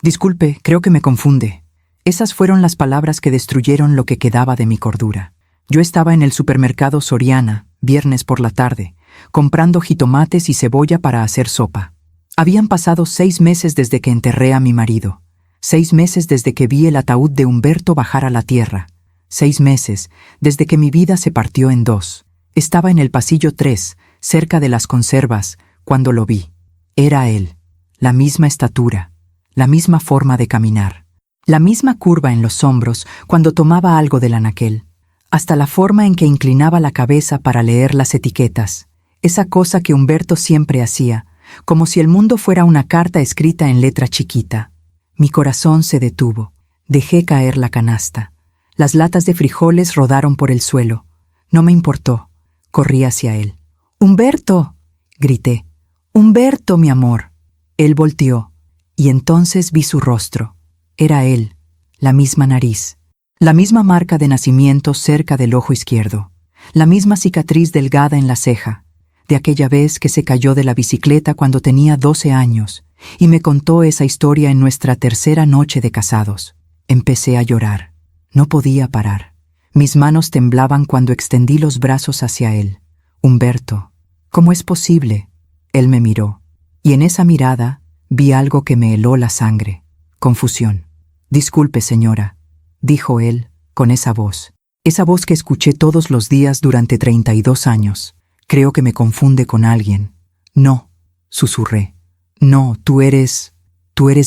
Disculpe, creo que me confunde. Esas fueron las palabras que destruyeron lo que quedaba de mi cordura. Yo estaba en el supermercado Soriana, viernes por la tarde, comprando jitomates y cebolla para hacer sopa. Habían pasado 6 meses desde que enterré a mi marido. 6 meses desde que vi el ataúd de Humberto bajar a la tierra. 6 meses desde que mi vida se partió en dos. Estaba en el pasillo 3, cerca de las conservas, cuando lo vi. Era él, la misma estatura, la misma forma de caminar, la misma curva en los hombros cuando tomaba algo del anaquel, hasta la forma en que inclinaba la cabeza para leer las etiquetas, esa cosa que Humberto siempre hacía, como si el mundo fuera una carta escrita en letra chiquita. Mi corazón se detuvo. Dejé caer la canasta. Las latas de frijoles rodaron por el suelo. No me importó. Corrí hacia él. ¡Humberto!, grité. ¡Humberto, mi amor! Él volteó, y entonces vi su rostro. Era él, la misma nariz, la misma marca de nacimiento cerca del ojo izquierdo, la misma cicatriz delgada en la ceja, de aquella vez que se cayó de la bicicleta cuando tenía 12 años, y me contó esa historia en nuestra tercera noche de casados. Empecé a llorar. No podía parar. Mis manos temblaban cuando extendí los brazos hacia él. Humberto, ¿cómo es posible? Él me miró, y en esa mirada vi algo que me heló la sangre. Confusión. Disculpe, señora, dijo él con esa voz que escuché todos los días durante 32 años. Creo que me confunde con alguien. No, susurré. No, tú eres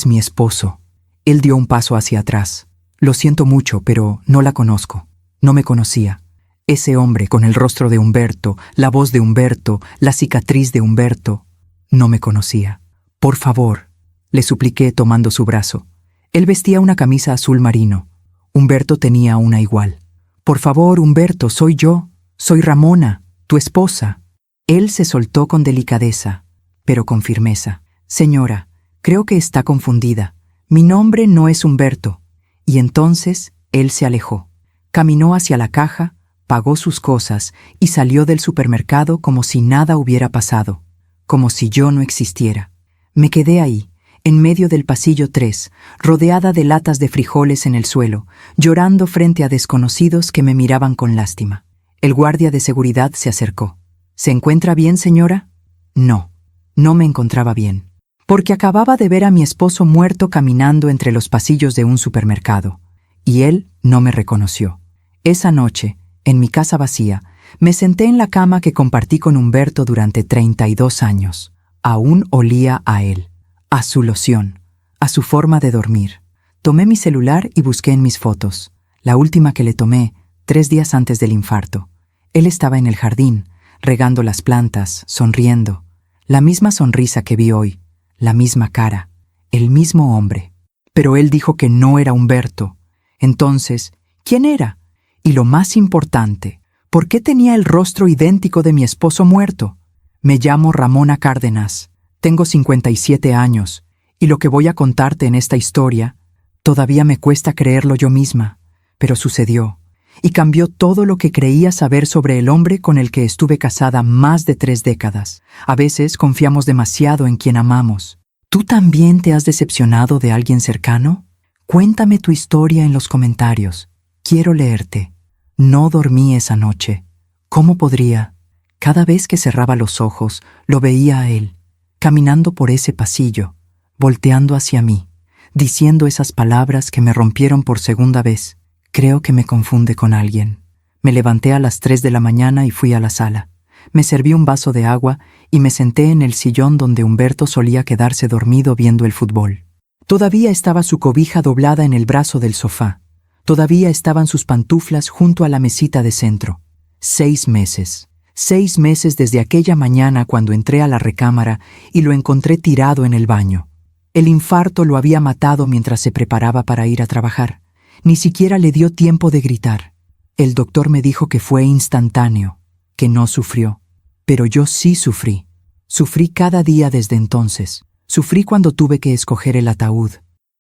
mi esposo. Él dio un paso hacia atrás. Lo siento mucho, pero no la conozco. No me conocía. Ese hombre con el rostro de Humberto, la voz de Humberto, la cicatriz de Humberto, no me conocía. Por favor, le supliqué tomando su brazo. Él vestía una camisa azul marino. Humberto tenía una igual. Por favor, Humberto, soy yo. Soy Ramona, tu esposa. Él se soltó con delicadeza, pero con firmeza. Señora, creo que está confundida. Mi nombre no es Humberto. Y entonces él se alejó. Caminó hacia la caja, pagó sus cosas y salió del supermercado como si nada hubiera pasado, como si yo no existiera. Me quedé ahí, en medio del pasillo 3, rodeada de latas de frijoles en el suelo, llorando frente a desconocidos que me miraban con lástima. El guardia de seguridad se acercó. ¿Se encuentra bien, señora? No, no me encontraba bien, porque acababa de ver a mi esposo muerto caminando entre los pasillos de un supermercado, y él no me reconoció. Esa noche, en mi casa vacía, me senté en la cama que compartí con Humberto durante 32 años. Aún olía a él, a su loción, a su forma de dormir. Tomé mi celular y busqué en mis fotos, la última que le tomé 3 días antes del infarto. Él estaba en el jardín, regando las plantas, sonriendo. La misma sonrisa que vi hoy, la misma cara, el mismo hombre. Pero él dijo que no era Humberto. Entonces, ¿quién era? Y lo más importante, ¿por qué tenía el rostro idéntico de mi esposo muerto? Me llamo Ramona Cárdenas, tengo 57 años, y lo que voy a contarte en esta historia, todavía me cuesta creerlo yo misma, pero sucedió, y cambió todo lo que creía saber sobre el hombre con el que estuve casada más de 3 décadas. A veces confiamos demasiado en quien amamos. ¿Tú también te has decepcionado de alguien cercano? Cuéntame tu historia en los comentarios. Quiero leerte. No dormí esa noche. ¿Cómo podría? Cada vez que cerraba los ojos, lo veía a él, caminando por ese pasillo, volteando hacia mí, diciendo esas palabras que me rompieron por segunda vez. Creo que me confunde con alguien. Me levanté a las 3 de la mañana y fui a la sala. Me serví un vaso de agua y me senté en el sillón donde Humberto solía quedarse dormido viendo el fútbol. Todavía estaba su cobija doblada en el brazo del sofá. Todavía estaban sus pantuflas junto a la mesita de centro. 6 meses. 6 meses desde aquella mañana cuando entré a la recámara y lo encontré tirado en el baño. El infarto lo había matado mientras se preparaba para ir a trabajar. Ni siquiera le dio tiempo de gritar. El doctor me dijo que fue instantáneo, que no sufrió. Pero yo sí sufrí. Sufrí cada día desde entonces. Sufrí cuando tuve que escoger el ataúd.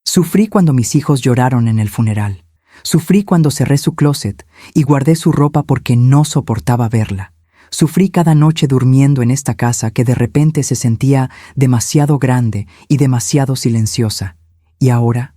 Sufrí cuando mis hijos lloraron en el funeral. Sufrí cuando cerré su closet y guardé su ropa porque no soportaba verla. Sufrí cada noche durmiendo en esta casa que de repente se sentía demasiado grande y demasiado silenciosa. Y ahora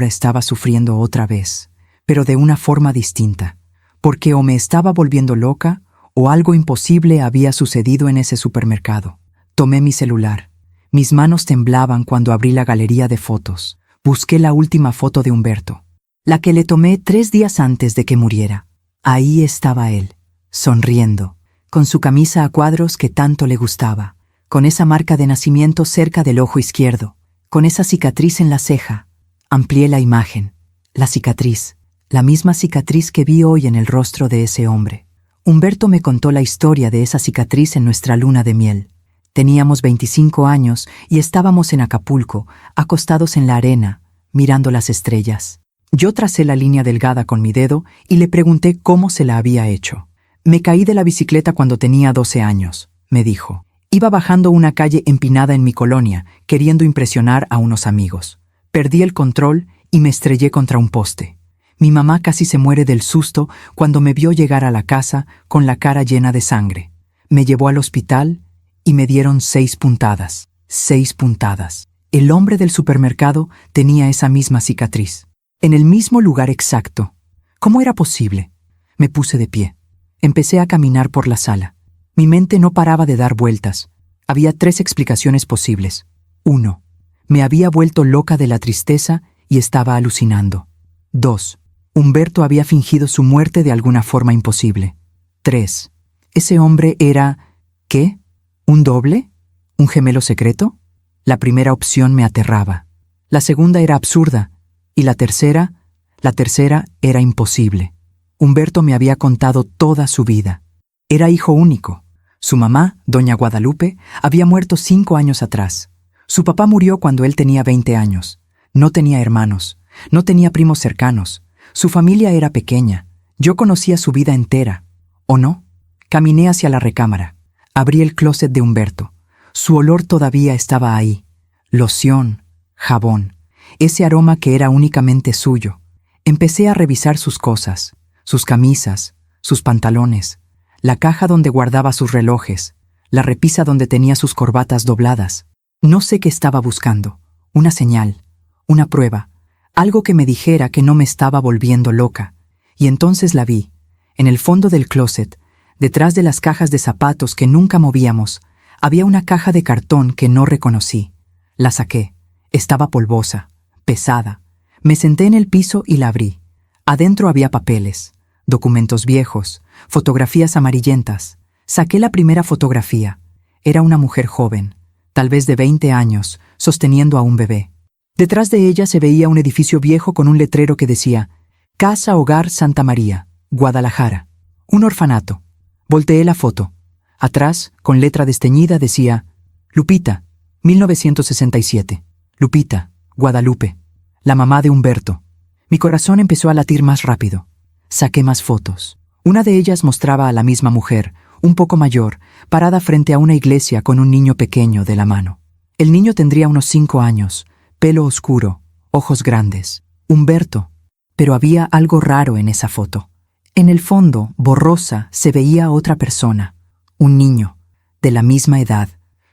estaba sufriendo otra vez, pero de una forma distinta, porque o me estaba volviendo loca o algo imposible había sucedido en ese supermercado. Tomé mi celular. Mis manos temblaban cuando abrí la galería de fotos. Busqué la última foto de Humberto, la que le tomé 3 días antes de que muriera. Ahí estaba él, sonriendo, con su camisa a cuadros que tanto le gustaba, con esa marca de nacimiento cerca del ojo izquierdo, con esa cicatriz en la ceja. Amplié la imagen. La cicatriz, la misma cicatriz que vi hoy en el rostro de ese hombre. Humberto me contó la historia de esa cicatriz en nuestra luna de miel. Teníamos 25 años y estábamos en Acapulco, acostados en la arena, mirando las estrellas. Yo tracé la línea delgada con mi dedo y le pregunté cómo se la había hecho. Me caí de la bicicleta cuando tenía 12 años, me dijo. Iba bajando una calle empinada en mi colonia, queriendo impresionar a unos amigos. Perdí el control y me estrellé contra un poste. Mi mamá casi se muere del susto cuando me vio llegar a la casa con la cara llena de sangre. Me llevó al hospital y me dieron 6 puntadas. 6 puntadas. El hombre del supermercado tenía esa misma cicatriz. En el mismo lugar exacto. ¿Cómo era posible? Me puse de pie. Empecé a caminar por la sala. Mi mente no paraba de dar vueltas. Había 3 explicaciones posibles. 1. Me había vuelto loca de la tristeza y estaba alucinando. 2. Humberto había fingido su muerte de alguna forma imposible. 3. Ese hombre era... ¿qué? ¿Un doble? ¿Un gemelo secreto? La primera opción me aterraba. La segunda era absurda. Y la tercera era imposible. Humberto me había contado toda su vida. Era hijo único. Su mamá, doña Guadalupe, había muerto 5 años atrás. Su papá murió cuando él tenía 20 años. No tenía hermanos, no tenía primos cercanos. Su familia era pequeña. Yo conocía su vida entera. ¿O no? Caminé hacia la recámara. Abrí el closet de Humberto. Su olor todavía estaba ahí. Loción, jabón, ese aroma que era únicamente suyo. Empecé a revisar sus cosas, sus camisas, sus pantalones, la caja donde guardaba sus relojes, la repisa donde tenía sus corbatas dobladas. No sé qué estaba buscando. Una señal, una prueba, algo que me dijera que no me estaba volviendo loca. Y entonces la vi, en el fondo del closet, detrás de las cajas de zapatos que nunca movíamos, había una caja de cartón que no reconocí. La saqué. Estaba polvosa, pesada. Me senté en el piso y la abrí. Adentro había papeles, documentos viejos, fotografías amarillentas. Saqué la primera fotografía. Era una mujer joven, tal vez de 20 años, sosteniendo a un bebé. Detrás de ella se veía un edificio viejo con un letrero que decía Casa Hogar Santa María, Guadalajara. Un orfanato. Volteé la foto. Atrás, con letra desteñida, decía Lupita, 1967. Lupita, Guadalupe, la mamá de Humberto. Mi corazón empezó a latir más rápido. Saqué más fotos. Una de ellas mostraba a la misma mujer, un poco mayor, parada frente a una iglesia con un niño pequeño de la mano. El niño tendría unos 5 años, pelo oscuro, ojos grandes. Humberto. Pero había algo raro en esa foto. En el fondo, borrosa, se veía otra persona, un niño, de la misma edad,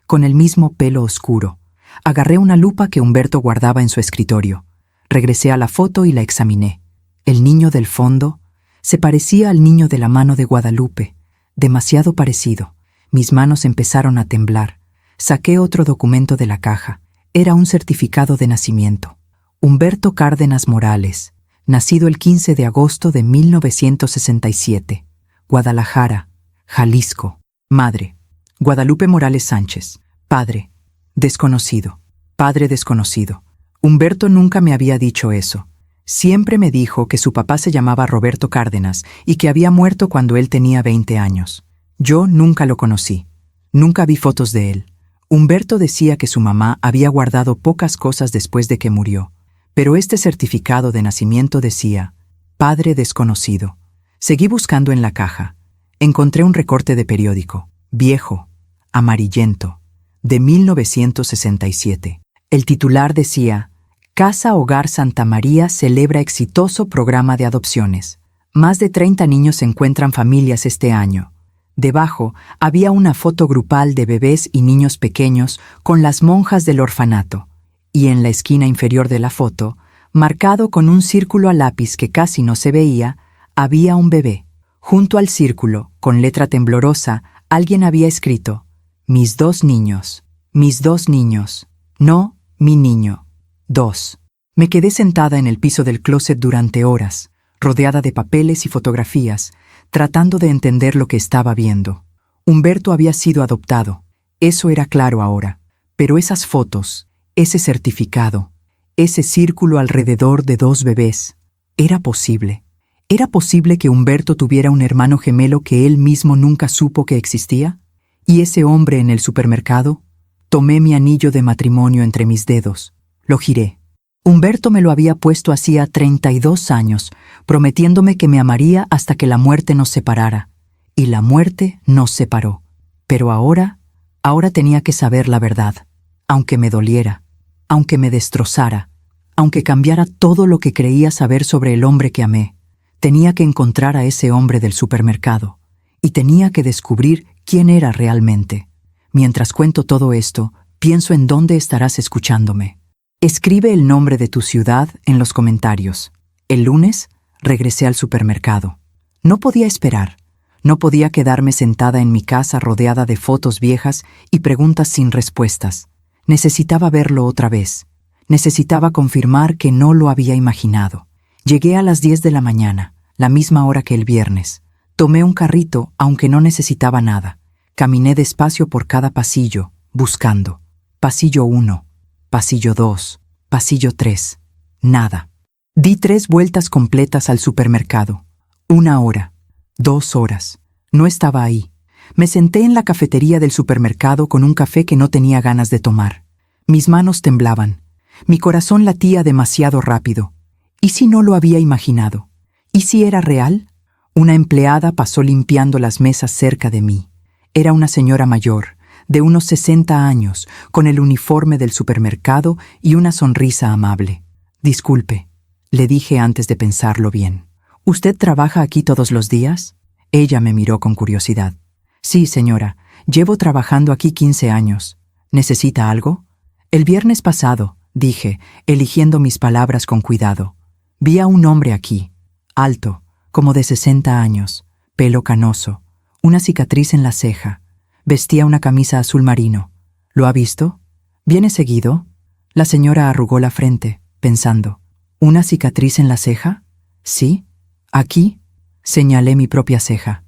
con el mismo pelo oscuro. Agarré una lupa que Humberto guardaba en su escritorio. Regresé a la foto y la examiné. El niño del fondo se parecía al niño de la mano de Guadalupe, demasiado parecido. Mis manos empezaron a temblar. Saqué otro documento de la caja. Era un certificado de nacimiento. Humberto Cárdenas Morales, nacido el 15 de agosto de 1967. Guadalajara, Jalisco. Madre, Guadalupe Morales Sánchez. Padre, desconocido. Padre desconocido. Humberto nunca me había dicho eso. Siempre me dijo que su papá se llamaba Roberto Cárdenas y que había muerto cuando él tenía 20 años. Yo nunca lo conocí. Nunca vi fotos de él. Humberto decía que su mamá había guardado pocas cosas después de que murió. Pero este certificado de nacimiento decía, Padre desconocido. Seguí buscando en la caja. Encontré un recorte de periódico, viejo, amarillento, de 1967. El titular decía, Casa Hogar Santa María celebra exitoso programa de adopciones. Más de 30 niños se encuentran familias este año. Debajo había una foto grupal de bebés y niños pequeños con las monjas del orfanato. y en la esquina inferior de la foto, marcado con un círculo a lápiz que casi no se veía, había un bebé. Junto al círculo, con letra temblorosa, alguien había escrito: mis 2 niños, mis 2 niños, no, mi niño, 2. Me quedé sentada en el piso del closet durante horas, rodeada de papeles y fotografías, tratando de entender lo que estaba viendo. Humberto había sido adoptado, eso era claro ahora, pero esas fotos, ese certificado, ese círculo alrededor de 2 bebés, ¿era posible? ¿Era posible que Humberto tuviera un hermano gemelo que él mismo nunca supo que existía? ¿Y ese hombre en el supermercado? Tomé mi anillo de matrimonio entre mis dedos, lo giré. Humberto me lo había puesto hacía 32 años, prometiéndome que me amaría hasta que la muerte nos separara. Y la muerte nos separó. Pero ahora tenía que saber la verdad, aunque me doliera, aunque me destrozara, aunque cambiara todo lo que creía saber sobre el hombre que amé. Tenía que encontrar a ese hombre del supermercado, y tenía que descubrir quién era realmente. Mientras cuento todo esto, pienso en dónde estarás escuchándome. Escribe el nombre de tu ciudad en los comentarios. El lunes regresé al supermercado. No podía esperar. No podía quedarme sentada en mi casa rodeada de fotos viejas y preguntas sin respuestas. Necesitaba verlo otra vez. Necesitaba confirmar que no lo había imaginado. Llegué a las 10 de la mañana, la misma hora que el viernes. Tomé un carrito, aunque no necesitaba nada. Caminé despacio por cada pasillo, buscando. Pasillo 1. Pasillo 2, pasillo 3, nada. Di 3 vueltas completas al supermercado. 1 hora, 2 horas. No estaba ahí. Me senté en la cafetería del supermercado con un café que no tenía ganas de tomar. Mis manos temblaban. Mi corazón latía demasiado rápido. ¿Y si no lo había imaginado? ¿Y si era real? Una empleada pasó limpiando las mesas cerca de mí. Era una señora mayor, de unos 60 años, con el uniforme del supermercado y una sonrisa amable. Disculpe, le dije antes de pensarlo bien. ¿Usted trabaja aquí todos los días? Ella me miró con curiosidad. Sí, señora, llevo trabajando aquí 15 años. ¿Necesita algo? El viernes pasado, dije, eligiendo mis palabras con cuidado. Vi a un hombre aquí, alto, como de 60 años, pelo canoso, una cicatriz en la ceja. Vestía una camisa azul marino. ¿Lo ha visto? ¿Viene seguido? La señora arrugó la frente, pensando. ¿Una cicatriz en la ceja? Sí. ¿Aquí? Señalé mi propia ceja.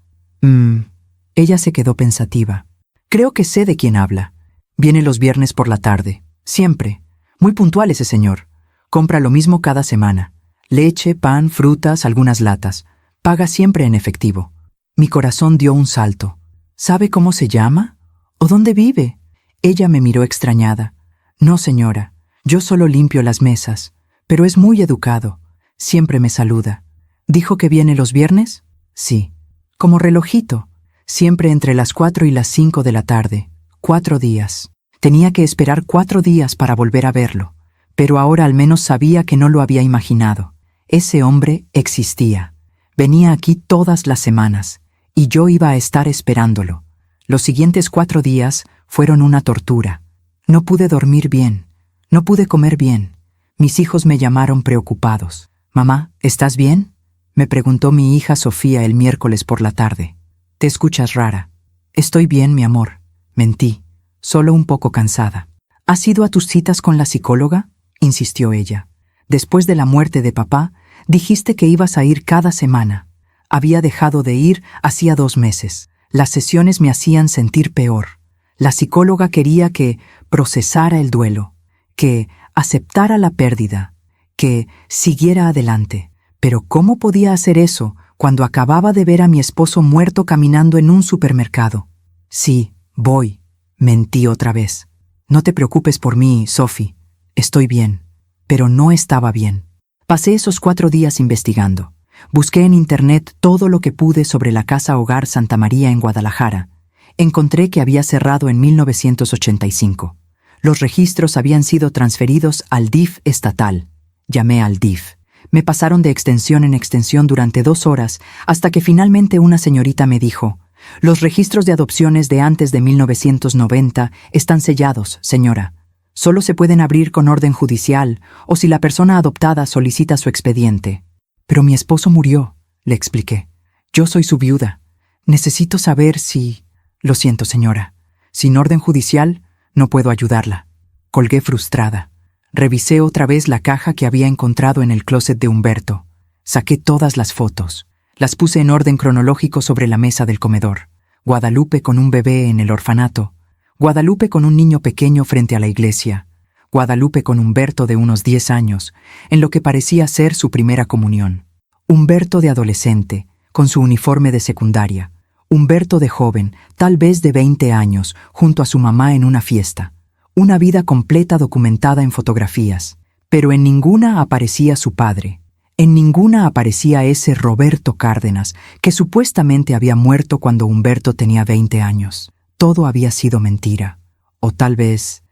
Ella se quedó pensativa. Creo que sé de quién habla. Viene los viernes por la tarde. Siempre. Muy puntual ese señor. Compra lo mismo cada semana. Leche, pan, frutas, algunas latas. Paga siempre en efectivo. Mi corazón dio un salto. ¿Sabe cómo se llama? ¿O dónde vive? Ella me miró extrañada. No, señora, yo solo limpio las mesas, pero es muy educado. Siempre me saluda. ¿Dijo que viene los viernes? Sí. Como relojito. Siempre entre las 4 y las 5 de la tarde. 4 días. Tenía que esperar 4 días para volver a verlo, pero ahora al menos sabía que no lo había imaginado. Ese hombre existía. Venía aquí todas las semanas. Y yo iba a estar esperándolo. Los siguientes 4 días fueron una tortura. No pude dormir bien. No pude comer bien. Mis hijos me llamaron preocupados. «Mamá, ¿estás bien?», me preguntó mi hija Sofía el miércoles por la tarde. «Te escuchas rara». «Estoy bien, mi amor». Mentí, solo un poco cansada. «¿Has ido a tus citas con la psicóloga?», insistió ella. «Después de la muerte de papá, dijiste que ibas a ir cada semana». Había dejado de ir hacía 2 meses. Las sesiones me hacían sentir peor. La psicóloga quería que procesara el duelo, que aceptara la pérdida, que siguiera adelante. Pero ¿cómo podía hacer eso cuando acababa de ver a mi esposo muerto caminando en un supermercado? Sí, voy. Mentí otra vez. No te preocupes por mí, Sophie. Estoy bien. Pero no estaba bien. Pasé esos 4 días investigando. Busqué en internet todo lo que pude sobre la Casa Hogar Santa María en Guadalajara. Encontré que había cerrado en 1985. Los registros habían sido transferidos al DIF estatal. Llamé al DIF. Me pasaron de extensión en extensión durante 2 horas hasta que finalmente una señorita me dijo: «Los registros de adopciones de antes de 1990 están sellados, señora. Solo se pueden abrir con orden judicial o si la persona adoptada solicita su expediente. Pero mi esposo murió, le expliqué. Yo soy su viuda. Necesito saber si... Lo siento, señora. Sin orden judicial, no puedo ayudarla. Colgué frustrada. Revisé otra vez la caja que había encontrado en el closet de Humberto. Saqué todas las fotos. Las puse en orden cronológico sobre la mesa del comedor. Guadalupe con un bebé en el orfanato. Guadalupe con un niño pequeño frente a la iglesia. Guadalupe con Humberto de unos 10 años, en lo que parecía ser su primera comunión. Humberto de adolescente, con su uniforme de secundaria. Humberto de joven, tal vez de 20 años, junto a su mamá en una fiesta. Una vida completa documentada en fotografías. Pero en ninguna aparecía su padre. En ninguna aparecía ese Roberto Cárdenas, que supuestamente había muerto cuando Humberto tenía 20 años. Todo había sido mentira. O tal vez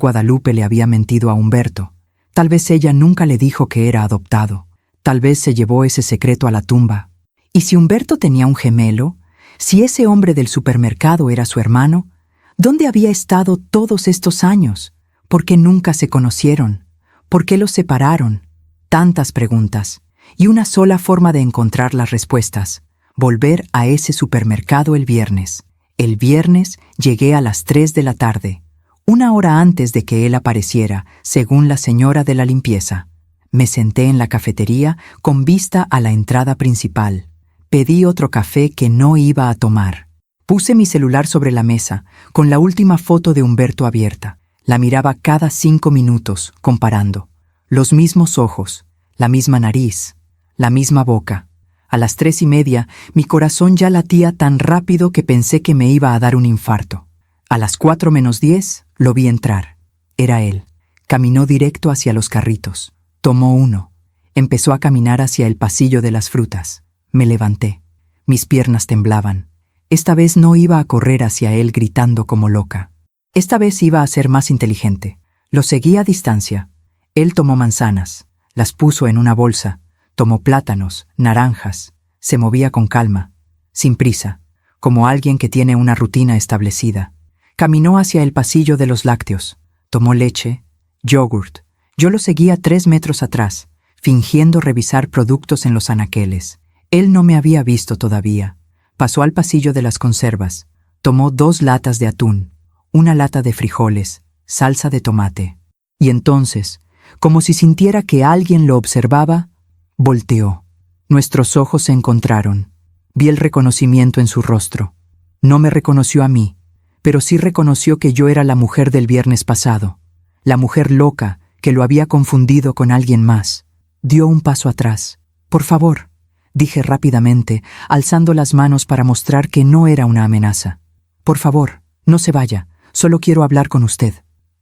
Guadalupe le había mentido a Humberto. Tal vez ella nunca le dijo que era adoptado. Tal vez se llevó ese secreto a la tumba. ¿Y si Humberto tenía un gemelo? Si ese hombre del supermercado era su hermano, ¿dónde había estado todos estos años? ¿Por qué nunca se conocieron? ¿Por qué los separaron? Tantas preguntas, y una sola forma de encontrar las respuestas: volver a ese supermercado el viernes. El viernes llegué a las 3 de la tarde, 1 hora antes de que él apareciera, según la señora de la limpieza. Me senté en la cafetería con vista a la entrada principal. Pedí otro café que no iba a tomar. Puse mi celular sobre la mesa, con la última foto de Humberto abierta. La miraba cada 5 minutos, comparando. Los mismos ojos, la misma nariz, la misma boca. A las 3:30, mi corazón ya latía tan rápido que pensé que me iba a dar un infarto. A las 4 menos 10, lo vi entrar. Era él. Caminó directo hacia los carritos. Tomó uno. Empezó a caminar hacia el pasillo de las frutas. Me levanté. Mis piernas temblaban. Esta vez no iba a correr hacia él gritando como loca. Esta vez iba a ser más inteligente. Lo seguí a distancia. Él tomó manzanas. Las puso en una bolsa. Tomó plátanos, naranjas. Se movía con calma, sin prisa, como alguien que tiene una rutina establecida. Caminó hacia el pasillo de los lácteos. Tomó leche, yogurt. Yo lo seguía 3 metros atrás, fingiendo revisar productos en los anaqueles. Él no me había visto todavía. Pasó al pasillo de las conservas. Tomó 2 latas de atún, una lata de frijoles, salsa de tomate. Y entonces, como si sintiera que alguien lo observaba, volteó. Nuestros ojos se encontraron. Vi el reconocimiento en su rostro. No me reconoció a mí, pero sí reconoció que yo era la mujer del viernes pasado, la mujer loca que lo había confundido con alguien más. Dio un paso atrás. «Por favor», dije rápidamente, alzando las manos para mostrar que no era una amenaza. «Por favor, no se vaya, solo quiero hablar con usted».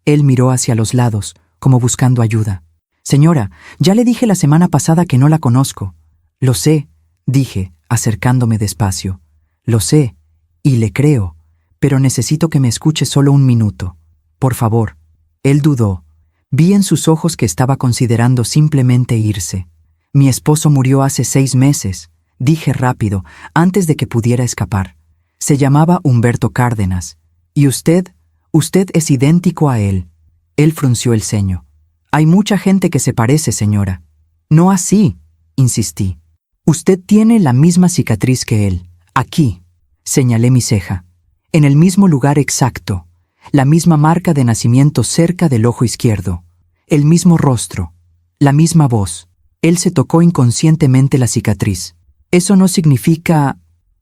Él miró hacia los lados, como buscando ayuda. «Señora, ya le dije la semana pasada que no la conozco». «Lo sé», dije, acercándome despacio. «Lo sé, y le creo, pero necesito que me escuche solo un minuto. Por favor». Él dudó. Vi en sus ojos que estaba considerando simplemente irse. «Mi esposo murió hace 6 meses», dije rápido, antes de que pudiera escapar. «Se llamaba Humberto Cárdenas. Y usted es idéntico a él». Él frunció el ceño. «Hay mucha gente que se parece, señora». «No así», insistí. «Usted tiene la misma cicatriz que él. Aquí», señalé mi ceja. «En el mismo lugar exacto. La misma marca de nacimiento cerca del ojo izquierdo. El mismo rostro. La misma voz». Él se tocó inconscientemente la cicatriz. «¿Eso no significa...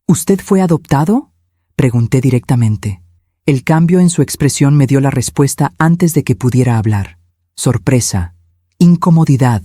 ¿Usted fue adoptado?», pregunté directamente. El cambio en su expresión me dio la respuesta antes de que pudiera hablar. Sorpresa, incomodidad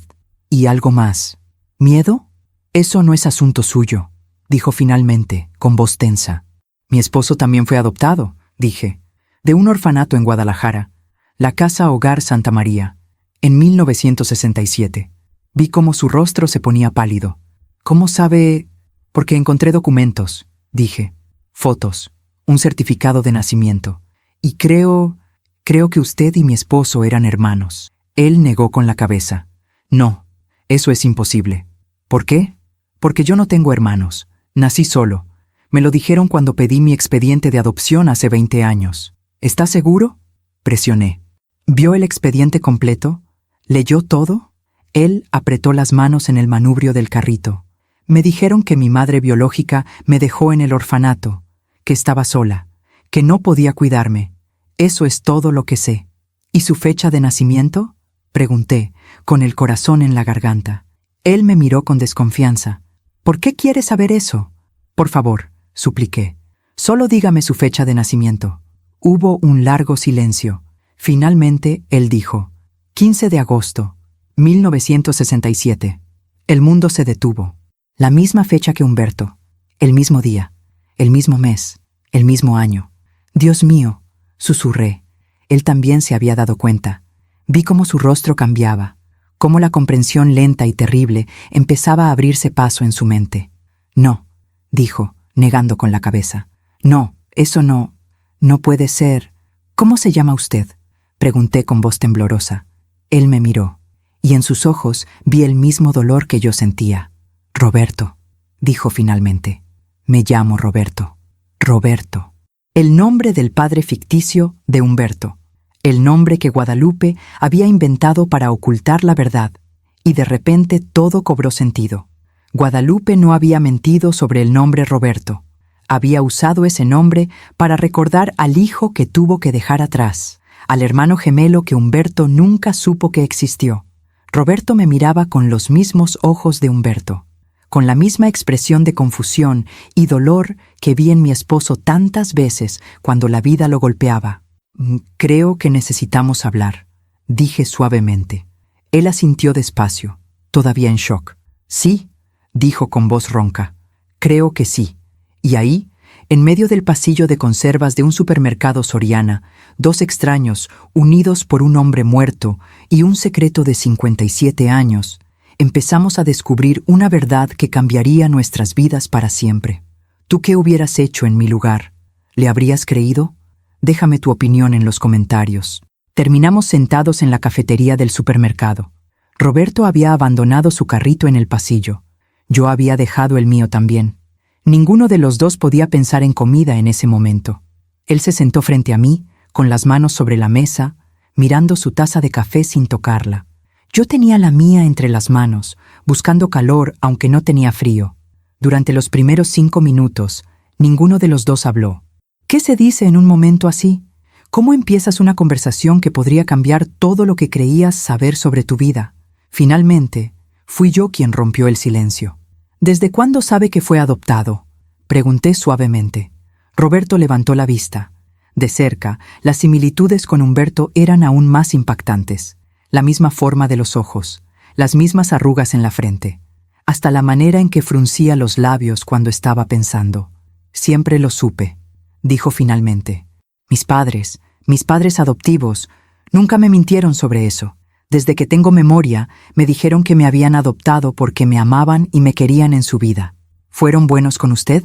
y algo más. ¿Miedo? «Eso no es asunto suyo», dijo finalmente, con voz tensa. «Mi esposo también fue adoptado», dije, «de un orfanato en Guadalajara, la Casa Hogar Santa María, en 1967. Vi cómo su rostro se ponía pálido. «¿Cómo sabe...?» «Porque encontré documentos», dije. «Fotos, un certificado de nacimiento. Y creo que usted y mi esposo eran hermanos». Él negó con la cabeza. «No, eso es imposible». «¿Por qué?» «Porque yo no tengo hermanos. Nací solo. Me lo dijeron cuando pedí mi expediente de adopción hace 20 años. ¿Está seguro?», presioné. ¿Vio el expediente completo? ¿Leyó todo? Él apretó las manos en el manubrio del carrito. Me dijeron que mi madre biológica me dejó en el orfanato, que estaba sola, que no podía cuidarme. Eso es todo lo que sé. ¿Y su fecha de nacimiento? Pregunté, con el corazón en la garganta. Él me miró con desconfianza. ¿Por qué quiere saber eso? Por favor, supliqué. Solo dígame su fecha de nacimiento. Hubo un largo silencio. Finalmente, él dijo, 15 de agosto, 1967. El mundo se detuvo. La misma fecha que Humberto. El mismo día. El mismo mes. El mismo año. Dios mío, susurré. Él también se había dado cuenta. Vi cómo su rostro cambiaba, cómo la comprensión lenta y terrible empezaba a abrirse paso en su mente. No, dijo, negando con la cabeza. No, eso no puede ser. ¿Cómo se llama usted? Pregunté con voz temblorosa. Él me miró, y en sus ojos vi el mismo dolor que yo sentía. Roberto, dijo finalmente. Me llamo Roberto. Roberto. El nombre del padre ficticio de Humberto. El nombre que Guadalupe había inventado para ocultar la verdad. Y de repente todo cobró sentido. Guadalupe no había mentido sobre el nombre Roberto. Había usado ese nombre para recordar al hijo que tuvo que dejar atrás, al hermano gemelo que Humberto nunca supo que existió. Roberto me miraba con los mismos ojos de Humberto, con la misma expresión de confusión y dolor que vi en mi esposo tantas veces cuando la vida lo golpeaba. Creo que necesitamos hablar, dije suavemente. Él asintió despacio, todavía en shock. Sí, dijo con voz ronca. Creo que sí. Y ahí, en medio del pasillo de conservas de un supermercado Soriana, dos extraños, unidos por un hombre muerto y un secreto de 57 años, empezamos a descubrir una verdad que cambiaría nuestras vidas para siempre. ¿Tú qué hubieras hecho en mi lugar? ¿Le habrías creído? Déjame tu opinión en los comentarios. Terminamos sentados en la cafetería del supermercado. Roberto había abandonado su carrito en el pasillo. Yo había dejado el mío también. Ninguno de los dos podía pensar en comida en ese momento. Él se sentó frente a mí, con las manos sobre la mesa, mirando su taza de café sin tocarla. Yo tenía la mía entre las manos, buscando calor aunque no tenía frío. Durante los primeros 5 minutos, ninguno de los dos habló. ¿Qué se dice en un momento así? ¿Cómo empiezas una conversación que podría cambiar todo lo que creías saber sobre tu vida? Finalmente, fui yo quien rompió el silencio. ¿Desde cuándo sabe que fue adoptado? Pregunté suavemente. Roberto levantó la vista. De cerca, las similitudes con Humberto eran aún más impactantes. La misma forma de los ojos, las mismas arrugas en la frente, hasta la manera en que fruncía los labios cuando estaba pensando. Siempre lo supe, dijo finalmente. Mis padres adoptivos, nunca me mintieron sobre eso. Desde que tengo memoria, me dijeron que me habían adoptado porque me amaban y me querían en su vida. ¿Fueron buenos con usted?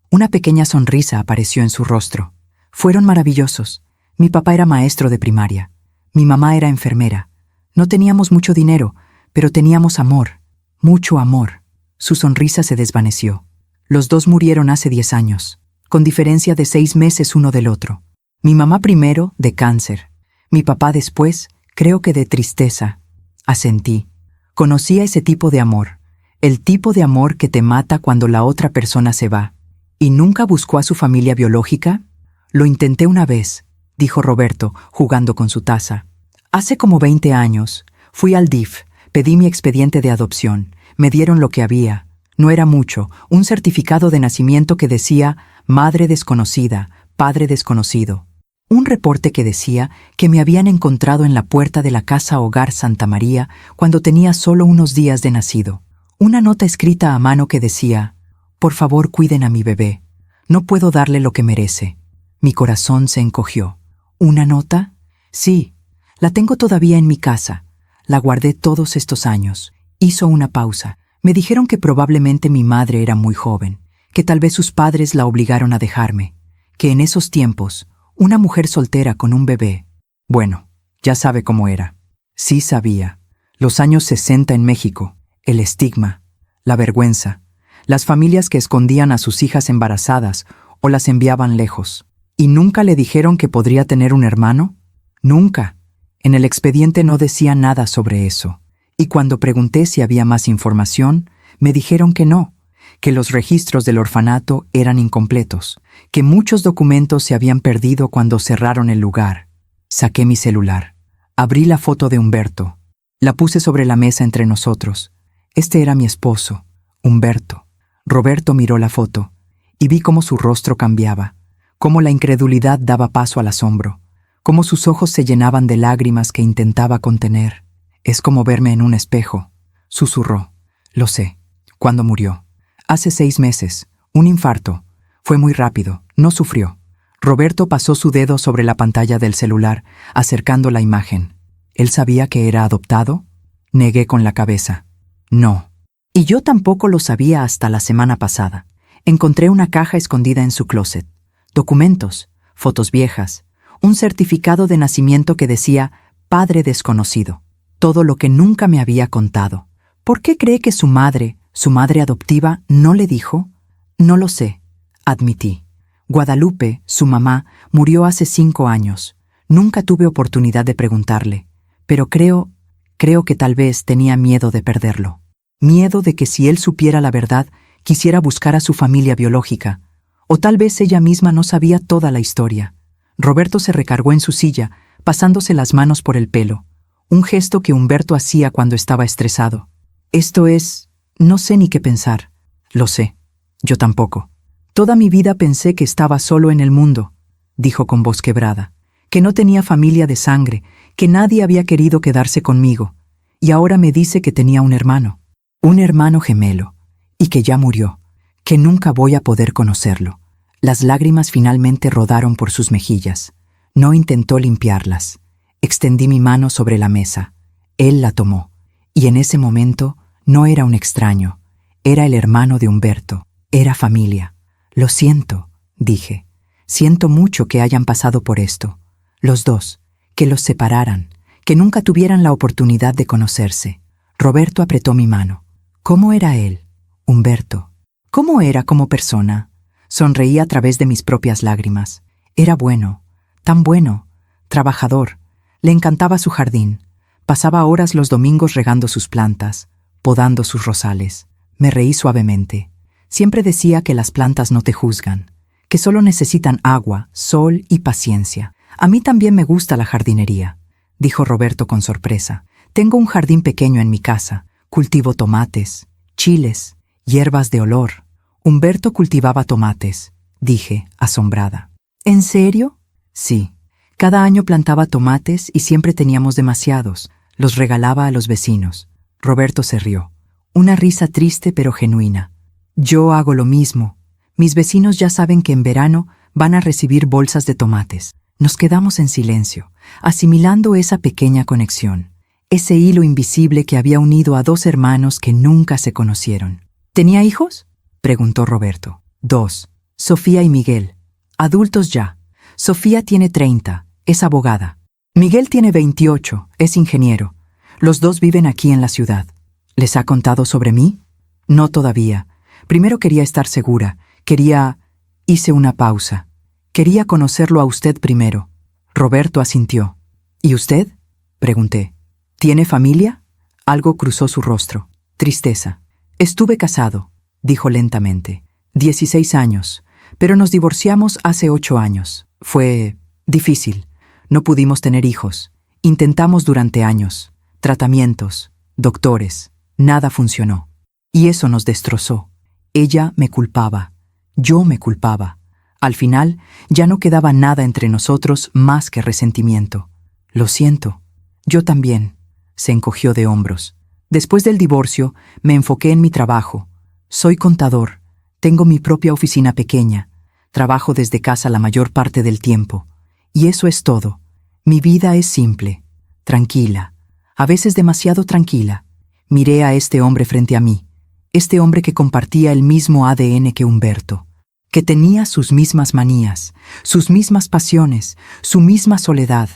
Una pequeña sonrisa apareció en su rostro. Fueron maravillosos. Mi papá era maestro de primaria. Mi mamá era enfermera. No teníamos mucho dinero, pero teníamos amor. Mucho amor. Su sonrisa se desvaneció. Los dos murieron hace 10 años, con diferencia de 6 meses uno del otro. Mi mamá primero, de cáncer. Mi papá después, creo que de tristeza. Asentí. Conocía ese tipo de amor. El tipo de amor que te mata cuando la otra persona se va. ¿Y nunca buscó a su familia biológica? Lo intenté una vez, dijo Roberto, jugando con su taza. Hace como 20 años, fui al DIF, pedí mi expediente de adopción. Me dieron lo que había. No era mucho, un certificado de nacimiento que decía madre desconocida, padre desconocido. Un reporte que decía que me habían encontrado en la puerta de la Casa Hogar Santa María cuando tenía solo unos días de nacido. Una nota escrita a mano que decía, por favor cuiden a mi bebé, no puedo darle lo que merece. Mi corazón se encogió. ¿Una nota? Sí, la tengo todavía en mi casa. La guardé todos estos años. Hizo una pausa. Me dijeron que probablemente mi madre era muy joven, que tal vez sus padres la obligaron a dejarme, que en esos tiempos, una mujer soltera con un bebé. Bueno, ya sabe cómo era. Sí sabía. Los años 60 en México, el estigma, la vergüenza, las familias que escondían a sus hijas embarazadas o las enviaban lejos. ¿Y nunca le dijeron que podría tener un hermano? Nunca. En el expediente no decía nada sobre eso, y cuando pregunté si había más información, me dijeron que no, que los registros del orfanato eran incompletos, que muchos documentos se habían perdido cuando cerraron el lugar. Saqué mi celular. Abrí la foto de Humberto. La puse sobre la mesa entre nosotros. Este era mi esposo, Humberto. Roberto miró la foto, y vi cómo su rostro cambiaba, cómo la incredulidad daba paso al asombro, cómo sus ojos se llenaban de lágrimas que intentaba contener. «Es como verme en un espejo», susurró. «Lo sé. ¿Cuándo murió?» «Hace 6 meses. Un infarto. Fue muy rápido. No sufrió». Roberto pasó su dedo sobre la pantalla del celular, acercando la imagen. «¿Él sabía que era adoptado?» Negué con la cabeza. «No». Y yo tampoco lo sabía hasta la semana pasada. Encontré una caja escondida en su closet. Documentos, fotos viejas, un certificado de nacimiento que decía «Padre desconocido». Todo lo que nunca me había contado. ¿Por qué cree que su madre adoptiva, no le dijo? No lo sé, admití. Guadalupe, su mamá, murió hace 5 años. Nunca tuve oportunidad de preguntarle, pero creo que tal vez tenía miedo de perderlo. Miedo de que si él supiera la verdad, quisiera buscar a su familia biológica. O tal vez ella misma no sabía toda la historia. Roberto se recargó en su silla, pasándose las manos por el pelo. Un gesto que Humberto hacía cuando estaba estresado. No sé ni qué pensar. Lo sé. Yo tampoco. Toda mi vida pensé que estaba solo en el mundo, dijo con voz quebrada, que no tenía familia de sangre, que nadie había querido quedarse conmigo, y ahora me dice que tenía un hermano gemelo, y que ya murió, que nunca voy a poder conocerlo. Las lágrimas finalmente rodaron por sus mejillas. No intentó limpiarlas. Extendí mi mano sobre la mesa. Él la tomó, y en ese momento no era un extraño, era el hermano de Humberto, era familia. Lo siento, dije. Siento mucho que hayan pasado por esto. Los dos, que los separaran, que nunca tuvieran la oportunidad de conocerse. Roberto apretó mi mano. ¿Cómo era él, Humberto? ¿Cómo era como persona? Sonreí a través de mis propias lágrimas. Era bueno, tan bueno, trabajador. Le encantaba su jardín. Pasaba horas los domingos regando sus plantas, podando sus rosales. Me reí suavemente. Siempre decía que las plantas no te juzgan, que solo necesitan agua, sol y paciencia. A mí también me gusta la jardinería, dijo Roberto con sorpresa. Tengo un jardín pequeño en mi casa. Cultivo tomates, chiles, hierbas de olor. Humberto cultivaba tomates, dije, asombrada. ¿En serio? Sí. Cada año plantaba tomates y siempre teníamos demasiados. Los regalaba a los vecinos. Roberto se rió. Una risa triste pero genuina. Yo hago lo mismo. Mis vecinos ya saben que en verano van a recibir bolsas de tomates. Nos quedamos en silencio, asimilando esa pequeña conexión. Ese hilo invisible que había unido a 2 hermanos que nunca se conocieron. ¿Tenía hijos?, preguntó Roberto. 2, Sofía y Miguel. Adultos ya. Sofía tiene 30, es abogada. Miguel tiene 28, es ingeniero. Los 2 viven aquí en la ciudad. ¿Les ha contado sobre mí? No todavía. Primero quería estar segura. Hice una pausa. Quería conocerlo a usted primero. Roberto asintió. ¿Y usted?, pregunté. ¿Tiene familia? Algo cruzó su rostro. Tristeza. Estuve casado, dijo lentamente. 16 años, pero nos divorciamos hace 8 años. Fue difícil. No pudimos tener hijos. Intentamos durante años. Tratamientos, doctores. Nada funcionó. Y eso nos destrozó. Ella me culpaba. Yo me culpaba. Al final, ya no quedaba nada entre nosotros más que resentimiento. Lo siento. Yo también. Se encogió de hombros. Después del divorcio, me enfoqué en mi trabajo. Soy contador. Tengo mi propia oficina pequeña. Trabajo desde casa la mayor parte del tiempo. Y eso es todo. Mi vida es simple, tranquila, a veces demasiado tranquila. Miré a este hombre frente a mí, este hombre que compartía el mismo ADN que Humberto, que tenía sus mismas manías, sus mismas pasiones, su misma soledad,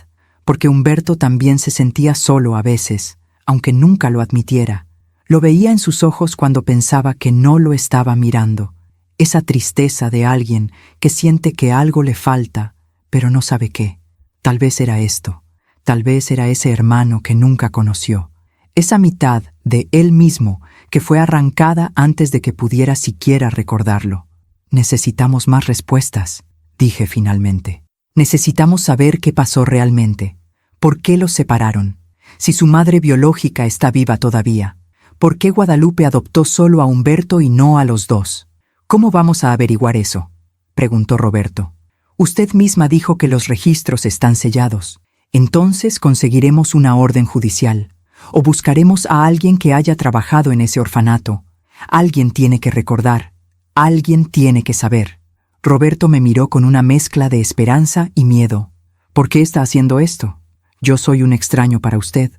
porque Humberto también se sentía solo a veces, aunque nunca lo admitiera. Lo veía en sus ojos cuando pensaba que no lo estaba mirando, esa tristeza de alguien que siente que algo le falta, pero no sabe qué. Tal vez era esto. Tal vez era ese hermano que nunca conoció, esa mitad de él mismo que fue arrancada antes de que pudiera siquiera recordarlo. Necesitamos más respuestas, dije finalmente. Necesitamos saber qué pasó realmente. ¿Por qué los separaron? Si su madre biológica está viva todavía, ¿por qué Guadalupe adoptó solo a Humberto y no a los dos? ¿Cómo vamos a averiguar eso?, preguntó Roberto. Usted misma dijo que los registros están sellados. Entonces conseguiremos una orden judicial, o buscaremos a alguien que haya trabajado en ese orfanato. Alguien tiene que recordar, alguien tiene que saber. Roberto me miró con una mezcla de esperanza y miedo. ¿Por qué está haciendo esto? Yo soy un extraño para usted.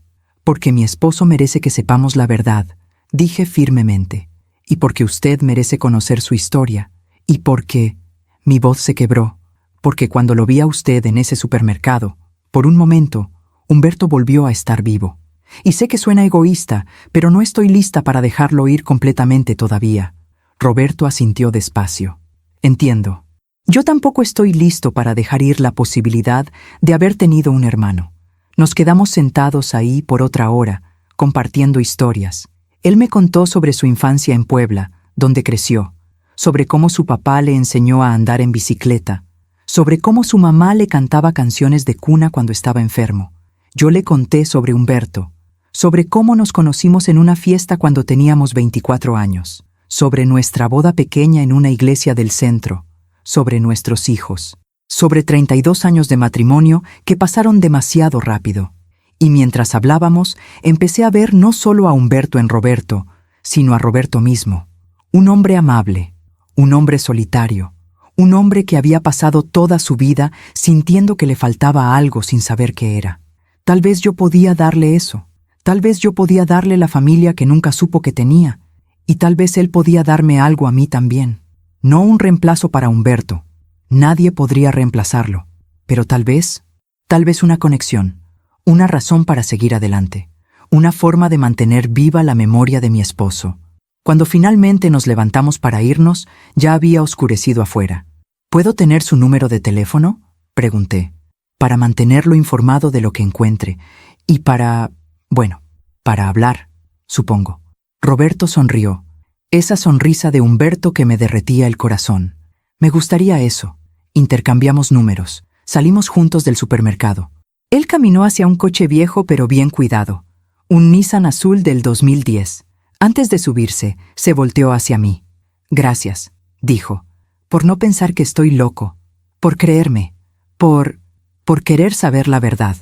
Porque mi esposo merece que sepamos la verdad, dije firmemente. Y porque usted merece conocer su historia. Y porque... Mi voz se quebró. Porque cuando lo vi a usted en ese supermercado, por un momento, Humberto volvió a estar vivo. Y sé que suena egoísta, pero no estoy lista para dejarlo ir completamente todavía. Roberto asintió despacio. Entiendo. Yo tampoco estoy listo para dejar ir la posibilidad de haber tenido un hermano. Nos quedamos sentados ahí por otra hora, compartiendo historias. Él me contó sobre su infancia en Puebla, donde creció, sobre cómo su papá le enseñó a andar en bicicleta, sobre cómo su mamá le cantaba canciones de cuna cuando estaba enfermo. Yo le conté sobre Humberto, sobre cómo nos conocimos en una fiesta cuando teníamos 24 años, sobre nuestra boda pequeña en una iglesia del centro, sobre nuestros hijos, sobre 32 años de matrimonio que pasaron demasiado rápido. Y mientras hablábamos, empecé a ver no solo a Humberto en Roberto, sino a Roberto mismo. Un hombre amable, un hombre solitario, un hombre que había pasado toda su vida sintiendo que le faltaba algo sin saber qué era. Tal vez yo podía darle eso. Tal vez yo podía darle la familia que nunca supo que tenía. Y tal vez él podía darme algo a mí también. No un reemplazo para Humberto. Nadie podría reemplazarlo. Pero tal vez una conexión, una razón para seguir adelante, una forma de mantener viva la memoria de mi esposo. Cuando finalmente nos levantamos para irnos, ya había oscurecido afuera. ¿Puedo tener su número de teléfono?, pregunté, para mantenerlo informado de lo que encuentre y para hablar, supongo. Roberto sonrió, esa sonrisa de Humberto que me derretía el corazón. Me gustaría eso. Intercambiamos números. Salimos juntos del supermercado. Él caminó hacia un coche viejo pero bien cuidado, un Nissan azul del 2010. Antes de subirse, se volteó hacia mí. Gracias, dijo, por no pensar que estoy loco, por creerme, por querer saber la verdad.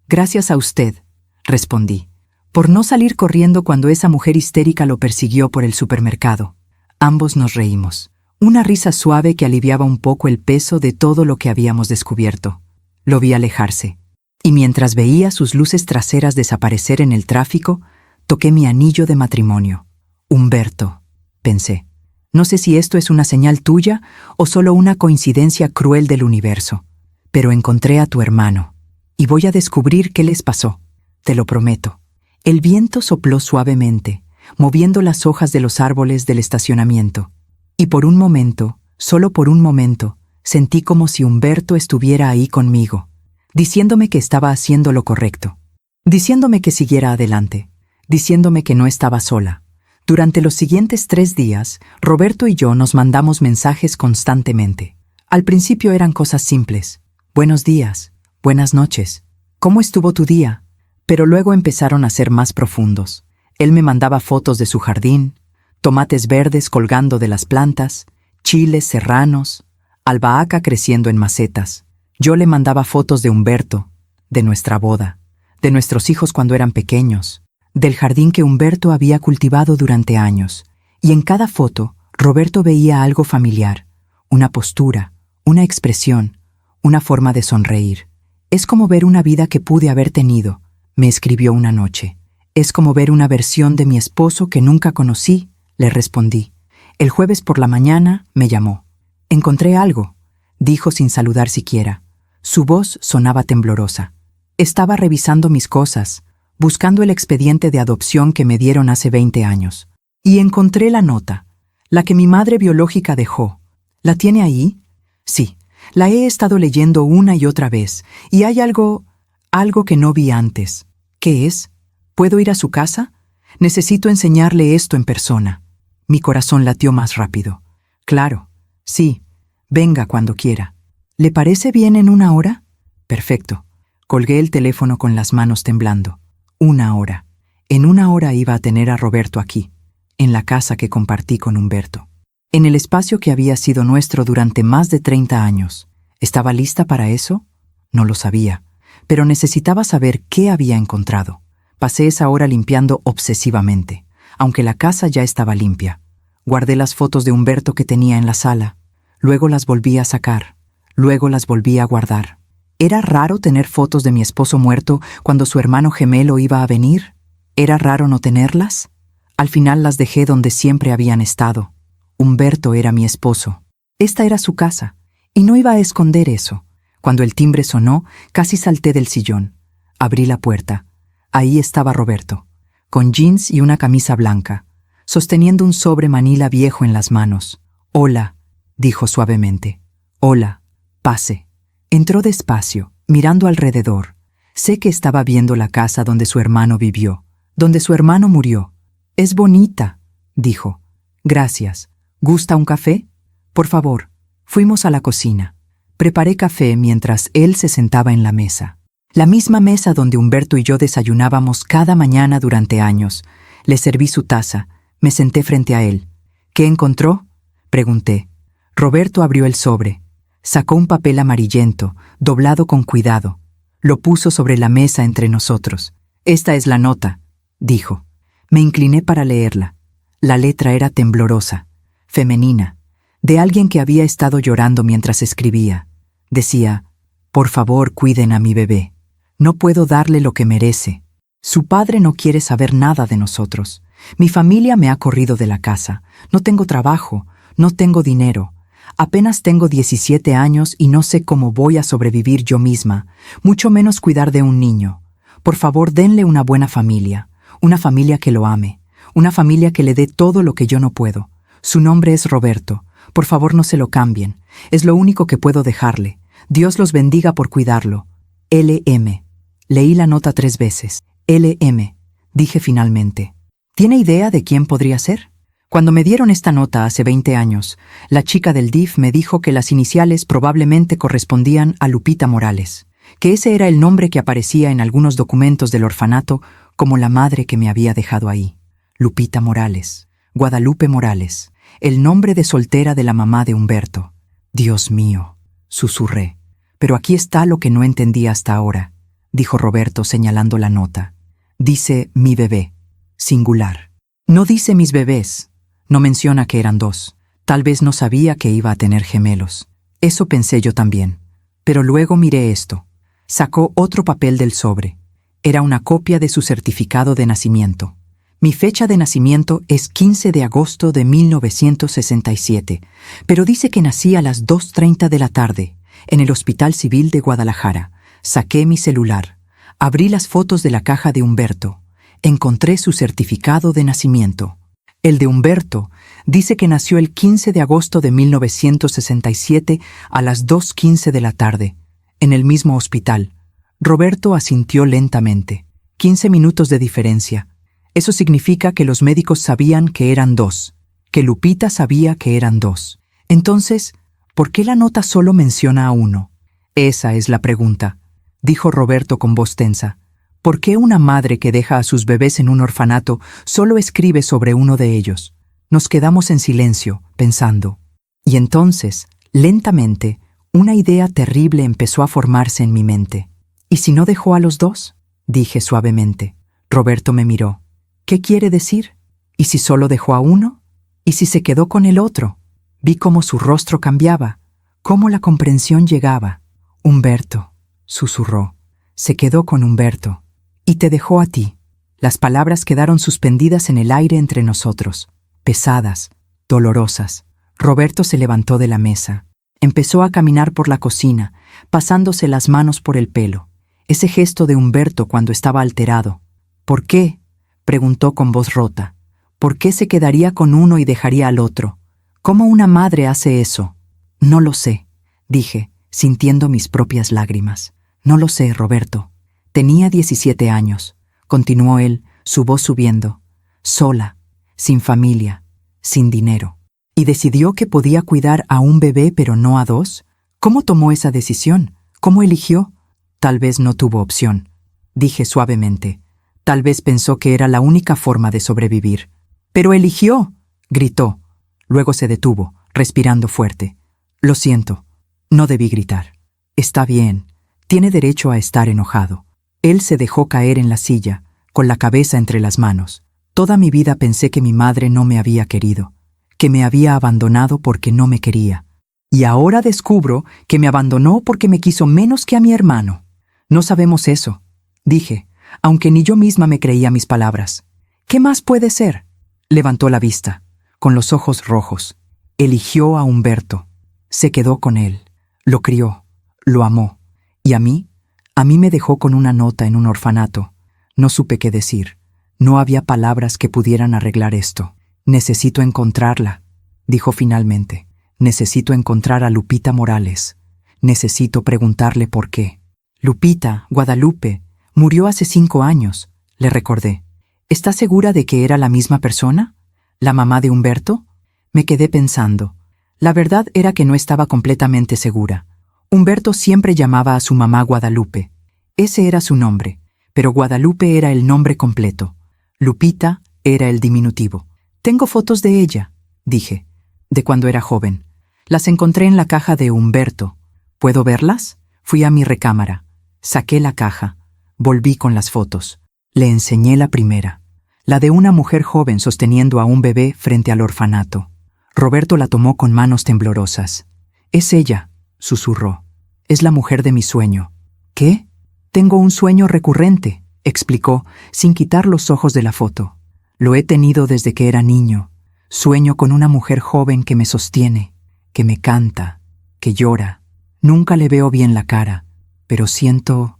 Gracias a usted, respondí, por no salir corriendo cuando esa mujer histérica lo persiguió por el supermercado. Ambos nos reímos, una risa suave que aliviaba un poco el peso de todo lo que habíamos descubierto. Lo vi alejarse, y mientras veía sus luces traseras desaparecer en el tráfico, toqué mi anillo de matrimonio. Humberto, pensé. No sé si esto es una señal tuya o solo una coincidencia cruel del universo, pero encontré a tu hermano, y voy a descubrir qué les pasó. Te lo prometo. El viento sopló suavemente, moviendo las hojas de los árboles del estacionamiento, y por un momento, solo por un momento, sentí como si Humberto estuviera ahí conmigo, diciéndome que estaba haciendo lo correcto, diciéndome que siguiera adelante, diciéndome que no estaba sola. Durante los siguientes 3 días, Roberto y yo nos mandamos mensajes constantemente. Al principio eran cosas simples. Buenos días, buenas noches, ¿cómo estuvo tu día? Pero luego empezaron a ser más profundos. Él me mandaba fotos de su jardín, tomates verdes colgando de las plantas, chiles serranos, albahaca creciendo en macetas. Yo le mandaba fotos de Humberto, de nuestra boda, de nuestros hijos cuando eran pequeños, del jardín que Humberto había cultivado durante años. Y en cada foto, Roberto veía algo familiar, una postura, una expresión, una forma de sonreír. Es como ver una vida que pude haber tenido, me escribió una noche. Es como ver una versión de mi esposo que nunca conocí, le respondí. El jueves por la mañana me llamó. Encontré algo, dijo sin saludar siquiera. Su voz sonaba temblorosa. Estaba revisando mis cosas, buscando el expediente de adopción que me dieron hace 20 años. Y encontré la nota, la que mi madre biológica dejó. ¿La tiene ahí? Sí, la he estado leyendo una y otra vez, y hay algo Algo que no vi antes. ¿Qué es? ¿Puedo ir a su casa? Necesito enseñarle esto en persona. Mi corazón latió más rápido. Claro, sí, venga cuando quiera. ¿Le parece bien en 1 hora? Perfecto. Colgué el teléfono con las manos temblando. 1 hora. En 1 hora iba a tener a Roberto aquí, en la casa que compartí con Humberto. En el espacio que había sido nuestro durante más de 30 años. ¿Estaba lista para eso? No lo sabía, pero necesitaba saber qué había encontrado. Pasé esa hora limpiando obsesivamente, aunque la casa ya estaba limpia. Guardé las fotos de Humberto que tenía en la sala. Luego las volví a sacar. Luego las volví a guardar. ¿Era raro tener fotos de mi esposo muerto cuando su hermano gemelo iba a venir? ¿Era raro no tenerlas? Al final las dejé donde siempre habían estado. Humberto era mi esposo. Esta era su casa, y no iba a esconder eso. Cuando el timbre sonó, casi salté del sillón. Abrí la puerta. Ahí estaba Roberto, con jeans y una camisa blanca, sosteniendo un sobre manila viejo en las manos. «Hola», dijo suavemente. «Hola, pase». Entró despacio, mirando alrededor. Sé que estaba viendo la casa donde su hermano vivió, donde su hermano murió. «Es bonita», dijo. «Gracias. ¿Gusta un café? Por favor». Fuimos a la cocina. Preparé café mientras él se sentaba en la mesa. La misma mesa donde Humberto y yo desayunábamos cada mañana durante años. Le serví su taza. Me senté frente a él. «¿Qué encontró?», pregunté. Roberto abrió el sobre. Sacó un papel amarillento, doblado con cuidado. Lo puso sobre la mesa entre nosotros. «Esta es la nota», dijo. Me incliné para leerla. La letra era temblorosa, femenina, de alguien que había estado llorando mientras escribía. Decía: «Por favor, cuiden a mi bebé. No puedo darle lo que merece. Su padre no quiere saber nada de nosotros. Mi familia me ha corrido de la casa. No tengo trabajo, no tengo dinero. Apenas tengo 17 años y no sé cómo voy a sobrevivir yo misma, mucho menos cuidar de un niño. Por favor, denle una buena familia, una familia que lo ame, una familia que le dé todo lo que yo no puedo. Su nombre es Roberto. Por favor, no se lo cambien. Es lo único que puedo dejarle. Dios los bendiga por cuidarlo. L.M. Leí la nota 3 veces. L.M. Dije finalmente. ¿Tiene idea de quién podría ser? Cuando me dieron esta nota hace 20 años, la chica del DIF me dijo que las iniciales probablemente correspondían a Lupita Morales, que ese era el nombre que aparecía en algunos documentos del orfanato como la madre que me había dejado ahí. Lupita Morales, Guadalupe Morales, el nombre de soltera de la mamá de Humberto. «Dios mío», susurré. «Pero aquí está lo que no entendí hasta ahora», dijo Roberto señalando la nota. «Dice mi bebé, singular. No dice mis bebés. No menciona que eran 2. Tal vez no sabía que iba a tener gemelos. Eso pensé yo también. Pero luego miré esto. Sacó otro papel del sobre. Era una copia de su certificado de nacimiento. Mi fecha de nacimiento es 15 de agosto de 1967, pero dice que nací a las 2:30 de la tarde, en el Hospital Civil de Guadalajara. Saqué mi celular. Abrí las fotos de la caja de Humberto. Encontré su certificado de nacimiento. El de Humberto dice que nació el 15 de agosto de 1967 a las 2:15 de la tarde, en el mismo hospital. Roberto asintió lentamente. 15 minutos de diferencia. Eso significa que los médicos sabían que eran 2, que Lupita sabía que eran 2. Entonces, ¿por qué la nota solo menciona a 1? Esa es la pregunta, dijo Roberto con voz tensa. ¿Por qué una madre que deja a sus bebés en un orfanato solo escribe sobre uno de ellos? Nos quedamos en silencio, pensando. Y entonces, lentamente, una idea terrible empezó a formarse en mi mente. ¿Y si no dejó a los 2? Dije suavemente. Roberto me miró. ¿Qué quiere decir? ¿Y si solo dejó a 1? ¿Y si se quedó con el otro? Vi cómo su rostro cambiaba, cómo la comprensión llegaba. Humberto, susurró. Se quedó con Humberto. Y te dejó a ti. Las palabras quedaron suspendidas en el aire entre nosotros, pesadas, dolorosas. Roberto se levantó de la mesa. Empezó a caminar por la cocina, pasándose las manos por el pelo. Ese gesto de Humberto cuando estaba alterado. ¿Por qué?, preguntó con voz rota. ¿Por qué se quedaría con uno y dejaría al otro? ¿Cómo una madre hace eso? No lo sé, dije, sintiendo mis propias lágrimas. No lo sé, Roberto. Tenía 17 años, continuó él, su voz subiendo, sola, sin familia, sin dinero. ¿Y decidió que podía cuidar a un bebé pero no a dos? ¿Cómo tomó esa decisión? ¿Cómo eligió? Tal vez no tuvo opción, dije suavemente. Tal vez pensó que era la única forma de sobrevivir. ¡Pero eligió!, gritó. Luego se detuvo, respirando fuerte. Lo siento, no debí gritar. Está bien, tiene derecho a estar enojado. Él se dejó caer en la silla, con la cabeza entre las manos. Toda mi vida pensé que mi madre no me había querido, que me había abandonado porque no me quería. Y ahora descubro que me abandonó porque me quiso menos que a mi hermano. No sabemos eso, dije, aunque ni yo misma me creía mis palabras. ¿Qué más puede ser? Levantó la vista, con los ojos rojos. Eligió a Humberto. Se quedó con él. Lo crió. Lo amó. ¿Y a mí? A mí me dejó con una nota en un orfanato. No supe qué decir. No había palabras que pudieran arreglar esto. Necesito encontrarla, dijo finalmente. Necesito encontrar a Lupita Morales. Necesito preguntarle por qué. Lupita, Guadalupe, murió hace 5 años, le recordé. ¿Está segura de que era la misma persona? ¿La mamá de Humberto? Me quedé pensando. La verdad era que no estaba completamente segura. Humberto siempre llamaba a su mamá Guadalupe. Ese era su nombre, pero Guadalupe era el nombre completo. Lupita era el diminutivo. Tengo fotos de ella, dije, de cuando era joven. Las encontré en la caja de Humberto. ¿Puedo verlas? Fui a mi recámara. Saqué la caja. Volví con las fotos. Le enseñé la primera, la de una mujer joven sosteniendo a un bebé frente al orfanato. Roberto la tomó con manos temblorosas. «Es ella», susurró. «Es la mujer de mi sueño». «¿Qué?» «Tengo un sueño recurrente», explicó, sin quitar los ojos de la foto. «Lo he tenido desde que era niño. Sueño con una mujer joven que me sostiene, que me canta, que llora. Nunca le veo bien la cara, pero siento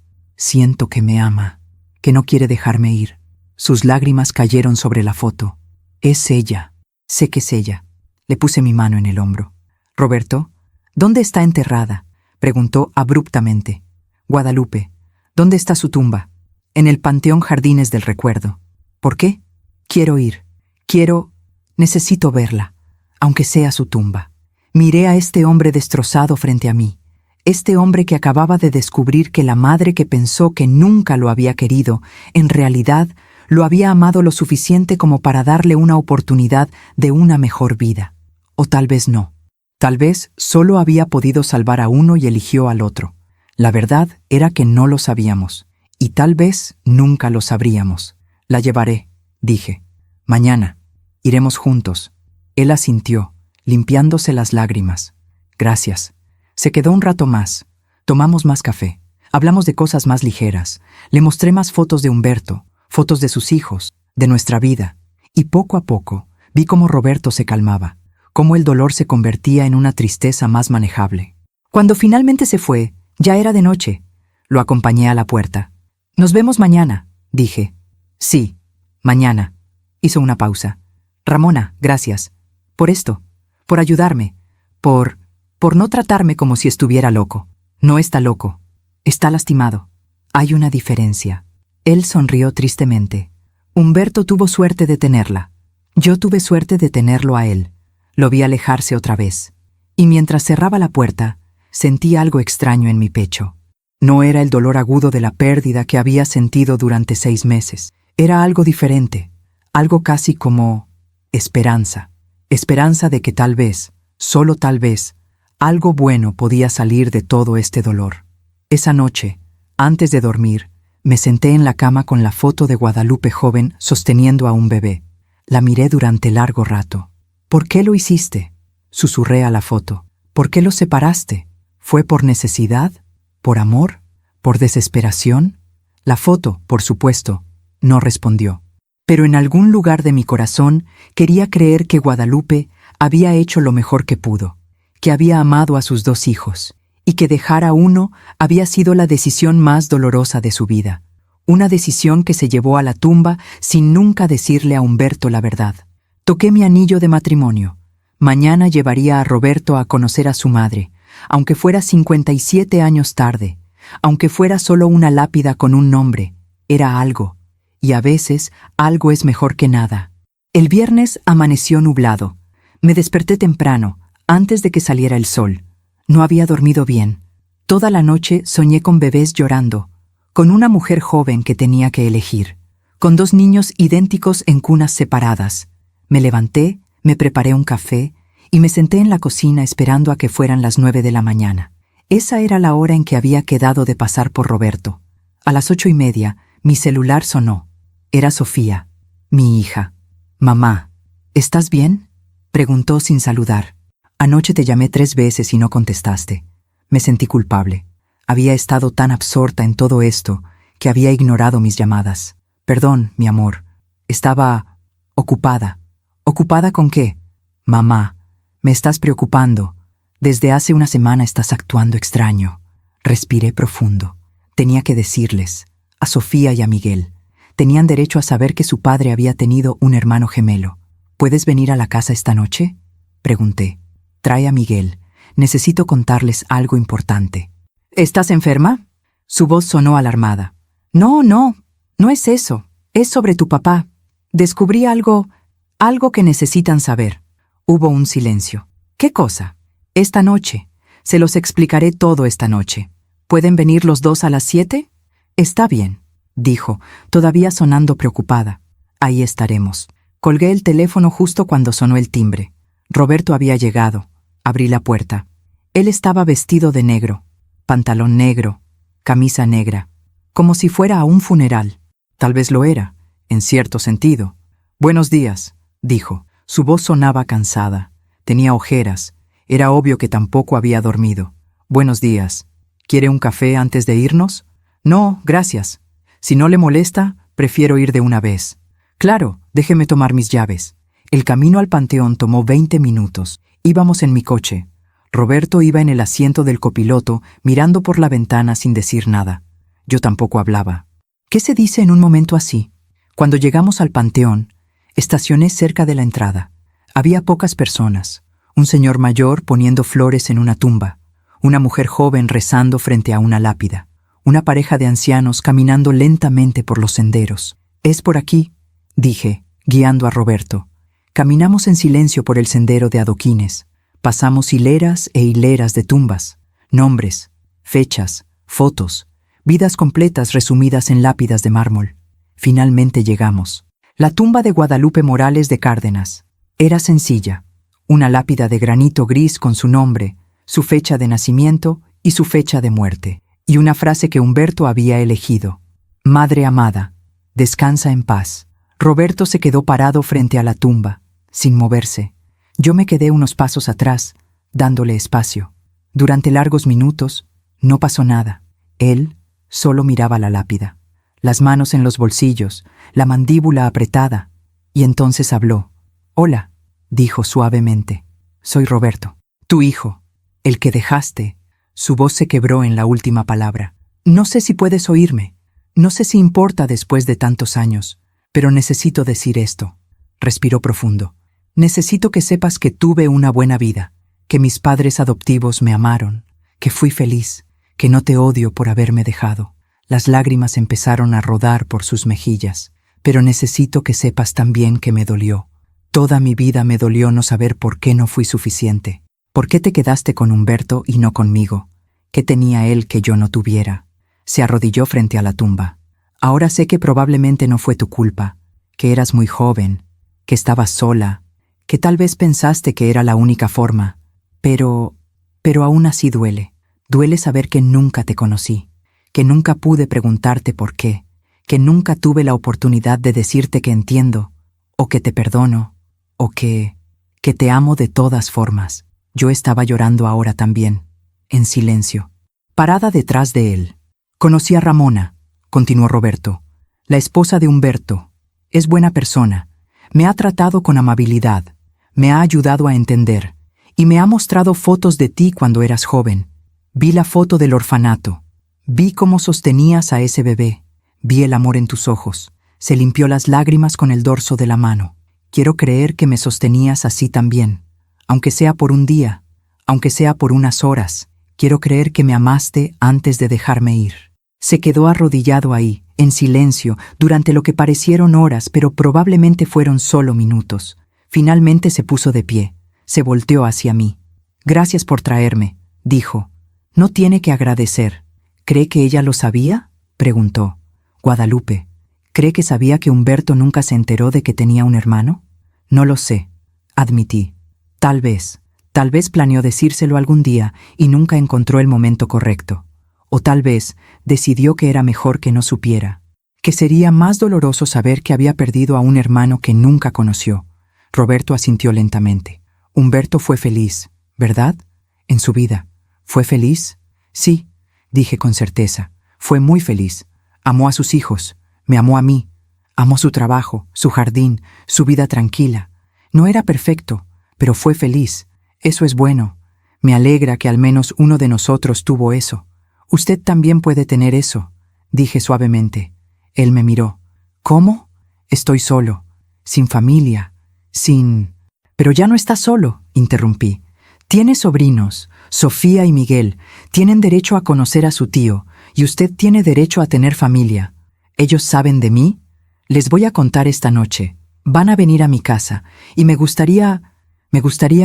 que me ama, que no quiere dejarme ir». Sus lágrimas cayeron sobre la foto. «Es ella. Sé que es ella». Le puse mi mano en el hombro. «Roberto, ¿dónde está enterrada?», preguntó abruptamente. «Guadalupe, ¿dónde está su tumba?» «En el Panteón Jardines del Recuerdo». «¿Por qué?» «Quiero ir. Necesito verla, aunque sea su tumba». Miré a este hombre destrozado frente a mí. Este hombre que acababa de descubrir que la madre que pensó que nunca lo había querido, en realidad lo había amado lo suficiente como para darle una oportunidad de una mejor vida. O tal vez no. Tal vez solo había podido salvar a uno y eligió al otro. La verdad era que no lo sabíamos. Y tal vez nunca lo sabríamos. «La llevaré», dije. «Mañana. Iremos juntos». Él asintió, limpiándose las lágrimas. «Gracias». Se quedó un rato más. Tomamos más café. Hablamos de cosas más ligeras. Le mostré más fotos de Humberto, fotos de sus hijos, de nuestra vida. Y poco a poco vi cómo Roberto se calmaba, cómo el dolor se convertía en una tristeza más manejable. Cuando finalmente se fue, ya era de noche. Lo acompañé a la puerta. «Nos vemos mañana», dije. «Sí, mañana». Hizo una pausa. «Ramona, gracias. Por esto. Por ayudarme. Por no tratarme como si estuviera loco». «No está loco. Está lastimado. Hay una diferencia». Él sonrió tristemente. «Humberto tuvo suerte de tenerla. Yo tuve suerte de tenerlo a él». Lo vi alejarse otra vez. Y mientras cerraba la puerta, sentí algo extraño en mi pecho. No era el dolor agudo de la pérdida que había sentido durante 6 meses. Era algo diferente. Algo casi como esperanza. Esperanza de que tal vez, solo tal vez, algo bueno podía salir de todo este dolor. Esa noche, antes de dormir, me senté en la cama con la foto de Guadalupe joven sosteniendo a un bebé. La miré durante largo rato. «¿Por qué lo hiciste?», susurré a la foto. «¿Por qué los separaste? ¿Fue por necesidad? ¿Por amor? ¿Por desesperación?». La foto, por supuesto, no respondió. Pero en algún lugar de mi corazón quería creer que Guadalupe había hecho lo mejor que pudo, que había amado a sus 2 hijos, y que dejar a uno había sido la decisión más dolorosa de su vida. Una decisión que se llevó a la tumba sin nunca decirle a Humberto la verdad. Toqué mi anillo de matrimonio. Mañana llevaría a Roberto a conocer a su madre, aunque fuera 57 años tarde. Aunque fuera solo una lápida con un nombre, era algo, y a veces algo es mejor que nada. El viernes amaneció nublado. Me desperté temprano, antes de que saliera el sol. No había dormido bien. Toda la noche soñé con bebés llorando, con una mujer joven que tenía que elegir, con 2 niños idénticos en cunas separadas. Me levanté, me preparé un café y me senté en la cocina esperando a que fueran las 9 de la mañana. Esa era la hora en que había quedado de pasar por Roberto. A las 8:30, mi celular sonó. Era Sofía, mi hija. «Mamá, ¿estás bien?», preguntó sin saludar. «Anoche te llamé 3 veces y no contestaste». Me sentí culpable. Había estado tan absorta en todo esto que había ignorado mis llamadas. «Perdón, mi amor. Estaba ocupada». «¿Ocupada con qué?». «Mamá, me estás preocupando. Desde hace una semana estás actuando extraño». Respiré profundo. Tenía que decirles, a Sofía y a Miguel. Tenían derecho a saber que su padre había tenido un hermano gemelo. «¿Puedes venir a la casa esta noche?», pregunté. «Trae a Miguel. Necesito contarles algo importante». «¿Estás enferma?». Su voz sonó alarmada. «No, no es eso. Es sobre tu papá. Descubrí algo que necesitan saber». Hubo un silencio. «¿Qué cosa?». «Esta noche. Se los explicaré todo esta noche. ¿Pueden venir los 2 a las 7? «Está bien», dijo, todavía sonando preocupada. «Ahí estaremos». Colgué el teléfono justo cuando sonó el timbre. Roberto había llegado. Abrí la puerta. Él estaba vestido de negro, pantalón negro, camisa negra, como si fuera a un funeral. Tal vez lo era, en cierto sentido. «Buenos días», dijo. Su voz sonaba cansada. Tenía ojeras. Era obvio que tampoco había dormido. «Buenos días. ¿Quiere un café antes de irnos?». «No, gracias. Si no le molesta, prefiero ir de una vez». «Claro, déjeme tomar mis llaves». El camino al panteón tomó 20 minutos. Íbamos en mi coche. Roberto iba en el asiento del copiloto, mirando por la ventana sin decir nada. Yo tampoco hablaba. ¿Qué se dice en un momento así? Cuando llegamos al panteón, estacioné cerca de la entrada. Había pocas personas. Un señor mayor poniendo flores en una tumba. Una mujer joven rezando frente a una lápida. Una pareja de ancianos caminando lentamente por los senderos. «Es por aquí», dije, guiando a Roberto. Caminamos en silencio por el sendero de adoquines. Pasamos hileras e hileras de tumbas, nombres, fechas, fotos, vidas completas resumidas en lápidas de mármol. Finalmente llegamos. La tumba de Guadalupe Morales de Cárdenas. Era sencilla. Una lápida de granito gris con su nombre, su fecha de nacimiento y su fecha de muerte. Y una frase que Humberto había elegido. «Madre amada, descansa en paz». Roberto se quedó parado frente a la tumba, sin moverse. Yo me quedé unos pasos atrás, dándole espacio. Durante largos minutos, no pasó nada. Él solo miraba la lápida, las manos en los bolsillos, la mandíbula apretada, y entonces habló. «Hola», dijo suavemente. «Soy Roberto, tu hijo, el que dejaste». Su voz se quebró en la última palabra. «No sé si puedes oírme. No sé si importa después de tantos años. Pero necesito decir esto». Respiró profundo. «Necesito que sepas que tuve una buena vida, que mis padres adoptivos me amaron, que fui feliz, que no te odio por haberme dejado». Las lágrimas empezaron a rodar por sus mejillas. «Pero necesito que sepas también que me dolió. Toda mi vida me dolió no saber por qué no fui suficiente. ¿Por qué te quedaste con Humberto y no conmigo? ¿Qué tenía él que yo no tuviera?». Se arrodilló frente a la tumba. «Ahora sé que probablemente no fue tu culpa, que eras muy joven, que estabas sola, que tal vez pensaste que era la única forma. Pero aún así duele. Duele saber que nunca te conocí, que nunca pude preguntarte por qué, que nunca tuve la oportunidad de decirte que entiendo, o que te perdono, o que te amo de todas formas». Yo estaba llorando ahora también, en silencio, parada detrás de él. «Conocí a Ramona», continuó Roberto, «la esposa de Humberto. Es buena persona. Me ha tratado con amabilidad, me ha ayudado a entender, y me ha mostrado fotos de ti cuando eras joven. Vi la foto del orfanato. Vi cómo sostenías a ese bebé. Vi el amor en tus ojos. Se limpió las lágrimas con el dorso de la mano. Quiero creer que me sostenías así también. Aunque sea por un día, aunque sea por unas horas, Quiero creer que me amaste antes de dejarme ir. Se quedó arrodillado ahí, en silencio, durante lo que parecieron horas, pero probablemente fueron solo minutos. Finalmente se puso de pie, se volteó hacia mí. «Gracias por traerme», dijo. «No tiene que agradecer». «¿Cree que ella lo sabía?», preguntó. «Guadalupe, ¿cree que sabía que Humberto nunca se enteró de que tenía un hermano?» «No lo sé», admití. Tal vez planeó decírselo algún día y nunca encontró el momento correcto. O tal vez decidió que era mejor que no supiera, que sería más doloroso saber que había perdido a un hermano que nunca conoció. Roberto asintió lentamente. Humberto fue feliz, ¿verdad? En su vida. ¿Fue feliz? Sí, dije con certeza. Fue muy feliz. Amó a sus hijos, me amó a mí. Amó su trabajo, su jardín, su vida tranquila. No era perfecto, pero fue feliz. Eso es bueno. Me alegra que al menos uno de nosotros tuvo eso. Usted también puede tener eso, dije suavemente. Él me miró. ¿Cómo? Estoy solo, sin familia, sin... Pero ya no está solo, interrumpí. Tiene sobrinos, Sofía y Miguel. Tienen derecho a conocer a su tío, y usted tiene derecho a tener familia. ¿Ellos saben de mí? Les voy a contar esta noche. Van a venir a mi casa, y me gustaría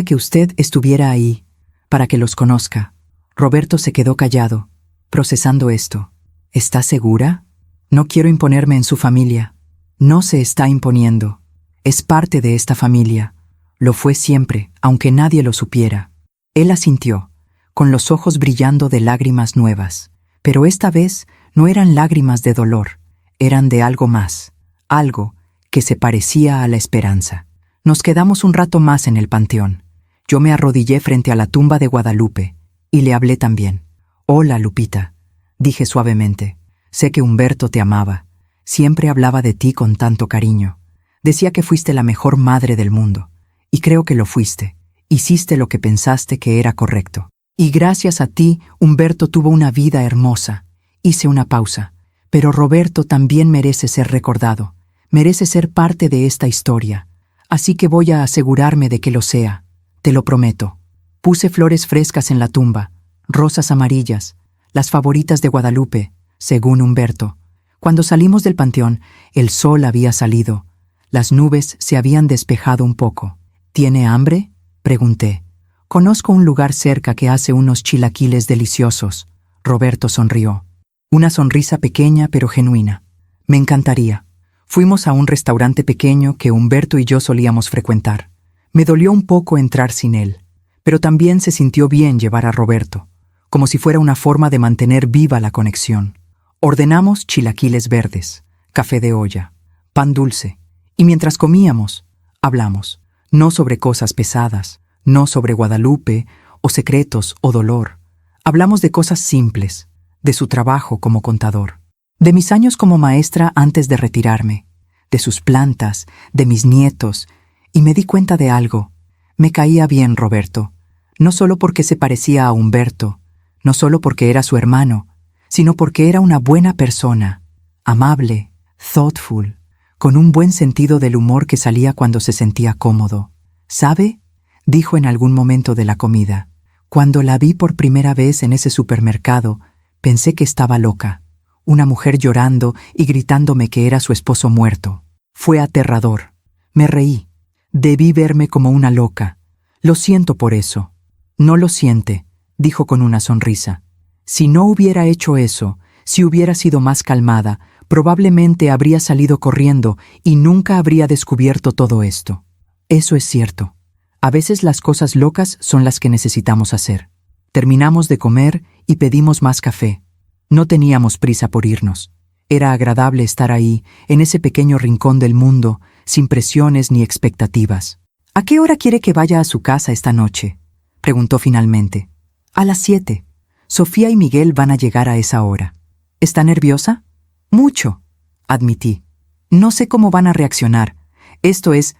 que usted estuviera ahí, para que los conozca. Roberto se quedó callado, procesando esto. ¿Está segura? No quiero imponerme en su familia. No se está imponiendo. Es parte de esta familia. Lo fue siempre, aunque nadie lo supiera. Él asintió, con los ojos brillando de lágrimas nuevas. Pero esta vez no eran lágrimas de dolor, eran de algo más, algo que se parecía a la esperanza. Nos quedamos un rato más en el panteón. Yo me arrodillé frente a la tumba de Guadalupe y le hablé también. «Hola, Lupita», dije suavemente. «Sé que Humberto te amaba. Siempre hablaba de ti con tanto cariño. Decía que fuiste la mejor madre del mundo. Y creo que lo fuiste. Hiciste lo que pensaste que era correcto. Y gracias a ti, Humberto tuvo una vida hermosa». Hice una pausa. «Pero Roberto también merece ser recordado. Merece ser parte de esta historia. Así que voy a asegurarme de que lo sea. Te lo prometo». Puse flores frescas en la tumba, rosas amarillas, las favoritas de Guadalupe, según Humberto. Cuando salimos del panteón, el sol había salido. Las nubes se habían despejado un poco. «¿Tiene hambre?», pregunté. «Conozco un lugar cerca que hace unos chilaquiles deliciosos». Roberto sonrió. Una sonrisa pequeña pero genuina. «Me encantaría». Fuimos a un restaurante pequeño que Humberto y yo solíamos frecuentar. Me dolió un poco entrar sin él, pero también se sintió bien llevar a Roberto, como si fuera una forma de mantener viva la conexión. Ordenamos chilaquiles verdes, café de olla, pan dulce, y mientras comíamos, hablamos, no sobre cosas pesadas, no sobre Guadalupe, o secretos, o dolor. Hablamos de cosas simples, de su trabajo como contador, de mis años como maestra antes de retirarme, de sus plantas, de mis nietos, y me di cuenta de algo. Me caía bien Roberto, no solo porque se parecía a Humberto, no solo porque era su hermano, sino porque era una buena persona, amable, thoughtful, con un buen sentido del humor que salía cuando se sentía cómodo. «¿Sabe?», dijo en algún momento de la comida. «Cuando la vi por primera vez en ese supermercado, pensé que estaba loca. Una mujer llorando y gritándome que era su esposo muerto. Fue aterrador. Me reí. Debí verme como una loca. Lo siento por eso». «No lo siente», dijo con una sonrisa. «Si no hubiera hecho eso, si hubiera sido más calmada, probablemente habría salido corriendo y nunca habría descubierto todo esto». Eso es cierto. A veces las cosas locas son las que necesitamos hacer. Terminamos de comer y pedimos más café. No teníamos prisa por irnos. Era agradable estar ahí, en ese pequeño rincón del mundo, sin presiones ni expectativas. «¿A qué hora quiere que vaya a su casa esta noche?», preguntó finalmente. «A las 7. Sofía y Miguel van a llegar a esa hora». «¿Está nerviosa?» «Mucho», admití. «No sé cómo van a reaccionar. Esto es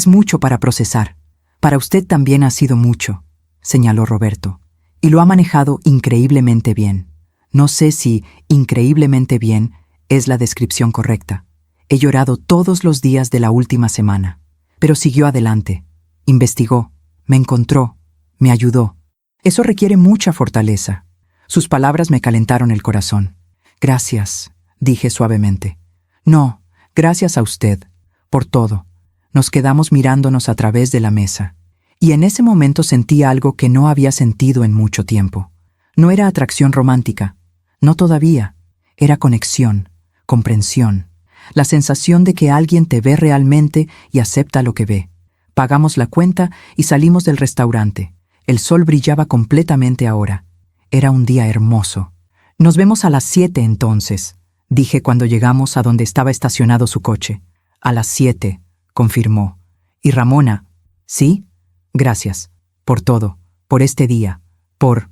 mucho para procesar». «Para usted también ha sido mucho», señaló Roberto. «Y lo ha manejado increíblemente bien». No sé si increíblemente bien es la descripción correcta. He llorado todos los días de la última semana. Pero siguió adelante. Investigó, me encontró, me ayudó. Eso requiere mucha fortaleza. Sus palabras me calentaron el corazón. Gracias, dije suavemente. No, gracias a usted, por todo. Nos quedamos mirándonos a través de la mesa. Y en ese momento sentí algo que no había sentido en mucho tiempo. No era atracción romántica, no todavía. Era conexión, comprensión, la sensación de que alguien te ve realmente y acepta lo que ve. Pagamos la cuenta y salimos del restaurante. El sol brillaba completamente ahora. Era un día hermoso. Nos vemos a las 7 entonces, dije cuando llegamos a donde estaba estacionado su coche. A las 7, confirmó. Y Ramona, ¿sí? Gracias, por todo, por este día, por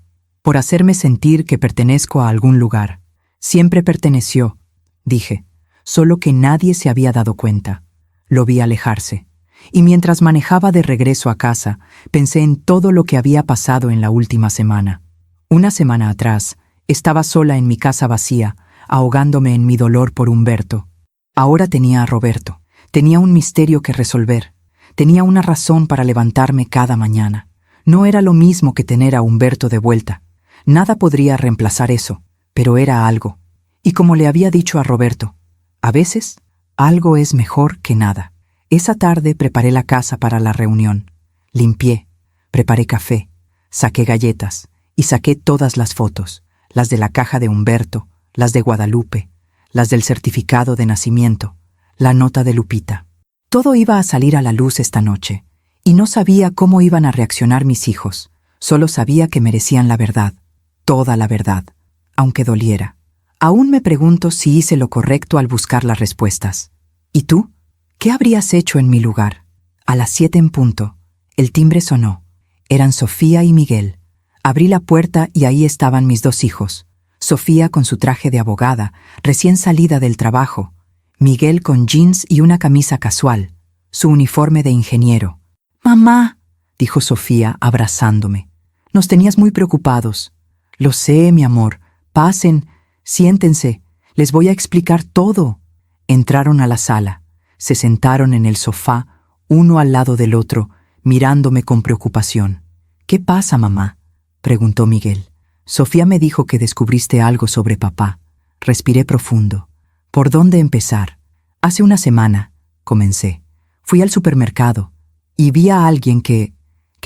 hacerme sentir que pertenezco a algún lugar. Siempre perteneció, dije, solo que nadie se había dado cuenta. Lo vi alejarse. Y mientras manejaba de regreso a casa, pensé en todo lo que había pasado en la última semana. Una semana atrás, estaba sola en mi casa vacía, ahogándome en mi dolor por Humberto. Ahora tenía a Roberto. Tenía un misterio que resolver. Tenía una razón para levantarme cada mañana. No era lo mismo que tener a Humberto de vuelta. Nada podría reemplazar eso, pero era algo. Y como le había dicho a Roberto, a veces, algo es mejor que nada. Esa tarde preparé la casa para la reunión. Limpié, preparé café, saqué galletas y saqué todas las fotos, las de la caja de Humberto, las de Guadalupe, las del certificado de nacimiento, la nota de Lupita. Todo iba a salir a la luz esta noche, y no sabía cómo iban a reaccionar mis hijos. Solo sabía que merecían la verdad, toda la verdad, aunque doliera. Aún me pregunto si hice lo correcto al buscar las respuestas. ¿Y tú? ¿Qué habrías hecho en mi lugar? A las 7 en punto, el timbre sonó. Eran Sofía y Miguel. Abrí la puerta y ahí estaban mis dos hijos. Sofía con su traje de abogada, recién salida del trabajo. Miguel con jeans y una camisa casual, su uniforme de ingeniero. «Mamá», dijo Sofía abrazándome. «Nos tenías muy preocupados». «Lo sé, mi amor. Pasen, siéntense. Les voy a explicar todo». Entraron a la sala. Se sentaron en el sofá, uno al lado del otro, mirándome con preocupación. «¿Qué pasa, mamá?», preguntó Miguel. «Sofía me dijo que descubriste algo sobre papá». Respiré profundo. ¿Por dónde empezar? Hace una semana, comencé. Fui al supermercado y vi a alguien que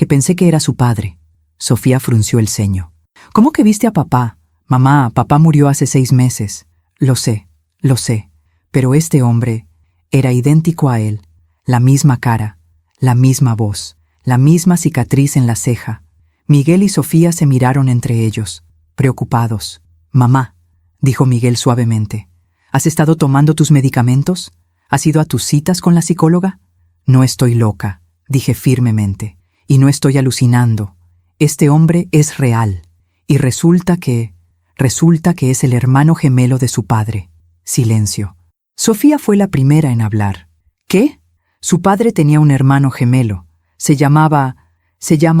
pensé que era su padre. Sofía frunció el ceño. «¿Cómo que viste a papá? Mamá, papá murió hace 6 meses». Lo sé, pero este hombre era idéntico a él. La misma cara, la misma voz, la misma cicatriz en la ceja. Miguel y Sofía se miraron entre ellos, preocupados. «Mamá», dijo Miguel suavemente, ¿has estado tomando tus medicamentos? ¿Has ido a tus citas con la psicóloga? No estoy loca, dije firmemente, y no estoy alucinando. Este hombre es real, y resulta que es el hermano gemelo de su padre. Silencio. Sofía fue la primera en hablar. ¿Qué? Su padre tenía un hermano gemelo. Se llama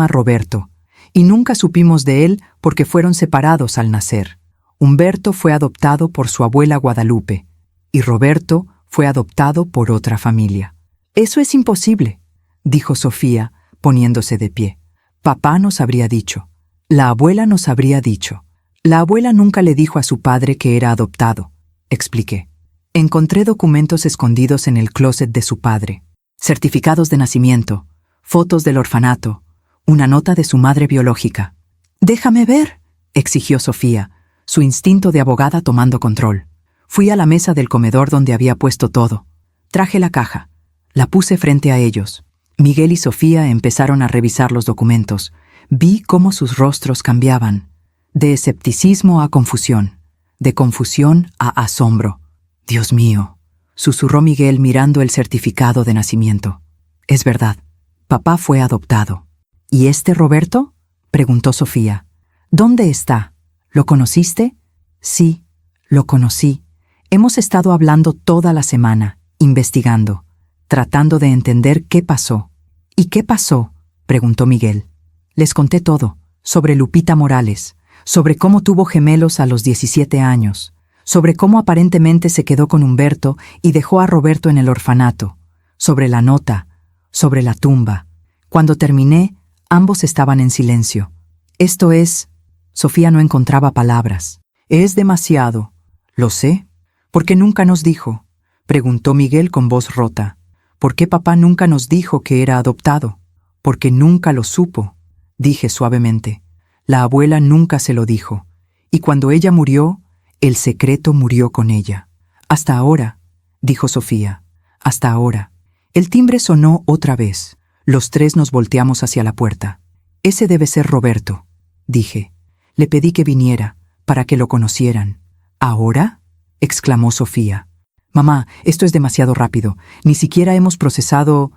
Roberto, y nunca supimos de él porque fueron separados al nacer. Humberto fue adoptado por su abuela Guadalupe, y Roberto fue adoptado por otra familia. «Eso es imposible», dijo Sofía, poniéndose de pie. «Papá nos habría dicho. La abuela nos habría dicho. La abuela nunca le dijo a su padre que era adoptado», expliqué. Encontré documentos escondidos en el closet de su padre. Certificados de nacimiento, fotos del orfanato, una nota de su madre biológica. «Déjame ver», exigió Sofía, su instinto de abogada tomando control. Fui a la mesa del comedor donde había puesto todo. Traje la caja. La puse frente a ellos. Miguel y Sofía empezaron a revisar los documentos. Vi cómo sus rostros cambiaban. De escepticismo a confusión. De confusión a asombro. «Dios mío», susurró Miguel mirando el certificado de nacimiento. «Es verdad. Papá fue adoptado». «¿Y este Roberto?», preguntó Sofía. «¿Dónde está? ¿Lo conociste?» «Sí, lo conocí. Hemos estado hablando toda la semana, investigando, tratando de entender qué pasó». «¿Y qué pasó?», preguntó Miguel. Les conté todo, sobre Lupita Morales, sobre cómo tuvo gemelos a los 17 años, sobre cómo aparentemente se quedó con Humberto y dejó a Roberto en el orfanato, sobre la nota, sobre la tumba. Cuando terminé, ambos estaban en silencio. Esto es... Sofía no encontraba palabras. Es demasiado. Lo sé. ¿Por qué nunca nos dijo? Preguntó Miguel con voz rota. ¿Por qué papá nunca nos dijo que era adoptado? Porque nunca lo supo, dije suavemente. La abuela nunca se lo dijo. Y cuando ella murió, el secreto murió con ella. Hasta ahora, dijo Sofía. Hasta ahora. El timbre sonó otra vez. Los tres nos volteamos hacia la puerta. Ese debe ser Roberto, dije. Le pedí que viniera, para que lo conocieran. ¿Ahora? Exclamó Sofía. Mamá, esto es demasiado rápido. Ni siquiera hemos procesado...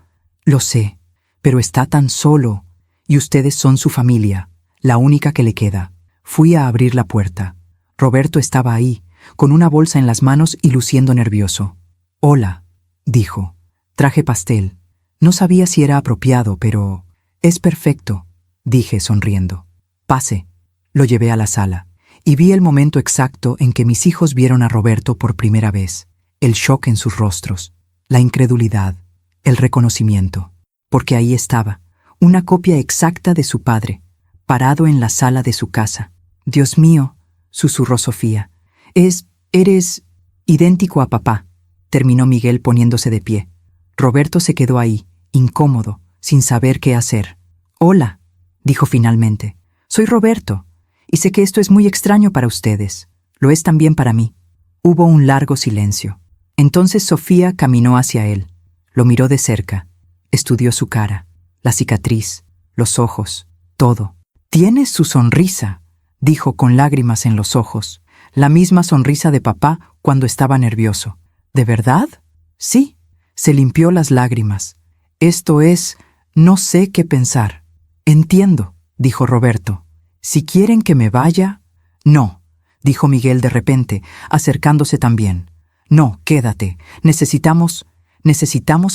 Lo sé, pero está tan solo. Y ustedes son su familia, la única que le queda. Fui a abrir la puerta. Roberto estaba ahí, con una bolsa en las manos y luciendo nervioso. Hola, dijo. Traje pastel. No sabía si era apropiado, pero... Es perfecto, dije sonriendo. Pase. Lo llevé a la sala, y vi el momento exacto en que mis hijos vieron a Roberto por primera vez. El shock en sus rostros, la incredulidad, el reconocimiento. Porque ahí estaba, una copia exacta de su padre, parado en la sala de su casa. Dios mío, susurró Sofía. Eres idéntico a papá, terminó Miguel poniéndose de pie. Roberto se quedó ahí, incómodo, sin saber qué hacer. Hola, dijo finalmente. Soy Roberto, y sé que esto es muy extraño para ustedes. Lo es también para mí. Hubo un largo silencio. Entonces Sofía caminó hacia él. Lo miró de cerca. Estudió su cara, la cicatriz, los ojos, todo. «Tienes su sonrisa», dijo con lágrimas en los ojos. La misma sonrisa de papá cuando estaba nervioso. ¿De verdad? Sí. Se limpió las lágrimas. Esto es... no sé qué pensar. Entiendo, dijo Roberto. Si quieren que me vaya... No, dijo Miguel de repente, acercándose también. No, quédate. Necesitamos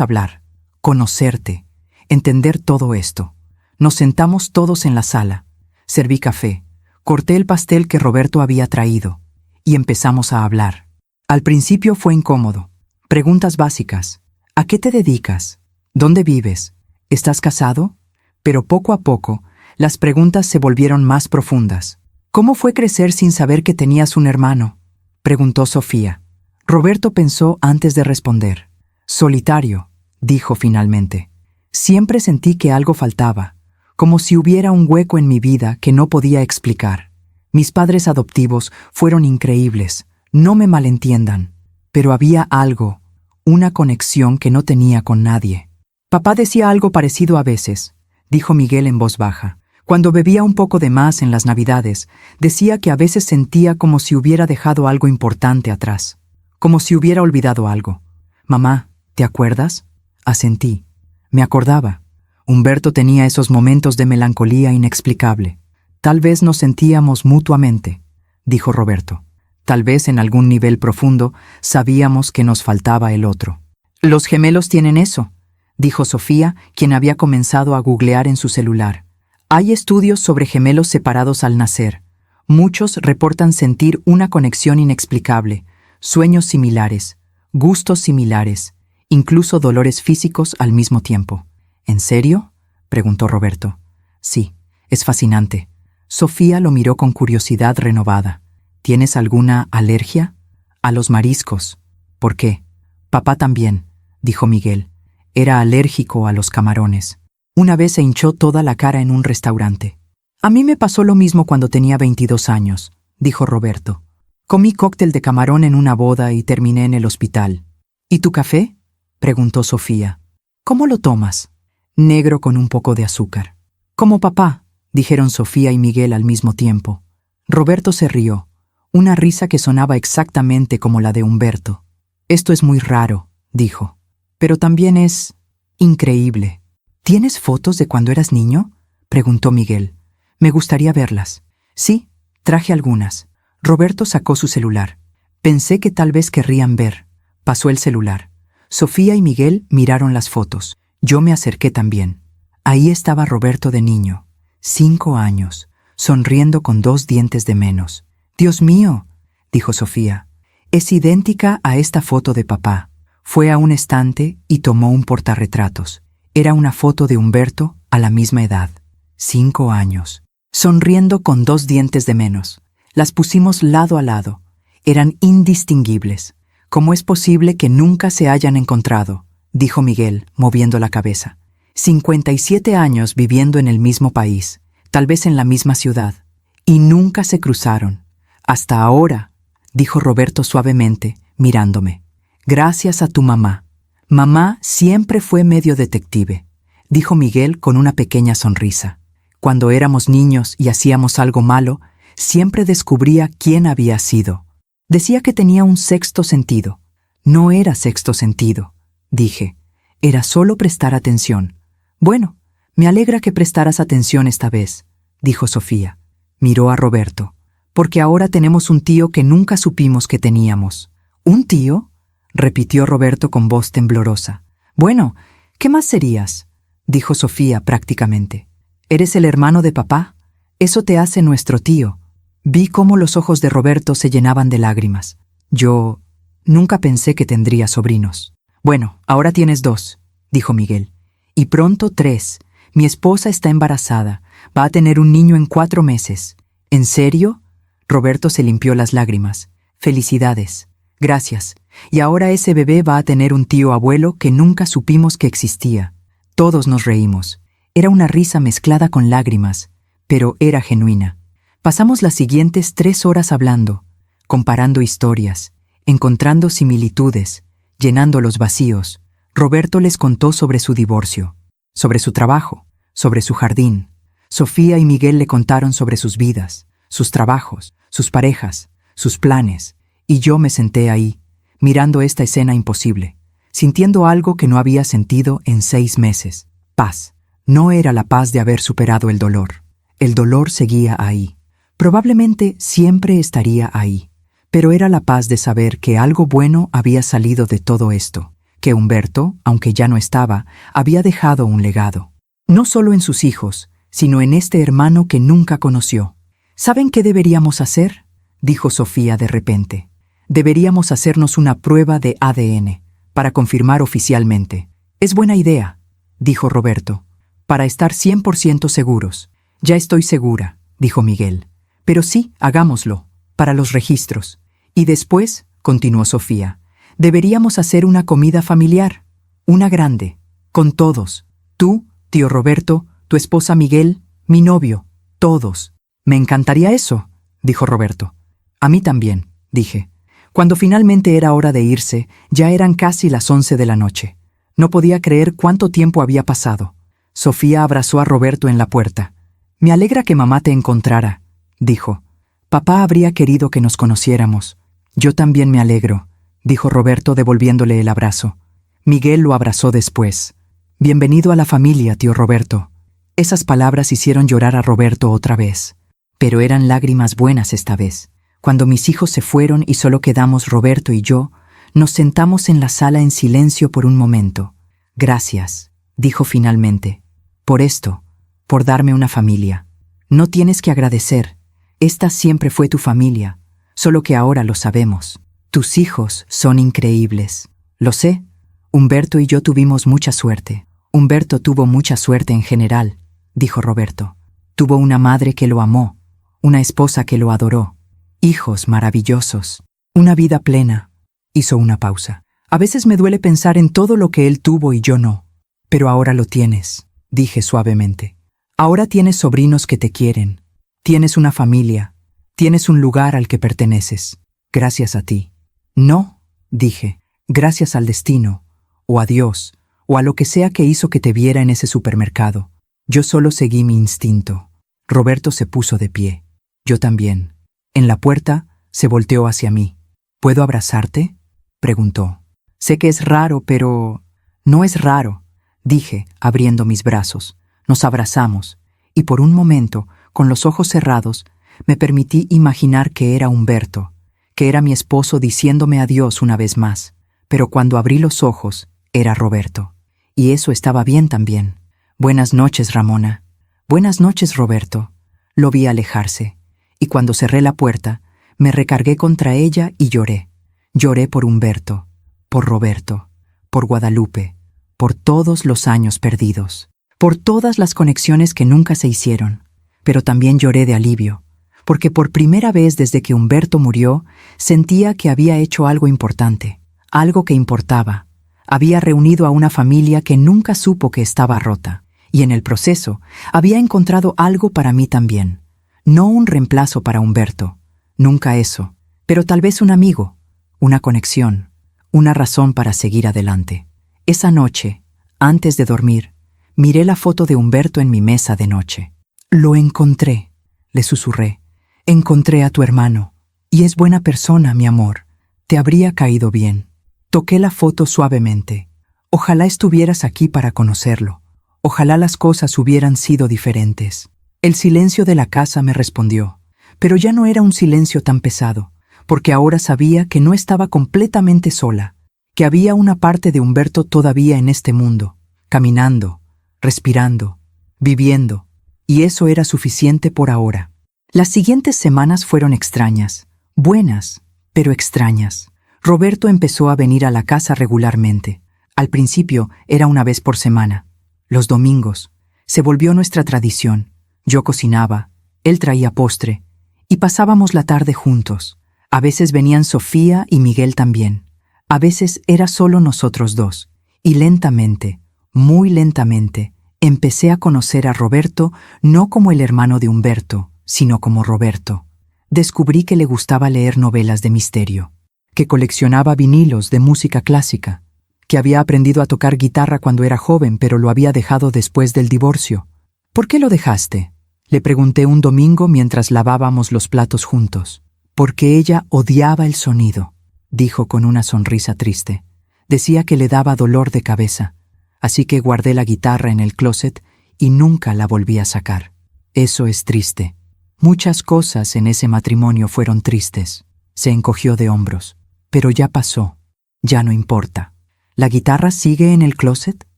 hablar, conocerte, entender todo esto. Nos sentamos todos en la sala. Serví café, corté el pastel que Roberto había traído y empezamos a hablar. Al principio fue incómodo. Preguntas básicas. ¿A qué te dedicas? ¿Dónde vives? ¿Estás casado? Pero poco a poco, las preguntas se volvieron más profundas. ¿Cómo fue crecer sin saber que tenías un hermano? Preguntó Sofía. Roberto pensó antes de responder. Solitario, dijo finalmente. Siempre sentí que algo faltaba, como si hubiera un hueco en mi vida que no podía explicar. Mis padres adoptivos fueron increíbles, no me malentiendan, pero había algo, una conexión que no tenía con nadie. Papá decía algo parecido a veces, dijo Miguel en voz baja. Cuando bebía un poco de más en las Navidades, decía que a veces sentía como si hubiera dejado algo importante atrás, como si hubiera olvidado algo. Mamá, ¿te acuerdas? Asentí. Me acordaba. Humberto tenía esos momentos de melancolía inexplicable. Tal vez nos sentíamos mutuamente, dijo Roberto. Tal vez en algún nivel profundo sabíamos que nos faltaba el otro. Los gemelos tienen eso, dijo Sofía, quien había comenzado a googlear en su celular. Hay estudios sobre gemelos separados al nacer. Muchos reportan sentir una conexión inexplicable, sueños similares, gustos similares, incluso dolores físicos al mismo tiempo. ¿En serio?, preguntó Roberto. Sí, es fascinante. Sofía lo miró con curiosidad renovada. ¿Tienes alguna alergia? A los mariscos. ¿Por qué? Papá también, dijo Miguel. Era alérgico a los camarones. Una vez se hinchó toda la cara en un restaurante. A mí me pasó lo mismo cuando tenía 22 años, dijo Roberto. Comí cóctel de camarón en una boda y terminé en el hospital. ¿Y tu café?, preguntó Sofía. ¿Cómo lo tomas? Negro con un poco de azúcar. Como papá, dijeron Sofía y Miguel al mismo tiempo. Roberto se rió, una risa que sonaba exactamente como la de Humberto. Esto es muy raro, dijo, pero también es increíble. ¿Tienes fotos de cuando eras niño?, preguntó Miguel. Me gustaría verlas. Sí, traje algunas. Roberto sacó su celular. Pensé que tal vez querrían ver. Pasó el celular. Sofía y Miguel miraron las fotos. Yo me acerqué también. Ahí estaba Roberto de niño, 5 años, sonriendo con 2 dientes de menos. «Dios mío», dijo Sofía, «es idéntica a esta foto de papá». Fue a un estante y tomó un portarretratos. Era una foto de Humberto a la misma edad, 5 años. sonriendo con 2 dientes de menos. Las pusimos lado a lado. Eran indistinguibles. ¿Cómo es posible que nunca se hayan encontrado?, dijo Miguel, moviendo la cabeza. 57 años viviendo en el mismo país, tal vez en la misma ciudad, y nunca se cruzaron. Hasta ahora, dijo Roberto suavemente, mirándome. Gracias a tu mamá. Mamá siempre fue medio detective, dijo Miguel con una pequeña sonrisa. Cuando éramos niños y hacíamos algo malo, siempre descubría quién había sido. Decía que tenía un sexto sentido. No era sexto sentido, dije. Era solo prestar atención. Bueno, me alegra que prestaras atención esta vez, dijo Sofía. Miró a Roberto. Porque ahora tenemos un tío que nunca supimos que teníamos. ¿Un tío?, repitió Roberto con voz temblorosa. Bueno, ¿qué más serías?, dijo Sofía prácticamente. ¿Eres el hermano de papá? Eso te hace nuestro tío. Vi cómo los ojos de Roberto se llenaban de lágrimas. Yo nunca pensé que tendría sobrinos. Bueno, ahora tienes 2, dijo Miguel. Y pronto 3. Mi esposa está embarazada. Va a tener un niño en 4 meses. ¿En serio? Roberto se limpió las lágrimas. Felicidades. Gracias. Y ahora ese bebé va a tener un tío abuelo que nunca supimos que existía. Todos nos reímos. Era una risa mezclada con lágrimas, pero era genuina. Pasamos las siguientes 3 horas hablando, comparando historias, encontrando similitudes, llenando los vacíos. Roberto les contó sobre su divorcio, sobre su trabajo, sobre su jardín. Sofía y Miguel le contaron sobre sus vidas, sus trabajos, sus parejas, sus planes, y yo me senté ahí, mirando esta escena imposible, sintiendo algo que no había sentido en 6 meses. Paz. No era la paz de haber superado el dolor. El dolor seguía ahí. Probablemente siempre estaría ahí. Pero era la paz de saber que algo bueno había salido de todo esto, que Humberto, aunque ya no estaba, había dejado un legado. No solo en sus hijos, sino en este hermano que nunca conoció. ¿Saben qué deberíamos hacer?, dijo Sofía de repente. Deberíamos hacernos una prueba de ADN, para confirmar oficialmente. Es buena idea, dijo Roberto, para estar 100% seguros. Ya estoy segura, dijo Miguel. Pero sí, hagámoslo, para los registros. Y después, continuó Sofía, deberíamos hacer una comida familiar, una grande, con todos. Tú, tío Roberto, tu esposa Miguel, mi novio, todos. Me encantaría eso, dijo Roberto. A mí también, dije. Cuando finalmente era hora de irse, ya eran casi las 11 de la noche. No podía creer cuánto tiempo había pasado. Sofía abrazó a Roberto en la puerta. Me alegra que mamá te encontrara, dijo. Papá habría querido que nos conociéramos. Yo también me alegro, dijo Roberto devolviéndole el abrazo. Miguel lo abrazó después. Bienvenido a la familia, tío Roberto. Esas palabras hicieron llorar a Roberto otra vez. Pero eran lágrimas buenas esta vez. Cuando mis hijos se fueron y solo quedamos Roberto y yo, nos sentamos en la sala en silencio por un momento. Gracias, dijo finalmente. Por esto, por darme una familia. No tienes que agradecer. Esta siempre fue tu familia, solo que ahora lo sabemos. Tus hijos son increíbles. Lo sé. Humberto y yo tuvimos mucha suerte. Humberto tuvo mucha suerte en general, dijo Roberto. Tuvo una madre que lo amó, una esposa que lo adoró, hijos maravillosos, una vida plena. Hizo una pausa. A veces me duele pensar en todo lo que él tuvo y yo no. Pero ahora lo tienes, dije suavemente. Ahora tienes sobrinos que te quieren. Tienes una familia. Tienes un lugar al que perteneces. Gracias a ti. No, dije, gracias al destino, o a Dios, o a lo que sea que hizo que te viera en ese supermercado. Yo solo seguí mi instinto. Roberto se puso de pie. Yo también. En la puerta, se volteó hacia mí. ¿Puedo abrazarte?, preguntó. Sé que es raro, pero... No es raro, dije, abriendo mis brazos. Nos abrazamos, y por un momento, con los ojos cerrados, me permití imaginar que era Humberto, que era mi esposo diciéndome adiós una vez más. Pero cuando abrí los ojos, era Roberto. Y eso estaba bien también. Buenas noches, Ramona. Buenas noches, Roberto. Lo vi alejarse, y cuando cerré la puerta, me recargué contra ella y lloré. Lloré por Humberto, por Roberto, por Guadalupe, por todos los años perdidos, por todas las conexiones que nunca se hicieron. pero también lloré de alivio, porque por primera vez desde que Humberto murió, sentía que había hecho algo importante, algo que importaba. Había reunido a una familia que nunca supo que estaba rota, y en el proceso había encontrado algo para mí también. No un reemplazo para Humberto, nunca eso, pero tal vez un amigo, una conexión, una razón para seguir adelante. Esa noche, antes de dormir, miré la foto de Humberto en mi mesa de noche. «Lo encontré», le susurré. «Encontré a tu hermano. Y es buena persona, mi amor. Te habría caído bien». Toqué la foto suavemente. Ojalá estuvieras aquí para conocerlo. Ojalá las cosas hubieran sido diferentes. El silencio de la casa me respondió, pero ya no era un silencio tan pesado, porque ahora sabía que no estaba completamente sola, que había una parte de Humberto todavía en este mundo, caminando, respirando, viviendo, y eso era suficiente por ahora. Las siguientes semanas fueron extrañas, buenas, pero extrañas. Roberto empezó a venir a la casa regularmente. Al principio era una vez por semana. Los domingos. Se volvió nuestra tradición. Yo cocinaba, él traía postre, y pasábamos la tarde juntos. A veces venían Sofía y Miguel también. A veces era solo nosotros dos. Y lentamente, muy lentamente, empecé a conocer a Roberto no como el hermano de Humberto, sino como Roberto. Descubrí que le gustaba leer novelas de misterio, que coleccionaba vinilos de música clásica, que había aprendido a tocar guitarra cuando era joven, pero lo había dejado después del divorcio. «¿Por qué lo dejaste?», le pregunté un domingo mientras lavábamos los platos juntos. «Porque ella odiaba el sonido», dijo con una sonrisa triste. Decía que le daba dolor de cabeza, así que guardé la guitarra en el closet y nunca la volví a sacar. Eso es triste. Muchas cosas en ese matrimonio fueron tristes. Se encogió de hombros. Pero ya pasó. Ya no importa. ¿La guitarra sigue en el closet?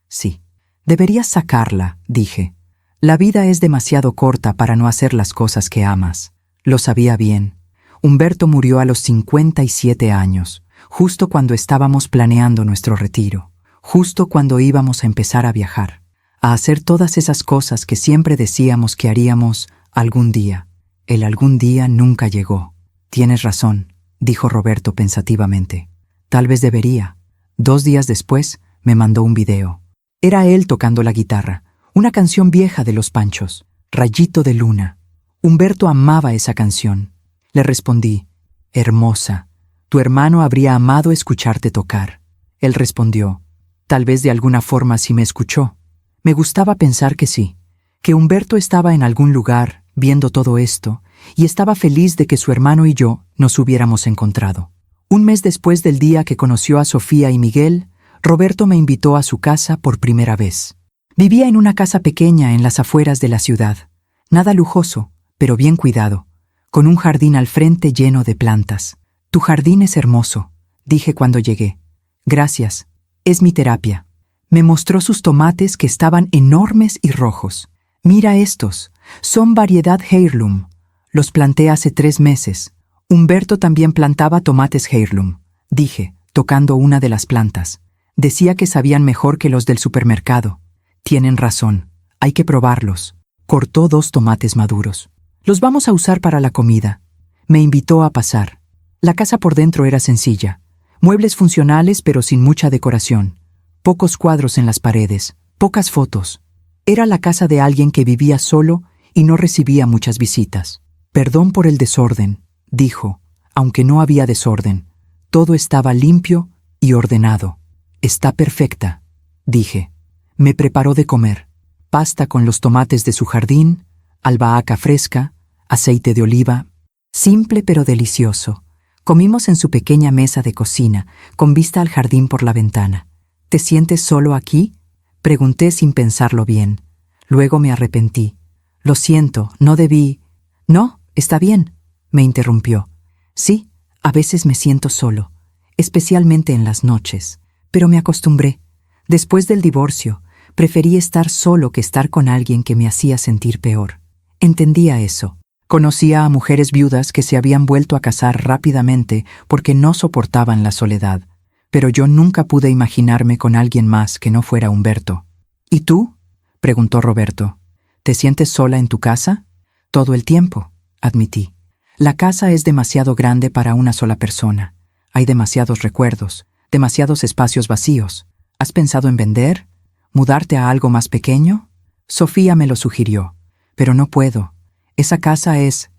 Sí. Deberías sacarla, dije. La vida es demasiado corta para no hacer las cosas que amas. Lo sabía bien. Humberto murió a los 57 años, justo cuando estábamos planeando nuestro retiro, justo cuando íbamos a empezar a viajar, a hacer todas esas cosas que siempre decíamos que haríamos algún día. El algún día nunca llegó. Tienes razón, dijo Roberto pensativamente. Tal vez debería. 2 días después me mandó un video. Era él tocando la guitarra, una canción vieja de Los Panchos, Rayito de Luna. Humberto amaba esa canción. Le respondí, «Hermosa, tu hermano habría amado escucharte tocar». Él respondió, «Tal vez de alguna forma sí me escuchó». Me gustaba pensar que sí, que Humberto estaba en algún lugar viendo todo esto y estaba feliz de que su hermano y yo nos hubiéramos encontrado. Un mes después del día que conoció a Sofía y Miguel, Roberto me invitó a su casa por primera vez. Vivía en una casa pequeña en las afueras de la ciudad, nada lujoso, pero bien cuidado, con un jardín al frente lleno de plantas. «Tu jardín es hermoso», dije cuando llegué. «Gracias, es mi terapia». Me mostró sus tomates que estaban enormes y rojos. «Mira estos, son variedad Heirloom. Los planté hace 3 meses. Humberto también plantaba tomates Heirloom», dije, tocando una de las plantas. Decía que sabían mejor que los del supermercado. «Tienen razón, hay que probarlos». Cortó 2 tomates maduros. «Los vamos a usar para la comida». Me invitó a pasar. La casa por dentro era sencilla. Muebles funcionales pero sin mucha decoración. Pocos cuadros en las paredes, pocas fotos. Era la casa de alguien que vivía solo y no recibía muchas visitas. «Perdón por el desorden», dijo, aunque no había desorden. Todo estaba limpio y ordenado. «Está perfecta», dije. Me preparó de comer. Pasta con los tomates de su jardín, albahaca fresca, aceite de oliva. Simple pero delicioso. Comimos en su pequeña mesa de cocina, con vista al jardín por la ventana. «¿Te sientes solo aquí?», pregunté sin pensarlo bien. Luego me arrepentí. «Lo siento, no debí». «No, está bien», me interrumpió. «Sí, a veces me siento solo, especialmente en las noches, pero me acostumbré. Después del divorcio, preferí estar solo que estar con alguien que me hacía sentir peor». Entendía eso. Conocía a mujeres viudas que se habían vuelto a casar rápidamente porque no soportaban la soledad, pero yo nunca pude imaginarme con alguien más que no fuera Humberto. «¿Y tú?», preguntó Roberto. «¿Te sientes sola en tu casa?». Todo el tiempo, admití. La casa es demasiado grande para una sola persona. Hay demasiados recuerdos, demasiados espacios vacíos. ¿Has pensado en vender? ¿Mudarte a algo más pequeño? Sofía me lo sugirió. Pero no puedo. Esa casa es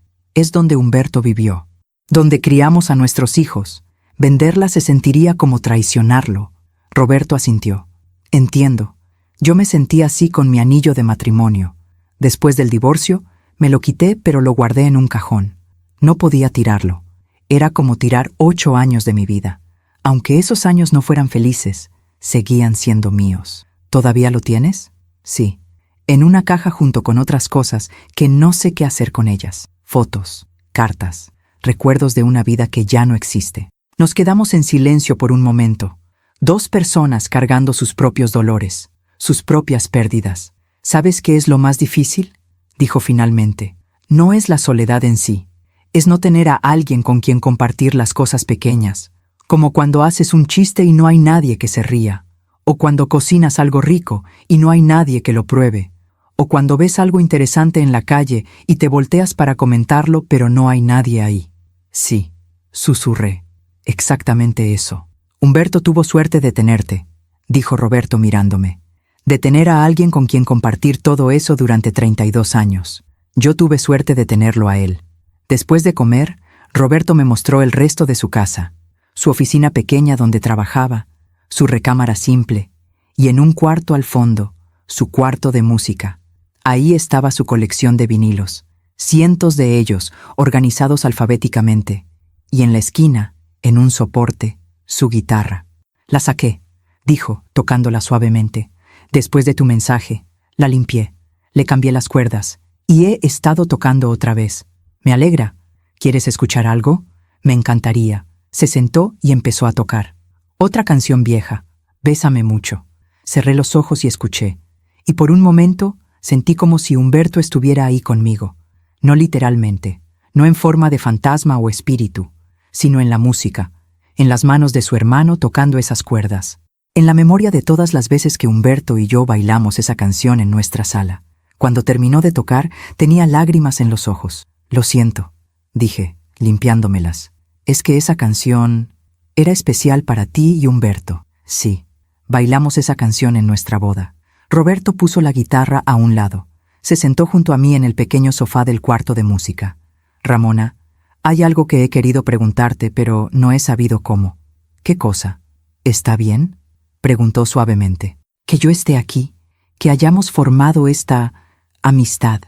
donde Humberto vivió. Donde criamos a nuestros hijos. Venderla se sentiría como traicionarlo. Roberto asintió. Entiendo. Yo me sentí así con mi anillo de matrimonio. Después del divorcio, me lo quité pero lo guardé en un cajón. No podía tirarlo. Era como tirar 8 años de mi vida. Aunque esos años no fueran felices, seguían siendo míos. ¿Todavía lo tienes? Sí. En una caja junto con otras cosas que no sé qué hacer con ellas. Fotos, cartas, recuerdos de una vida que ya no existe. Nos quedamos en silencio por un momento. 2 personas cargando sus propios dolores, sus propias pérdidas. ¿Sabes qué es lo más difícil? Dijo finalmente. No es la soledad en sí. Es no tener a alguien con quien compartir las cosas pequeñas, como cuando haces un chiste y no hay nadie que se ría, o cuando cocinas algo rico y no hay nadie que lo pruebe, o cuando ves algo interesante en la calle y te volteas para comentarlo pero no hay nadie ahí. Sí, susurré, exactamente eso. Humberto tuvo suerte de tenerte, dijo Roberto mirándome, de tener a alguien con quien compartir todo eso durante 32 años. Yo tuve suerte de tenerlo a él. Después de comer, Roberto me mostró el resto de su casa, su oficina pequeña donde trabajaba, su recámara simple, y en un cuarto al fondo, su cuarto de música. Ahí estaba su colección de vinilos, cientos de ellos organizados alfabéticamente, y en la esquina, en un soporte, su guitarra. La saqué, dijo, tocándola suavemente. Después de tu mensaje, la limpié, le cambié las cuerdas, y he estado tocando otra vez. Me alegra. ¿Quieres escuchar algo? Me encantaría. Se sentó y empezó a tocar. Otra canción vieja, Bésame mucho. Cerré los ojos y escuché. Y por un momento sentí como si Humberto estuviera ahí conmigo. No literalmente, no en forma de fantasma o espíritu, sino en la música, en las manos de su hermano tocando esas cuerdas. En la memoria de todas las veces que Humberto y yo bailamos esa canción en nuestra sala. Cuando terminó de tocar, tenía lágrimas en los ojos. Lo siento, dije, limpiándomelas. Es que esa canción era especial para ti y Humberto. Sí, bailamos esa canción en nuestra boda. Roberto puso la guitarra a un lado. Se sentó junto a mí en el pequeño sofá del cuarto de música. Ramona, hay algo que he querido preguntarte, pero no he sabido cómo. ¿Qué cosa? ¿Está bien? Preguntó suavemente. Que yo esté aquí, que hayamos formado esta amistad.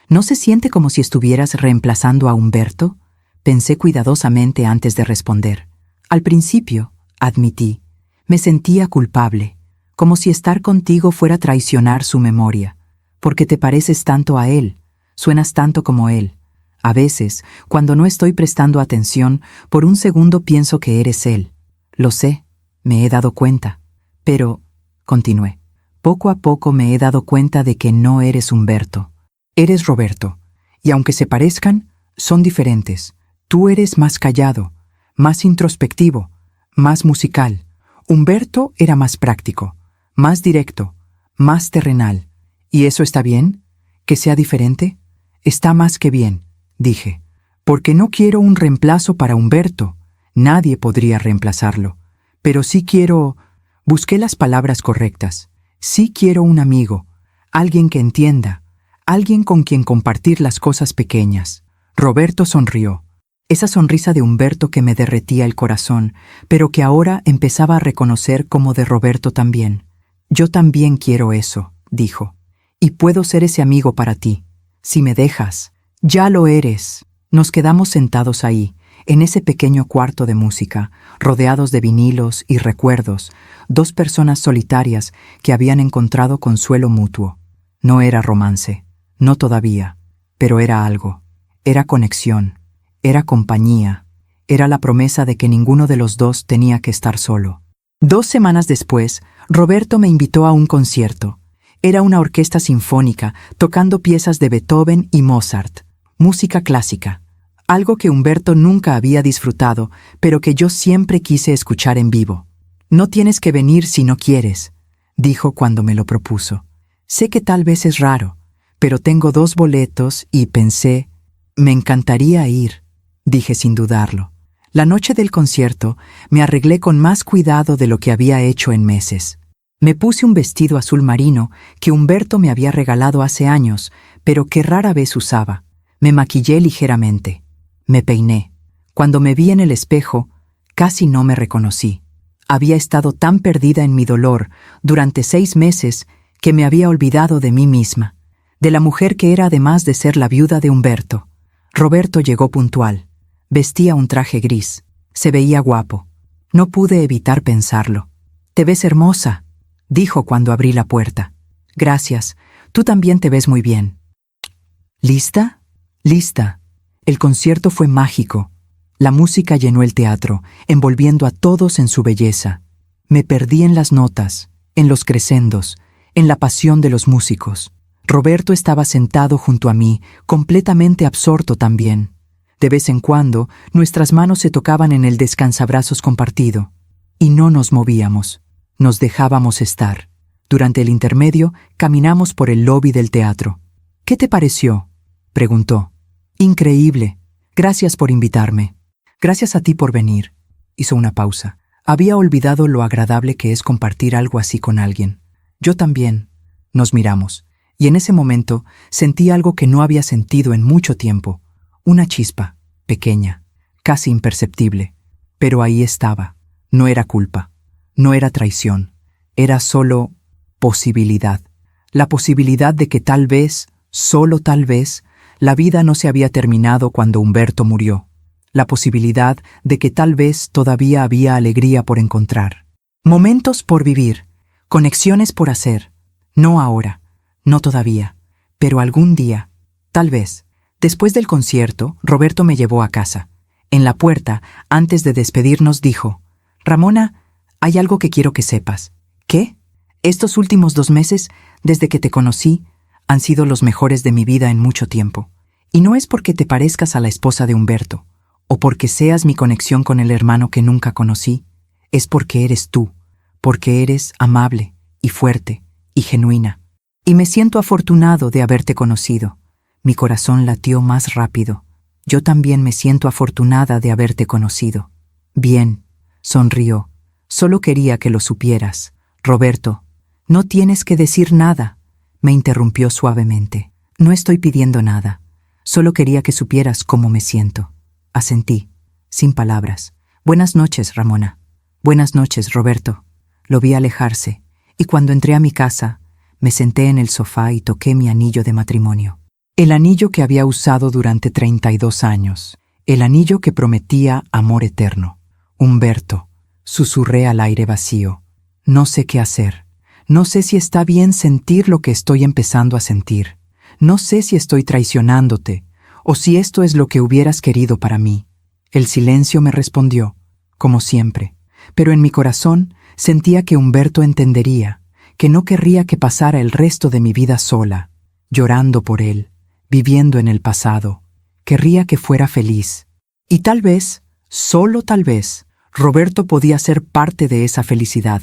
¿No se siente como si estuvieras reemplazando a Humberto? Pensé cuidadosamente antes de responder. Al principio, admití, me sentía culpable, como si estar contigo fuera traicionar su memoria, porque te pareces tanto a él, suenas tanto como él. A veces, cuando no estoy prestando atención, por un segundo pienso que eres él. Lo sé, me he dado cuenta. Pero, continué, poco a poco me he dado cuenta de que no eres Humberto. Eres Roberto, y aunque se parezcan, son diferentes. Tú eres más callado, más introspectivo, más musical. Humberto era más práctico, más directo, más terrenal. ¿Y eso está bien? ¿Que sea diferente? Está más que bien, dije, porque no quiero un reemplazo para Humberto. Nadie podría reemplazarlo. Pero sí quiero... Busqué las palabras correctas. Sí quiero un amigo, alguien que entienda, alguien con quien compartir las cosas pequeñas. Roberto sonrió. Esa sonrisa de Humberto que me derretía el corazón, pero que ahora empezaba a reconocer como de Roberto también. Yo también quiero eso, dijo. Y puedo ser ese amigo para ti, si me dejas. Ya lo eres. Nos quedamos sentados ahí, en ese pequeño cuarto de música, rodeados de vinilos y recuerdos, 2 personas solitarias que habían encontrado consuelo mutuo. No era romance, no todavía, pero era algo. Era conexión, era compañía, era la promesa de que ninguno de los dos tenía que estar solo. 2 semanas después, Roberto me invitó a un concierto. Era una orquesta sinfónica, tocando piezas de Beethoven y Mozart, música clásica. Algo que Humberto nunca había disfrutado, pero que yo siempre quise escuchar en vivo. No tienes que venir si no quieres, dijo cuando me lo propuso. Sé que tal vez es raro, pero tengo 2 boletos y pensé, me encantaría ir, dije sin dudarlo. La noche del concierto me arreglé con más cuidado de lo que había hecho en meses. Me puse un vestido azul marino que Humberto me había regalado hace años, pero que rara vez usaba. Me maquillé ligeramente. Me peiné. Cuando me vi en el espejo, casi no me reconocí. Había estado tan perdida en mi dolor durante 6 meses que me había olvidado de mí misma, de la mujer que era además de ser la viuda de Humberto. Roberto llegó puntual. Vestía un traje gris. Se veía guapo. No pude evitar pensarlo. «Te ves hermosa», dijo cuando abrí la puerta. «Gracias. Tú también te ves muy bien». «¿Lista?» «Lista». El concierto fue mágico. La música llenó el teatro, envolviendo a todos en su belleza. Me perdí en las notas, en los crescendos, en la pasión de los músicos. Roberto estaba sentado junto a mí, completamente absorto también. De vez en cuando, nuestras manos se tocaban en el descansabrazos compartido. Y no nos movíamos. Nos dejábamos estar. Durante el intermedio, caminamos por el lobby del teatro. «¿Qué te pareció?», preguntó. «Increíble. Gracias por invitarme». «Gracias a ti por venir». Hizo una pausa. Había olvidado lo agradable que es compartir algo así con alguien. «Yo también». Nos miramos, y en ese momento sentí algo que no había sentido en mucho tiempo. Una chispa, pequeña, casi imperceptible. Pero ahí estaba. No era culpa. No era traición. Era solo posibilidad. La posibilidad de que tal vez, solo tal vez, la vida no se había terminado cuando Humberto murió. La posibilidad de que tal vez todavía había alegría por encontrar. Momentos por vivir, conexiones por hacer. No ahora, no todavía, pero algún día, tal vez. Después del concierto, Roberto me llevó a casa. En la puerta, antes de despedirnos, dijo: «Ramona, hay algo que quiero que sepas». «¿Qué?». «Estos últimos 2 meses, desde que te conocí, han sido los mejores de mi vida en mucho tiempo. Y no es porque te parezcas a la esposa de Humberto, o porque seas mi conexión con el hermano que nunca conocí. Es porque eres tú, porque eres amable, y fuerte, y genuina. Y me siento afortunado de haberte conocido». Mi corazón latió más rápido. «Yo también me siento afortunada de haberte conocido». «Bien», sonrió. «Solo quería que lo supieras». «Roberto, no tienes que decir nada», me interrumpió suavemente. «No estoy pidiendo nada. Solo quería que supieras cómo me siento». Asentí, sin palabras. «Buenas noches, Ramona». «Buenas noches, Roberto». Lo vi alejarse, y cuando entré a mi casa, me senté en el sofá y toqué mi anillo de matrimonio. El anillo que había usado durante 32 años. El anillo que prometía amor eterno. «Humberto», susurré al aire vacío. «No sé qué hacer. No sé si está bien sentir lo que estoy empezando a sentir. No sé si estoy traicionándote, o si esto es lo que hubieras querido para mí». El silencio me respondió, como siempre, pero en mi corazón sentía que Humberto entendería, que no querría que pasara el resto de mi vida sola, llorando por él, viviendo en el pasado. Querría que fuera feliz. Y tal vez, solo tal vez, Roberto podía ser parte de esa felicidad.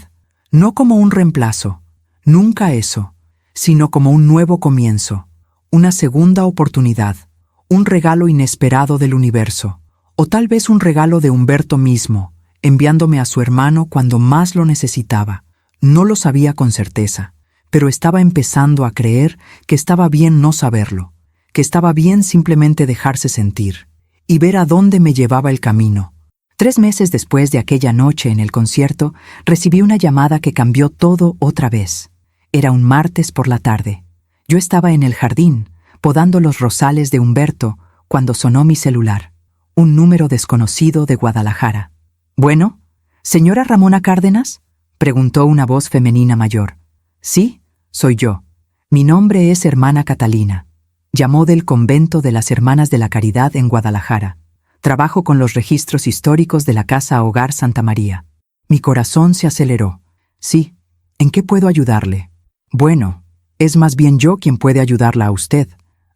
No como un reemplazo, nunca eso, sino como un nuevo comienzo, una segunda oportunidad, un regalo inesperado del universo, o tal vez un regalo de Humberto mismo, enviándome a su hermano cuando más lo necesitaba. No lo sabía con certeza, pero estaba empezando a creer que estaba bien no saberlo, que estaba bien simplemente dejarse sentir y ver a dónde me llevaba el camino. 3 meses después de aquella noche en el concierto, recibí una llamada que cambió todo otra vez. Era un martes por la tarde. Yo estaba en el jardín, podando los rosales de Humberto, cuando sonó mi celular. Un número desconocido de Guadalajara. «Bueno, ¿señora Ramona Cárdenas?», preguntó una voz femenina mayor. «Sí, soy yo. Mi nombre es hermana Catalina. Llamó del convento de las Hermanas de la Caridad en Guadalajara. Trabajo con los registros históricos de la Casa Hogar Santa María». Mi corazón se aceleró. «Sí, ¿en qué puedo ayudarle?». «Bueno, es más bien yo quien puede ayudarla a usted.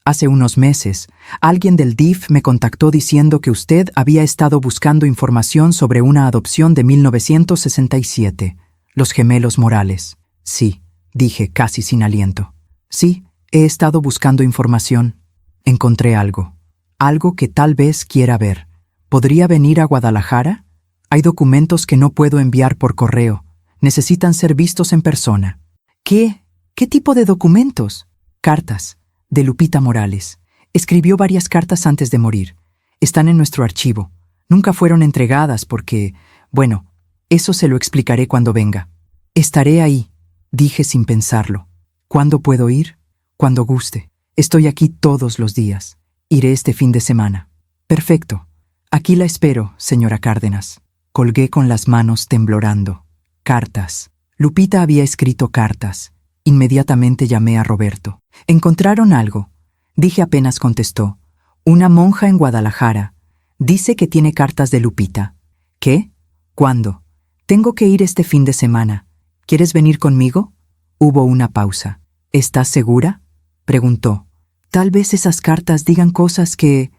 Hace unos meses, alguien del DIF me contactó diciendo que usted había estado buscando información sobre una adopción de 1967, los gemelos Morales». «Sí», dije casi sin aliento. «Sí, He estado buscando información. Encontré algo. Algo que tal vez quiera ver. ¿Podría venir a Guadalajara? Hay documentos que no puedo enviar por correo. Necesitan ser vistos en persona. ¿Qué? ¿Qué tipo de documentos? Cartas, de Lupita Morales. Escribió varias cartas antes de morir. Están en nuestro archivo. Nunca fueron entregadas porque, bueno, eso se lo explicaré cuando venga. Estaré ahí, dije sin pensarlo. ¿Cuándo puedo ir? Cuando guste. Estoy aquí todos los días. Iré este fin de semana. Perfecto. Aquí la espero, señora Cárdenas. Colgué con las manos temblorando. Cartas. Lupita había escrito cartas. Inmediatamente llamé a Roberto. ¿Encontraron algo? Dije apenas contestó. Una monja en Guadalajara. Dice que tiene cartas de Lupita. ¿Qué? ¿Cuándo? Tengo que ir este fin de semana. ¿Quieres venir conmigo? Hubo una pausa. ¿Estás segura? Preguntó. Tal vez esas cartas digan cosas que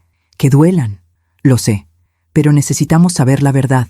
duelan. Lo sé, pero necesitamos saber la verdad.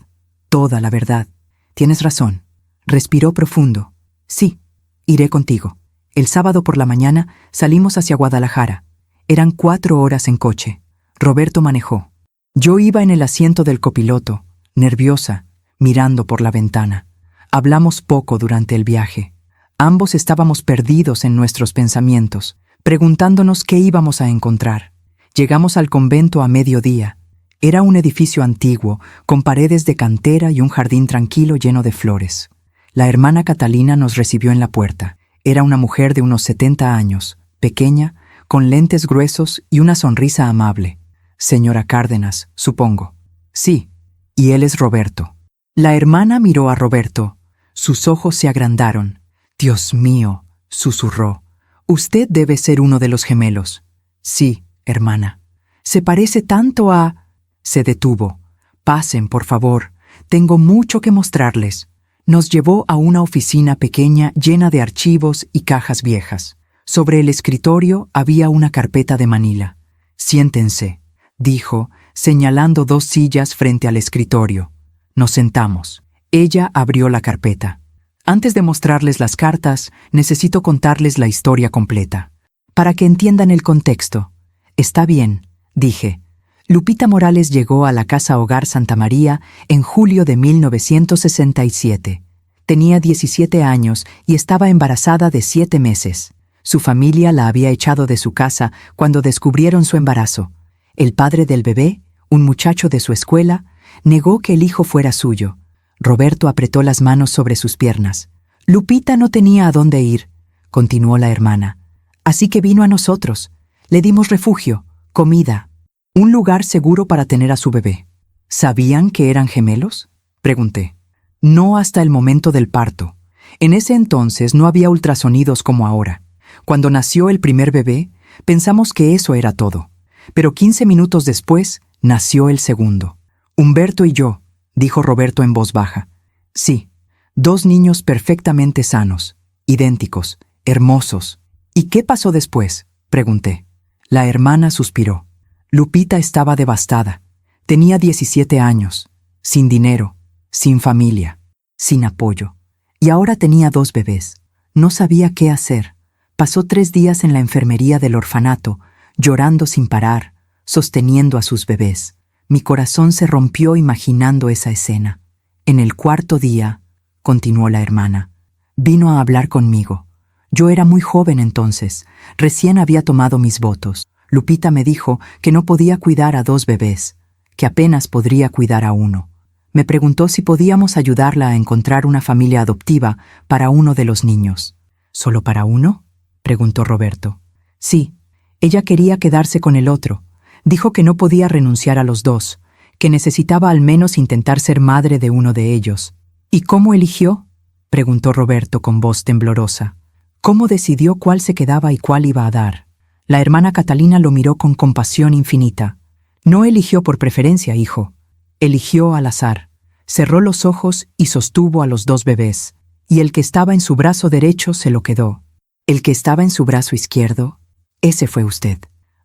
Toda la verdad. Tienes razón. Respiró profundo. Sí, iré contigo. El sábado por la mañana salimos hacia Guadalajara. Eran 4 horas en coche. Roberto manejó. Yo iba en el asiento del copiloto, nerviosa, mirando por la ventana. Hablamos poco durante el viaje. Ambos estábamos perdidos en nuestros pensamientos, preguntándonos qué íbamos a encontrar. Llegamos al convento a mediodía. Era un edificio antiguo, con paredes de cantera y un jardín tranquilo lleno de flores. La hermana Catalina nos recibió en la puerta. Era una mujer de unos 70 años, pequeña, con lentes gruesos y una sonrisa amable. Señora Cárdenas, supongo. Sí, y él es Roberto. La hermana miró a Roberto. Sus ojos se agrandaron. Dios mío, susurró. Usted debe ser uno de los gemelos. Sí, hermana. Se parece tanto a... Se detuvo. Pasen, por favor. Tengo mucho que mostrarles. Nos llevó a una oficina pequeña llena de archivos y cajas viejas. Sobre el escritorio había una carpeta de manila. Siéntense, dijo, señalando 2 sillas frente al escritorio. Nos sentamos. Ella abrió la carpeta. Antes de mostrarles las cartas, necesito contarles la historia completa. Para que entiendan el contexto. Está bien, dije. Lupita Morales llegó a la Casa Hogar Santa María en julio de 1967. Tenía 17 años y estaba embarazada de 7 meses. Su familia la había echado de su casa cuando descubrieron su embarazo. El padre del bebé, un muchacho de su escuela, negó que el hijo fuera suyo. Roberto apretó las manos sobre sus piernas. Lupita no tenía a dónde ir, continuó la hermana. Así que vino a nosotros. Le dimos refugio, comida, un lugar seguro para tener a su bebé. ¿Sabían que eran gemelos? Pregunté. No hasta el momento del parto. En ese entonces no había ultrasonidos como ahora. Cuando nació el primer bebé, pensamos que eso era todo. Pero 15 minutos después, nació el segundo. Humberto y yo, dijo Roberto en voz baja. Sí, 2 niños perfectamente sanos, idénticos, hermosos. ¿Y qué pasó después? Pregunté. La hermana suspiró. Lupita estaba devastada. Tenía 17 años, sin dinero, sin familia, sin apoyo. Y ahora tenía 2 bebés. No sabía qué hacer. Pasó 3 días en la enfermería del orfanato, llorando sin parar, sosteniendo a sus bebés. Mi corazón se rompió imaginando esa escena. En el 4.º día, continuó la hermana, vino a hablar conmigo. Yo era muy joven entonces, recién había tomado mis votos. Lupita me dijo que no podía cuidar a 2 bebés, que apenas podría cuidar a 1. Me preguntó si podíamos ayudarla a encontrar una familia adoptiva para uno de los niños. ¿Solo para uno?, preguntó Roberto. Sí, ella quería quedarse con el otro. Dijo que no podía renunciar a los 2, que necesitaba al menos intentar ser madre de uno de ellos. ¿Y cómo eligió?, preguntó Roberto con voz temblorosa. ¿Cómo decidió cuál se quedaba y cuál iba a dar? La hermana Catalina lo miró con compasión infinita. No eligió por preferencia, hijo. Eligió al azar. Cerró los ojos y sostuvo a los 2 bebés. Y el que estaba en su brazo derecho se lo quedó. El que estaba en su brazo izquierdo, ese fue usted.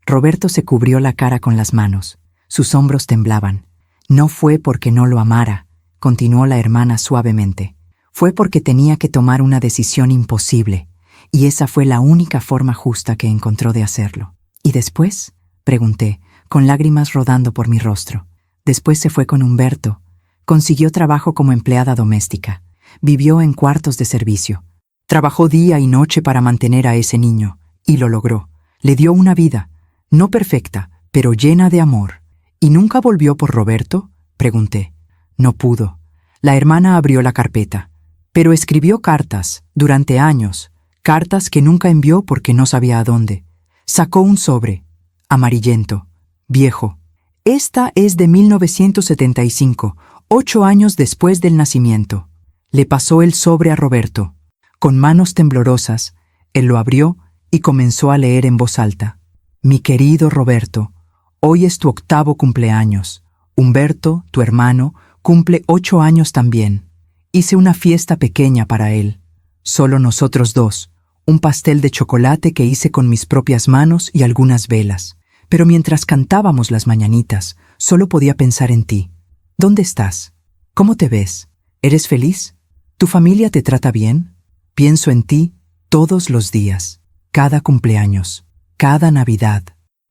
Roberto se cubrió la cara con las manos. Sus hombros temblaban. No fue porque no lo amara, continuó la hermana suavemente. Fue porque tenía que tomar una decisión imposible. y esa fue la única forma justa que encontró de hacerlo. ¿Y después?, pregunté, con lágrimas rodando por mi rostro. Después se fue con Humberto. Consiguió trabajo como empleada doméstica. Vivió en cuartos de servicio. Trabajó día y noche para mantener a ese niño, y lo logró. Le dio una vida, no perfecta, pero llena de amor. ¿Y nunca volvió por Roberto?, pregunté. No pudo. La hermana abrió la carpeta. Pero escribió cartas, durante años, cartas que nunca envió porque no sabía a dónde. Sacó un sobre, amarillento, viejo. Esta es de 1975, 8 años después del nacimiento. Le pasó el sobre a Roberto. Con manos temblorosas, él lo abrió y comenzó a leer en voz alta. Mi querido Roberto, hoy es tu 8º cumpleaños. Humberto, tu hermano, cumple 8 años también. Hice una fiesta pequeña para él. Solo nosotros dos. Un pastel de chocolate que hice con mis propias manos y algunas velas. Pero mientras cantábamos las mañanitas, solo podía pensar en ti. ¿Dónde estás? ¿Cómo te ves? ¿Eres feliz? ¿Tu familia te trata bien? Pienso en ti todos los días, cada cumpleaños, cada Navidad.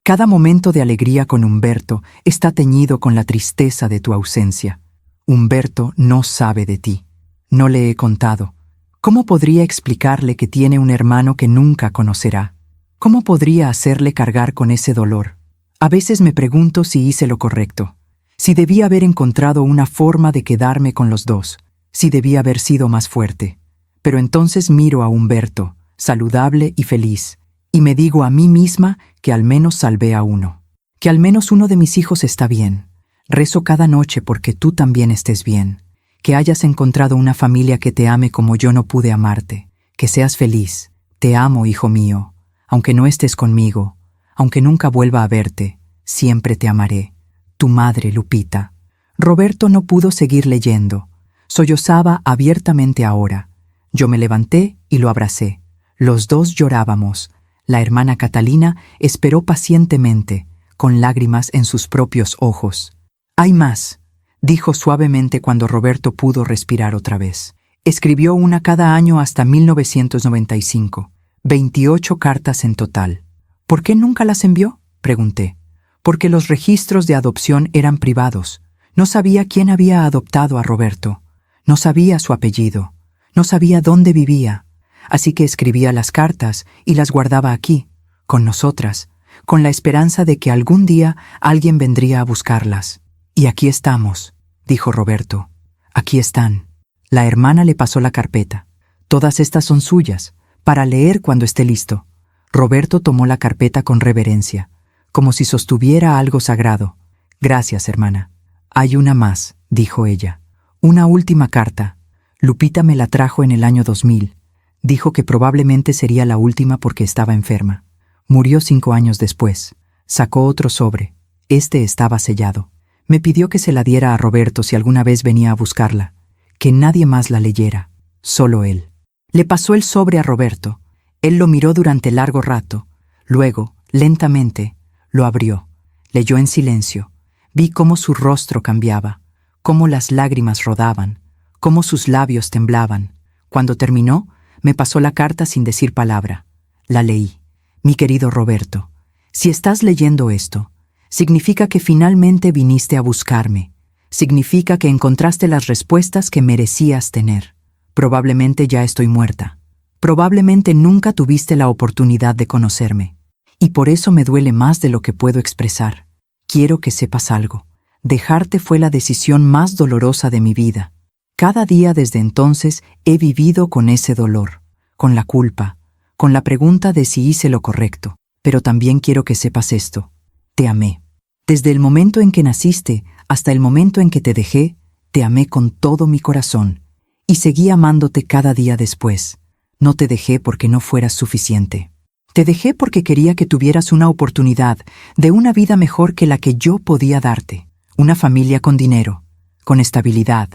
Cada momento de alegría con Humberto está teñido con la tristeza de tu ausencia. Humberto no sabe de ti. No le he contado. ¿Cómo podría explicarle que tiene un hermano que nunca conocerá? ¿Cómo podría hacerle cargar con ese dolor? A veces me pregunto si hice lo correcto, si debía haber encontrado una forma de quedarme con los dos, si debía haber sido más fuerte. Pero entonces miro a Humberto, saludable y feliz, y me digo a mí misma que al menos salvé a uno, que al menos uno de mis hijos está bien. Rezo cada noche porque tú también estés bien, que hayas encontrado una familia que te ame como yo no pude amarte, que seas feliz. Te amo, hijo mío, aunque no estés conmigo, aunque nunca vuelva a verte, siempre te amaré. Tu madre, Lupita. Roberto no pudo seguir leyendo. Sollozaba abiertamente ahora. Yo me levanté y lo abracé. Los dos llorábamos. La hermana Catalina esperó pacientemente, con lágrimas en sus propios ojos. Hay más, dijo suavemente cuando Roberto pudo respirar otra vez. Escribió una cada año hasta 1995. 28 cartas en total. ¿Por qué nunca las envió?, pregunté. Porque los registros de adopción eran privados. No sabía quién había adoptado a Roberto. No sabía su apellido. No sabía dónde vivía. Así que escribía las cartas y las guardaba aquí, con nosotras, con la esperanza de que algún día alguien vendría a buscarlas. Y aquí estamos, dijo Roberto. Aquí están. La hermana le pasó la carpeta. Todas estas son suyas, para leer cuando esté listo. Roberto tomó la carpeta con reverencia, como si sostuviera algo sagrado. Gracias, hermana. Hay una más, dijo ella. Una última carta. Lupita me la trajo en el año 2000. Dijo que probablemente sería la última porque estaba enferma. Murió 5 años después. Sacó otro sobre. Este estaba sellado. Me pidió que se la diera a Roberto si alguna vez venía a buscarla. Que nadie más la leyera. Solo él. Le pasó el sobre a Roberto. Él lo miró durante largo rato. Luego, lentamente, lo abrió. Leyó en silencio. Vi cómo su rostro cambiaba, cómo las lágrimas rodaban, cómo sus labios temblaban. Cuando terminó, me pasó la carta sin decir palabra. La leí. Mi querido Roberto, si estás leyendo esto, significa que finalmente viniste a buscarme. Significa que encontraste las respuestas que merecías tener. Probablemente ya estoy muerta. Probablemente nunca tuviste la oportunidad de conocerme. Y por eso me duele más de lo que puedo expresar. Quiero que sepas algo. Dejarte fue la decisión más dolorosa de mi vida. Cada día desde entonces he vivido con ese dolor, con la culpa, con la pregunta de si hice lo correcto. Pero también quiero que sepas esto. Te amé. Desde el momento en que naciste hasta el momento en que te dejé, te amé con todo mi corazón. Y seguí amándote cada día después. No te dejé porque no fueras suficiente. Te dejé porque quería que tuvieras una oportunidad de una vida mejor que la que yo podía darte. Una familia con dinero, con estabilidad,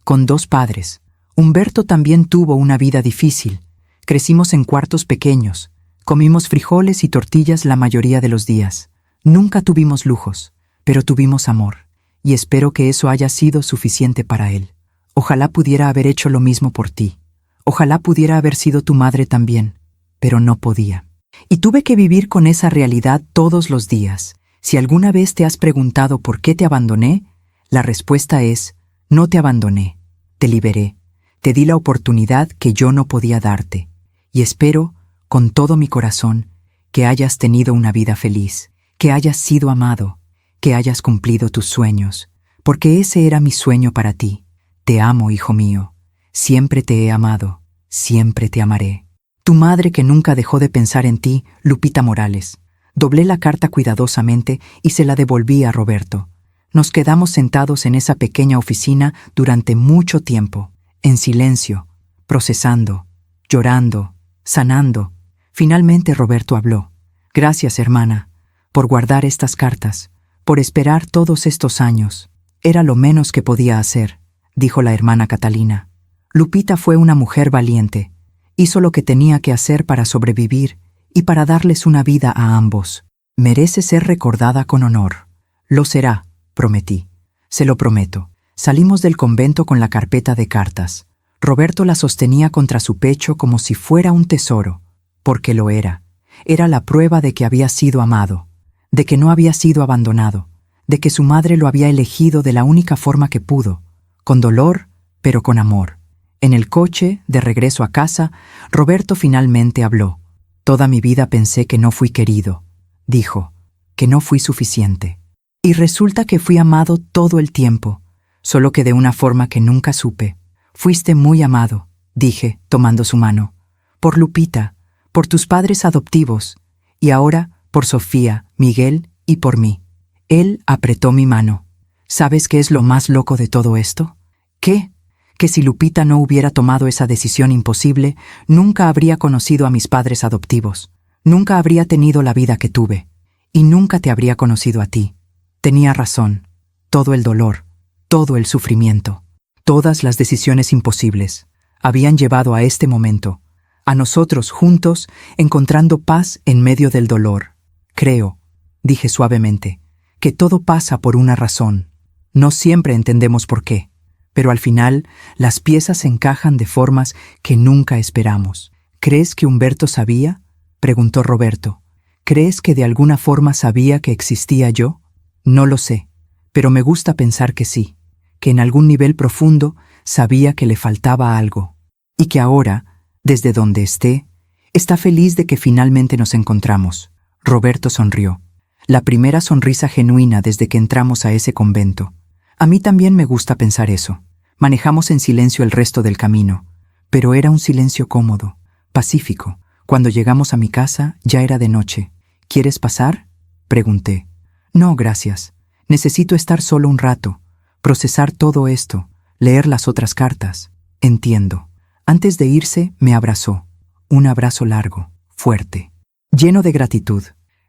con 2 padres. Humberto también tuvo una vida difícil. Crecimos en cuartos pequeños. Comimos frijoles y tortillas la mayoría de los días. Nunca tuvimos lujos, pero tuvimos amor. Y espero que eso haya sido suficiente para él. Ojalá pudiera haber hecho lo mismo por ti. Ojalá pudiera haber sido tu madre también. pero no podía. Y tuve que vivir con esa realidad todos los días. Si alguna vez te has preguntado por qué te abandoné, la respuesta es: no te abandoné, te liberé, te di la oportunidad que yo no podía darte. Y espero, con todo mi corazón, que hayas tenido una vida feliz, que hayas sido amado, que hayas cumplido tus sueños, porque ese era mi sueño para ti. Te amo, hijo mío. Siempre te he amado, siempre te amaré. Tu madre que nunca dejó de pensar en ti, Lupita Morales. Doblé la carta cuidadosamente y se la devolví a Roberto. Nos quedamos sentados en esa pequeña oficina durante mucho tiempo, en silencio, procesando, llorando, sanando. Finalmente Roberto habló. Gracias, hermana, por guardar estas cartas, por esperar todos estos años. Era lo menos que podía hacer, dijo la hermana Catalina. Lupita fue una mujer valiente. Hizo lo que tenía que hacer para sobrevivir y para darles una vida a ambos. Merece ser recordada con honor. Lo será, prometí. Se lo prometo. Salimos del convento con la carpeta de cartas. Roberto la sostenía contra su pecho como si fuera un tesoro, porque lo era. Era la prueba de que había sido amado, de que no había sido abandonado, de que su madre lo había elegido de la única forma que pudo, con dolor, pero con amor. En el coche, de regreso a casa, Roberto finalmente habló. Toda mi vida pensé que no fui querido, dijo, que no fui suficiente. Y resulta que fui amado todo el tiempo, solo que de una forma que nunca supe. Fuiste muy amado, dije, tomando su mano, por Lupita, por tus padres adoptivos, y ahora por Sofía, Miguel y por mí. Él apretó mi mano. ¿Sabes qué es lo más loco de todo esto? ¿Qué? Que si Lupita no hubiera tomado esa decisión imposible, nunca habría conocido a mis padres adoptivos, nunca habría tenido la vida que tuve, y nunca te habría conocido a ti. Tenía razón. Todo el dolor, todo el sufrimiento, todas las decisiones imposibles habían llevado a este momento, a nosotros juntos encontrando paz en medio del dolor. Creo, dije suavemente, que todo pasa por una razón. No siempre entendemos por qué, pero al final las piezas se encajan de formas que nunca esperamos. ¿Crees que Humberto sabía?, preguntó Roberto. ¿Crees que de alguna forma sabía que existía yo? No lo sé, pero me gusta pensar que sí, que en algún nivel profundo sabía que le faltaba algo, y que ahora, desde donde esté, está feliz de que finalmente nos encontramos. Roberto sonrió. La primera sonrisa genuina desde que entramos a ese convento. A mí también me gusta pensar eso. Manejamos en silencio el resto del camino, pero era un silencio cómodo, pacífico. Cuando llegamos a mi casa ya era de noche. ¿Quieres pasar?, pregunté. No, gracias. Necesito estar solo un rato, procesar todo esto, leer las otras cartas. Entiendo. Antes de irse, me abrazó. Un abrazo largo, fuerte, lleno de gratitud.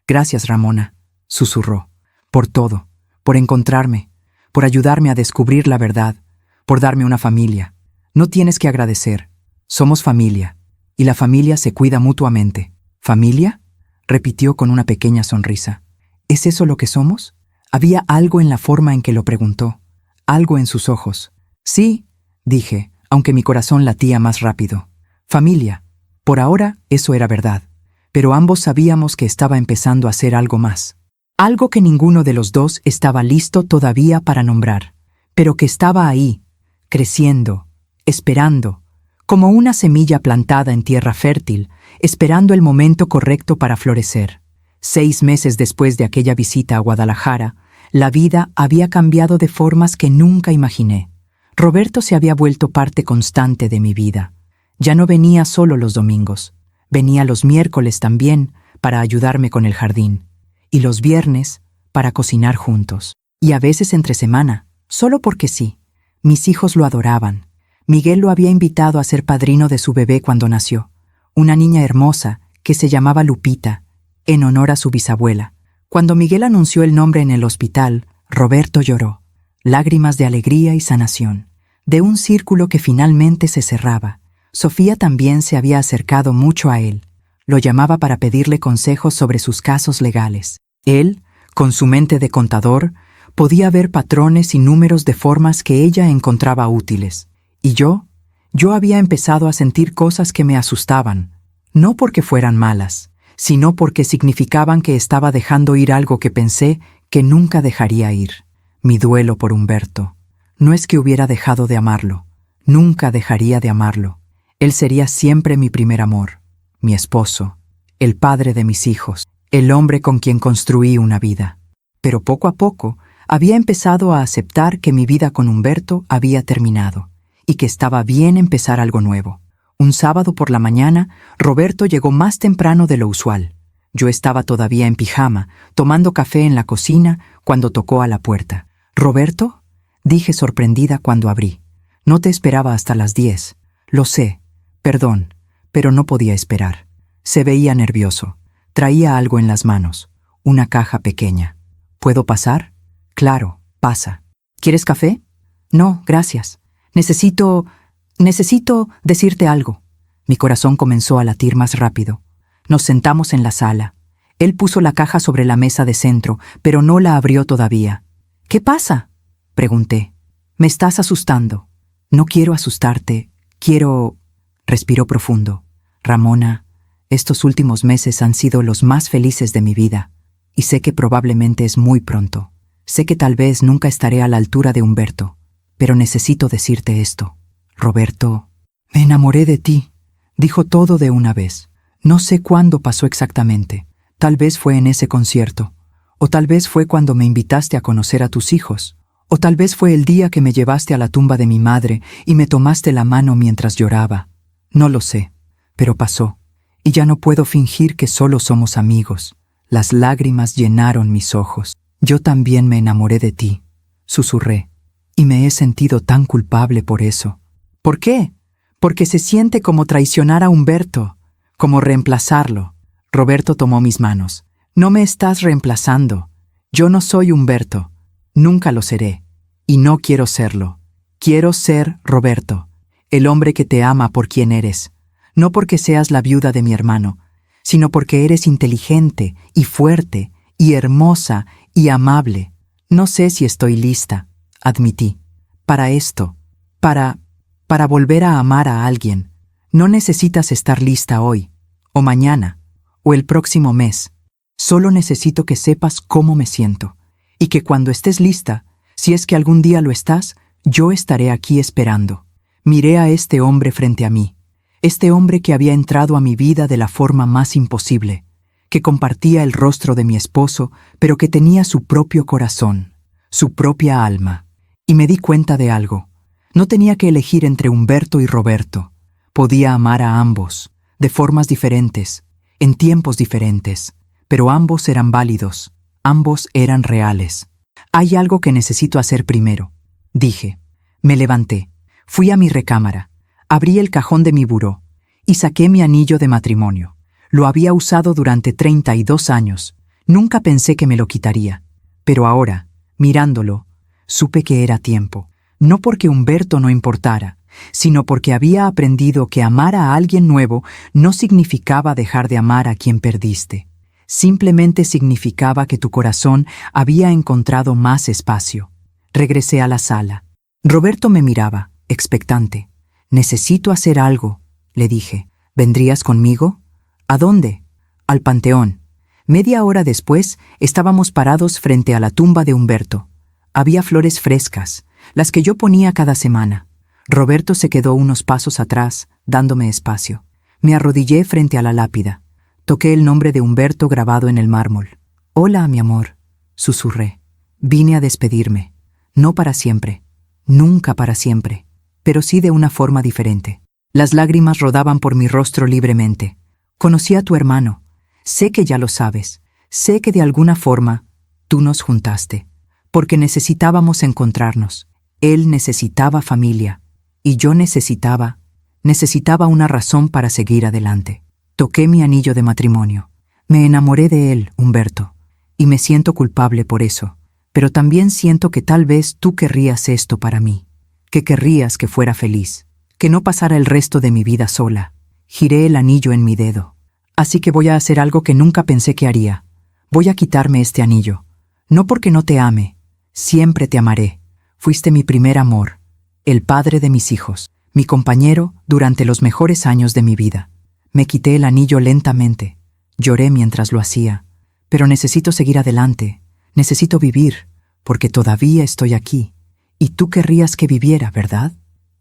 Gracias, Ramona, susurró. Por todo, por encontrarme, por ayudarme a descubrir la verdad, por darme una familia. No tienes que agradecer. Somos familia, y la familia se cuida mutuamente. ¿Familia?, repitió con una pequeña sonrisa. ¿Es eso lo que somos? Había algo en la forma en que lo preguntó, algo en sus ojos. Sí, dije, aunque mi corazón latía más rápido. Familia. Por ahora eso era verdad, pero ambos sabíamos que estaba empezando a ser algo más. Algo que ninguno de los dos estaba listo todavía para nombrar, pero que estaba ahí, creciendo, esperando, como una semilla plantada en tierra fértil, esperando el momento correcto para florecer. 6 meses después de aquella visita a Guadalajara, la vida había cambiado de formas que nunca imaginé. Roberto se había vuelto parte constante de mi vida. Ya no venía solo los domingos, venía los miércoles también para ayudarme con el jardín, y los viernes para cocinar juntos, y a veces entre semana, solo porque sí. Mis hijos lo adoraban. Miguel lo había invitado a ser padrino de su bebé cuando nació, una niña hermosa que se llamaba Lupita, en honor a su bisabuela. Cuando Miguel anunció el nombre en el hospital, Roberto lloró, lágrimas de alegría y sanación, de un círculo que finalmente se cerraba. Sofía también se había acercado mucho a él. Lo llamaba para pedirle consejos sobre sus casos legales. Él, con su mente de contador, podía ver patrones y números de formas que ella encontraba útiles. Y yo había empezado a sentir cosas que me asustaban, No porque fueran malas, sino porque significaban que estaba dejando ir algo que pensé que nunca dejaría ir. Mi duelo por Humberto. No es que hubiera dejado de amarlo. Nunca dejaría de amarlo. Él sería siempre mi primer amor, mi esposo, el padre de mis hijos, el hombre con quien construí una vida. Pero poco a poco había empezado a aceptar que mi vida con Humberto había terminado y que estaba bien empezar algo nuevo. Un sábado por la mañana, Roberto llegó más temprano de lo usual. Yo estaba todavía en pijama, tomando café en la cocina, cuando tocó a la puerta. «¿Roberto?», dije sorprendida cuando abrí. «No te esperaba hasta las 10. Lo sé. Perdón, pero no podía esperar». Se veía nervioso. Traía algo en las manos. Una caja pequeña. «¿Puedo pasar?». «Claro, pasa». «¿Quieres café?». «No, gracias. Necesito decirte algo». Mi corazón comenzó a latir más rápido. Nos sentamos en la sala. Él puso la caja sobre la mesa de centro, pero no la abrió todavía. «¿Qué pasa?», pregunté. «Me estás asustando». «No quiero asustarte. Quiero...». Respiró profundo. «Ramona, estos últimos meses han sido los más felices de mi vida. Y sé que probablemente es muy pronto. Sé que tal vez nunca estaré a la altura de Humberto. Pero necesito decirte esto. Roberto, me enamoré de ti», dijo todo de una vez. No sé cuándo pasó exactamente. Tal vez fue en ese concierto. O tal vez fue cuando me invitaste a conocer a tus hijos. O tal vez fue el día que me llevaste a la tumba de mi madre y me tomaste la mano mientras lloraba. No lo sé, pero pasó. Y ya no puedo fingir que solo somos amigos. Las lágrimas llenaron mis ojos. «Yo también me enamoré de ti», susurré. «Y me he sentido tan culpable por eso». «¿Por qué?». «Porque se siente como traicionar a Humberto, como reemplazarlo». Roberto tomó mis manos. «No me estás reemplazando. Yo no soy Humberto. Nunca lo seré. Y no quiero serlo. Quiero ser Roberto, el hombre que te ama por quien eres. No porque seas la viuda de mi hermano, sino porque eres inteligente y fuerte y hermosa y amable. No sé si estoy lista», admití, «para esto, para volver a amar a alguien. No necesitas estar lista hoy, o mañana, o el próximo mes. Solo necesito que sepas cómo me siento, y que cuando estés lista, si es que algún día lo estás, yo estaré aquí esperando». Miré a este hombre frente a mí, este hombre que había entrado a mi vida de la forma más imposible, que compartía el rostro de mi esposo, pero que tenía su propio corazón, su propia alma. Y me di cuenta de algo. No tenía que elegir entre Humberto y Roberto. Podía amar a ambos, de formas diferentes, en tiempos diferentes, pero ambos eran válidos, ambos eran reales. «Hay algo que necesito hacer primero», dije. Me levanté, fui a mi recámara, abrí el cajón de mi buró y saqué mi anillo de matrimonio. Lo había usado durante 32 años. Nunca pensé que me lo quitaría. Pero ahora, mirándolo, supe que era tiempo. No porque Humberto no importara, sino porque había aprendido que amar a alguien nuevo no significaba dejar de amar a quien perdiste. Simplemente significaba que tu corazón había encontrado más espacio. Regresé a la sala. Roberto me miraba, expectante. «Necesito hacer algo», le dije. «¿Vendrías conmigo?». «¿A dónde?». «Al panteón». Media hora después, estábamos parados frente a la tumba de Humberto. Había flores frescas, las que yo ponía cada semana. Roberto se quedó unos pasos atrás, dándome espacio. Me arrodillé frente a la lápida. Toqué el nombre de Humberto grabado en el mármol. «Hola, mi amor», susurré. «Vine a despedirme. No para siempre. Nunca para siempre. Pero sí de una forma diferente». Las lágrimas rodaban por mi rostro libremente. «Conocí a tu hermano. Sé que ya lo sabes. Sé que de alguna forma tú nos juntaste. Porque necesitábamos encontrarnos. Él necesitaba familia. Y yo necesitaba una razón para seguir adelante». Toqué mi anillo de matrimonio. Me enamoré de él, Humberto. Y me siento culpable por eso. Pero también siento que tal vez tú querrías esto para mí. Que querrías que fuera feliz. Que no pasara el resto de mi vida sola. Giré el anillo en mi dedo. Así que voy a hacer algo que nunca pensé que haría. Voy a quitarme este anillo. No porque no te ame. Siempre te amaré. Fuiste mi primer amor. El padre de mis hijos. Mi compañero durante los mejores años de mi vida. Me quité el anillo lentamente. Lloré mientras lo hacía. Pero necesito seguir adelante. Necesito vivir, porque todavía estoy aquí. Y tú querrías que viviera, ¿verdad?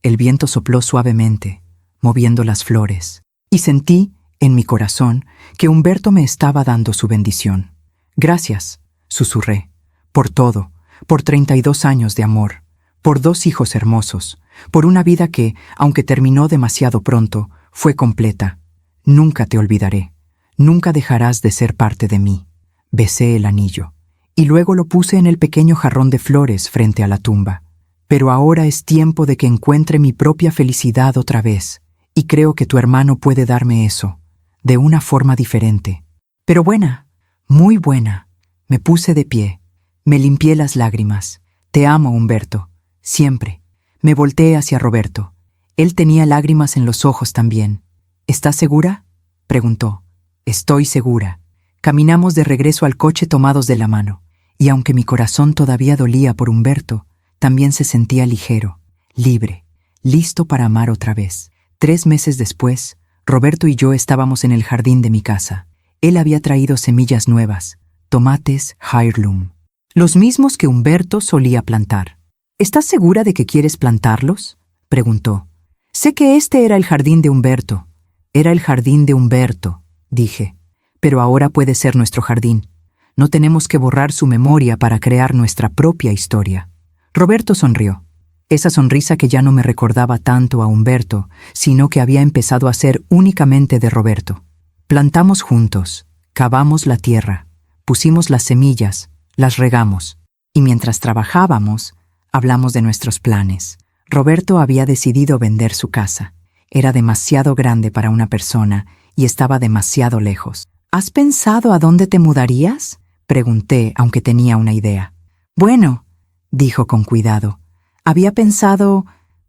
El viento sopló suavemente, moviendo las flores, y sentí, en mi corazón, que Humberto me estaba dando su bendición. Gracias, susurré, por todo, por 32 años de amor, por 2 hijos hermosos, por una vida que, aunque terminó demasiado pronto, fue completa. Nunca te olvidaré, nunca dejarás de ser parte de mí. Besé el anillo, y luego lo puse en el pequeño jarrón de flores frente a la tumba. Pero ahora es tiempo de que encuentre mi propia felicidad otra vez, y creo que tu hermano puede darme eso, de una forma diferente. Pero buena, muy buena. Me puse de pie, me limpié las lágrimas. Te amo, Humberto, siempre. Me volteé hacia Roberto. Él tenía lágrimas en los ojos también. ¿Estás segura?, preguntó. Estoy segura. Caminamos de regreso al coche tomados de la mano, y aunque mi corazón todavía dolía por Humberto, también se sentía ligero, libre, listo para amar otra vez. 3 meses después, Roberto y yo estábamos en el jardín de mi casa. Él había traído semillas nuevas, tomates heirloom, los mismos que Humberto solía plantar. ¿Estás segura de que quieres plantarlos?, preguntó. Sé que este era el jardín de Humberto. Era el jardín de Humberto, dije. Pero ahora puede ser nuestro jardín. No tenemos que borrar su memoria para crear nuestra propia historia. Roberto sonrió. Esa sonrisa que ya no me recordaba tanto a Humberto, sino que había empezado a ser únicamente de Roberto. Plantamos juntos, cavamos la tierra, pusimos las semillas, las regamos, y mientras trabajábamos, hablamos de nuestros planes. Roberto había decidido vender su casa. Era demasiado grande para una persona y estaba demasiado lejos. ¿Has pensado a dónde te mudarías?, pregunté, aunque tenía una idea. Bueno, dijo con cuidado. Había pensado,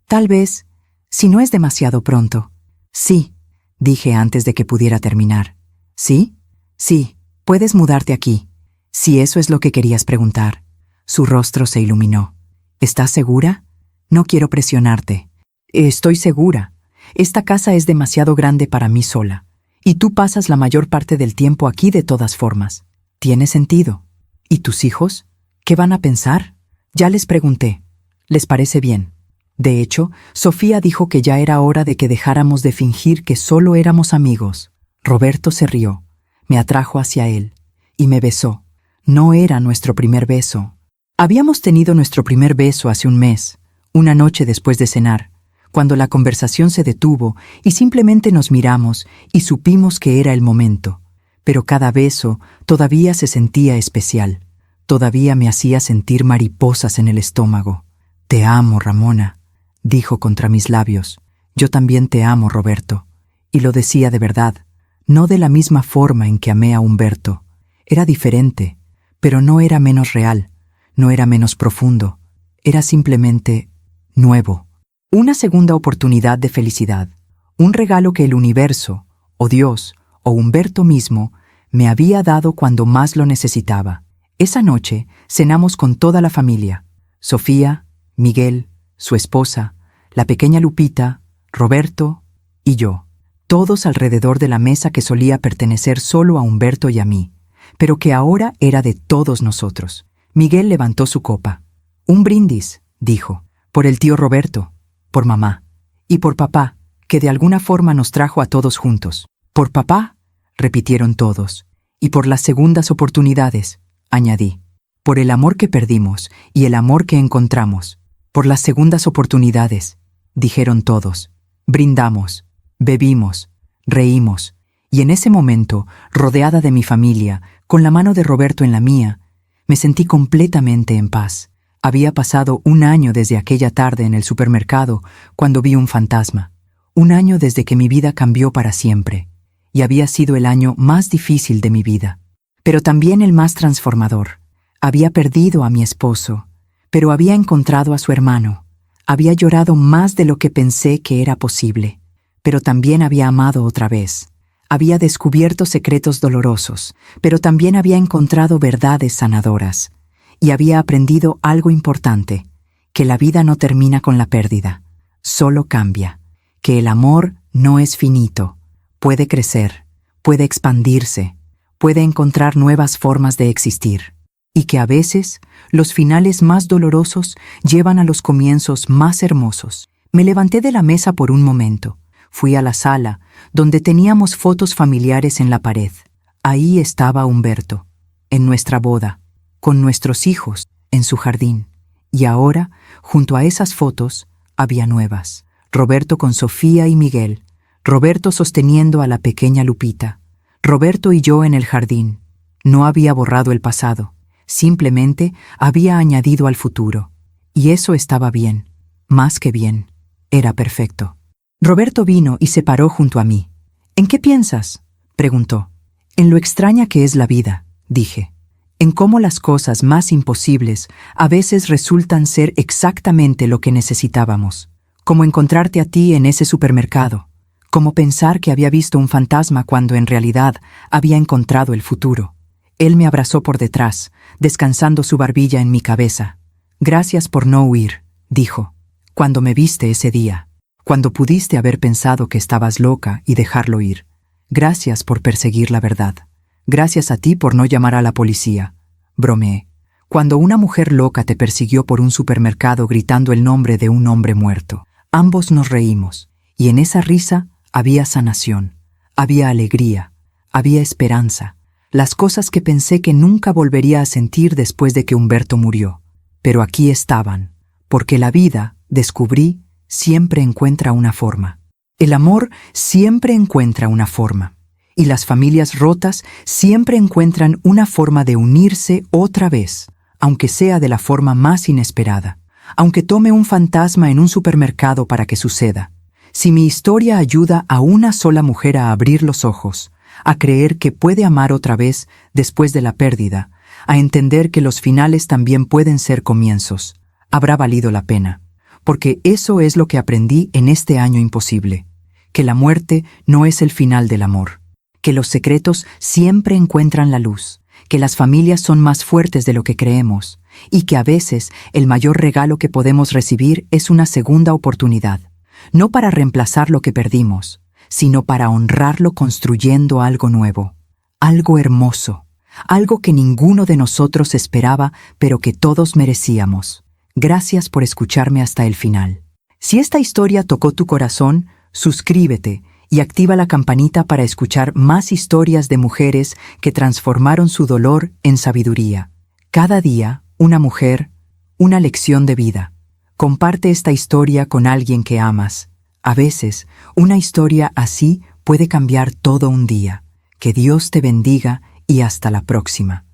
tal vez, si no es demasiado pronto. Sí, dije antes de que pudiera terminar. ¿Sí? Sí, puedes mudarte aquí. Si eso es lo que querías preguntar. Su rostro se iluminó. ¿Estás segura? No quiero presionarte. Estoy segura. Esta casa es demasiado grande para mí sola. Y tú pasas la mayor parte del tiempo aquí de todas formas. Tiene sentido. ¿Y tus hijos? ¿Qué van a pensar? Ya les pregunté. ¿Les parece bien? De hecho, Sofía dijo que ya era hora de que dejáramos de fingir que solo éramos amigos. Roberto se rió, me atrajo hacia él y me besó. No era nuestro primer beso. Habíamos tenido nuestro primer beso hace un mes, una noche después de cenar, cuando la conversación se detuvo y simplemente nos miramos y supimos que era el momento. Pero cada beso todavía se sentía especial. Todavía me hacía sentir mariposas en el estómago. Te amo, Ramona, dijo contra mis labios. Yo también te amo, Roberto. Y lo decía de verdad, no de la misma forma en que amé a Humberto. Era diferente, pero no era menos real, no era menos profundo. Era simplemente nuevo. Una segunda oportunidad de felicidad. Un regalo que el universo, o Dios, o Humberto mismo, me había dado cuando más lo necesitaba. Esa noche cenamos con toda la familia. Sofía, Miguel, su esposa, la pequeña Lupita, Roberto y yo. Todos alrededor de la mesa que solía pertenecer solo a Humberto y a mí, pero que ahora era de todos nosotros. Miguel levantó su copa. Un brindis, dijo, por el tío Roberto, por mamá y por papá, que de alguna forma nos trajo a todos juntos. Por papá, repitieron todos, y por las segundas oportunidades, añadí. Por el amor que perdimos y el amor que encontramos. Por las segundas oportunidades, dijeron todos. Brindamos, bebimos, reímos, y en ese momento, rodeada de mi familia, con la mano de Roberto en la mía, me sentí completamente en paz. Había pasado 1 año desde aquella tarde en el supermercado cuando vi un fantasma. 1 año desde que mi vida cambió para siempre, y había sido el año más difícil de mi vida, pero también el más transformador. Había perdido a mi esposo, pero había encontrado a su hermano. Había llorado más de lo que pensé que era posible, pero también había amado otra vez. Había descubierto secretos dolorosos, pero también había encontrado verdades sanadoras. Y había aprendido algo importante, que la vida no termina con la pérdida, solo cambia, que el amor no es finito, puede crecer, puede expandirse, puede encontrar nuevas formas de existir, y que a veces los finales más dolorosos llevan a los comienzos más hermosos. Me levanté de la mesa por un momento. Fui a la sala, donde teníamos fotos familiares en la pared. Ahí estaba Humberto, en nuestra boda, con nuestros hijos, en su jardín. Y ahora, junto a esas fotos, había nuevas. Roberto con Sofía y Miguel, Roberto sosteniendo a la pequeña Lupita, Roberto y yo en el jardín. No había borrado el pasado, simplemente había añadido al futuro. Y eso estaba bien, más que bien, era perfecto. Roberto vino y se paró junto a mí. ¿En qué piensas?, preguntó. En lo extraña que es la vida, dije. En cómo las cosas más imposibles a veces resultan ser exactamente lo que necesitábamos. Como encontrarte a ti en ese supermercado. Como pensar que había visto un fantasma cuando en realidad había encontrado el futuro. Él me abrazó por detrás, descansando su barbilla en mi cabeza. Gracias por no huir, dijo. Cuando me viste ese día. Cuando pudiste haber pensado que estabas loca y dejarlo ir. Gracias por perseguir la verdad. Gracias a ti por no llamar a la policía. Bromeé. Cuando una mujer loca te persiguió por un supermercado gritando el nombre de un hombre muerto. Ambos nos reímos, y en esa risa había sanación, había alegría, había esperanza, las cosas que pensé que nunca volvería a sentir después de que Humberto murió. Pero aquí estaban, porque la vida, descubrí, siempre encuentra una forma. El amor siempre encuentra una forma. Y las familias rotas siempre encuentran una forma de unirse otra vez, aunque sea de la forma más inesperada, aunque tome un fantasma en un supermercado para que suceda. Si mi historia ayuda a una sola mujer a abrir los ojos, a creer que puede amar otra vez después de la pérdida, a entender que los finales también pueden ser comienzos, habrá valido la pena. Porque eso es lo que aprendí en este año imposible, que la muerte no es el final del amor, que los secretos siempre encuentran la luz, que las familias son más fuertes de lo que creemos, y que a veces el mayor regalo que podemos recibir es una segunda oportunidad, no para reemplazar lo que perdimos, sino para honrarlo construyendo algo nuevo, algo hermoso, algo que ninguno de nosotros esperaba, pero que todos merecíamos. Gracias por escucharme hasta el final. Si esta historia tocó tu corazón, suscríbete y activa la campanita para escuchar más historias de mujeres que transformaron su dolor en sabiduría. Cada día, una mujer, una lección de vida. Comparte esta historia con alguien que amas. A veces, una historia así puede cambiar todo un día. Que Dios te bendiga y hasta la próxima.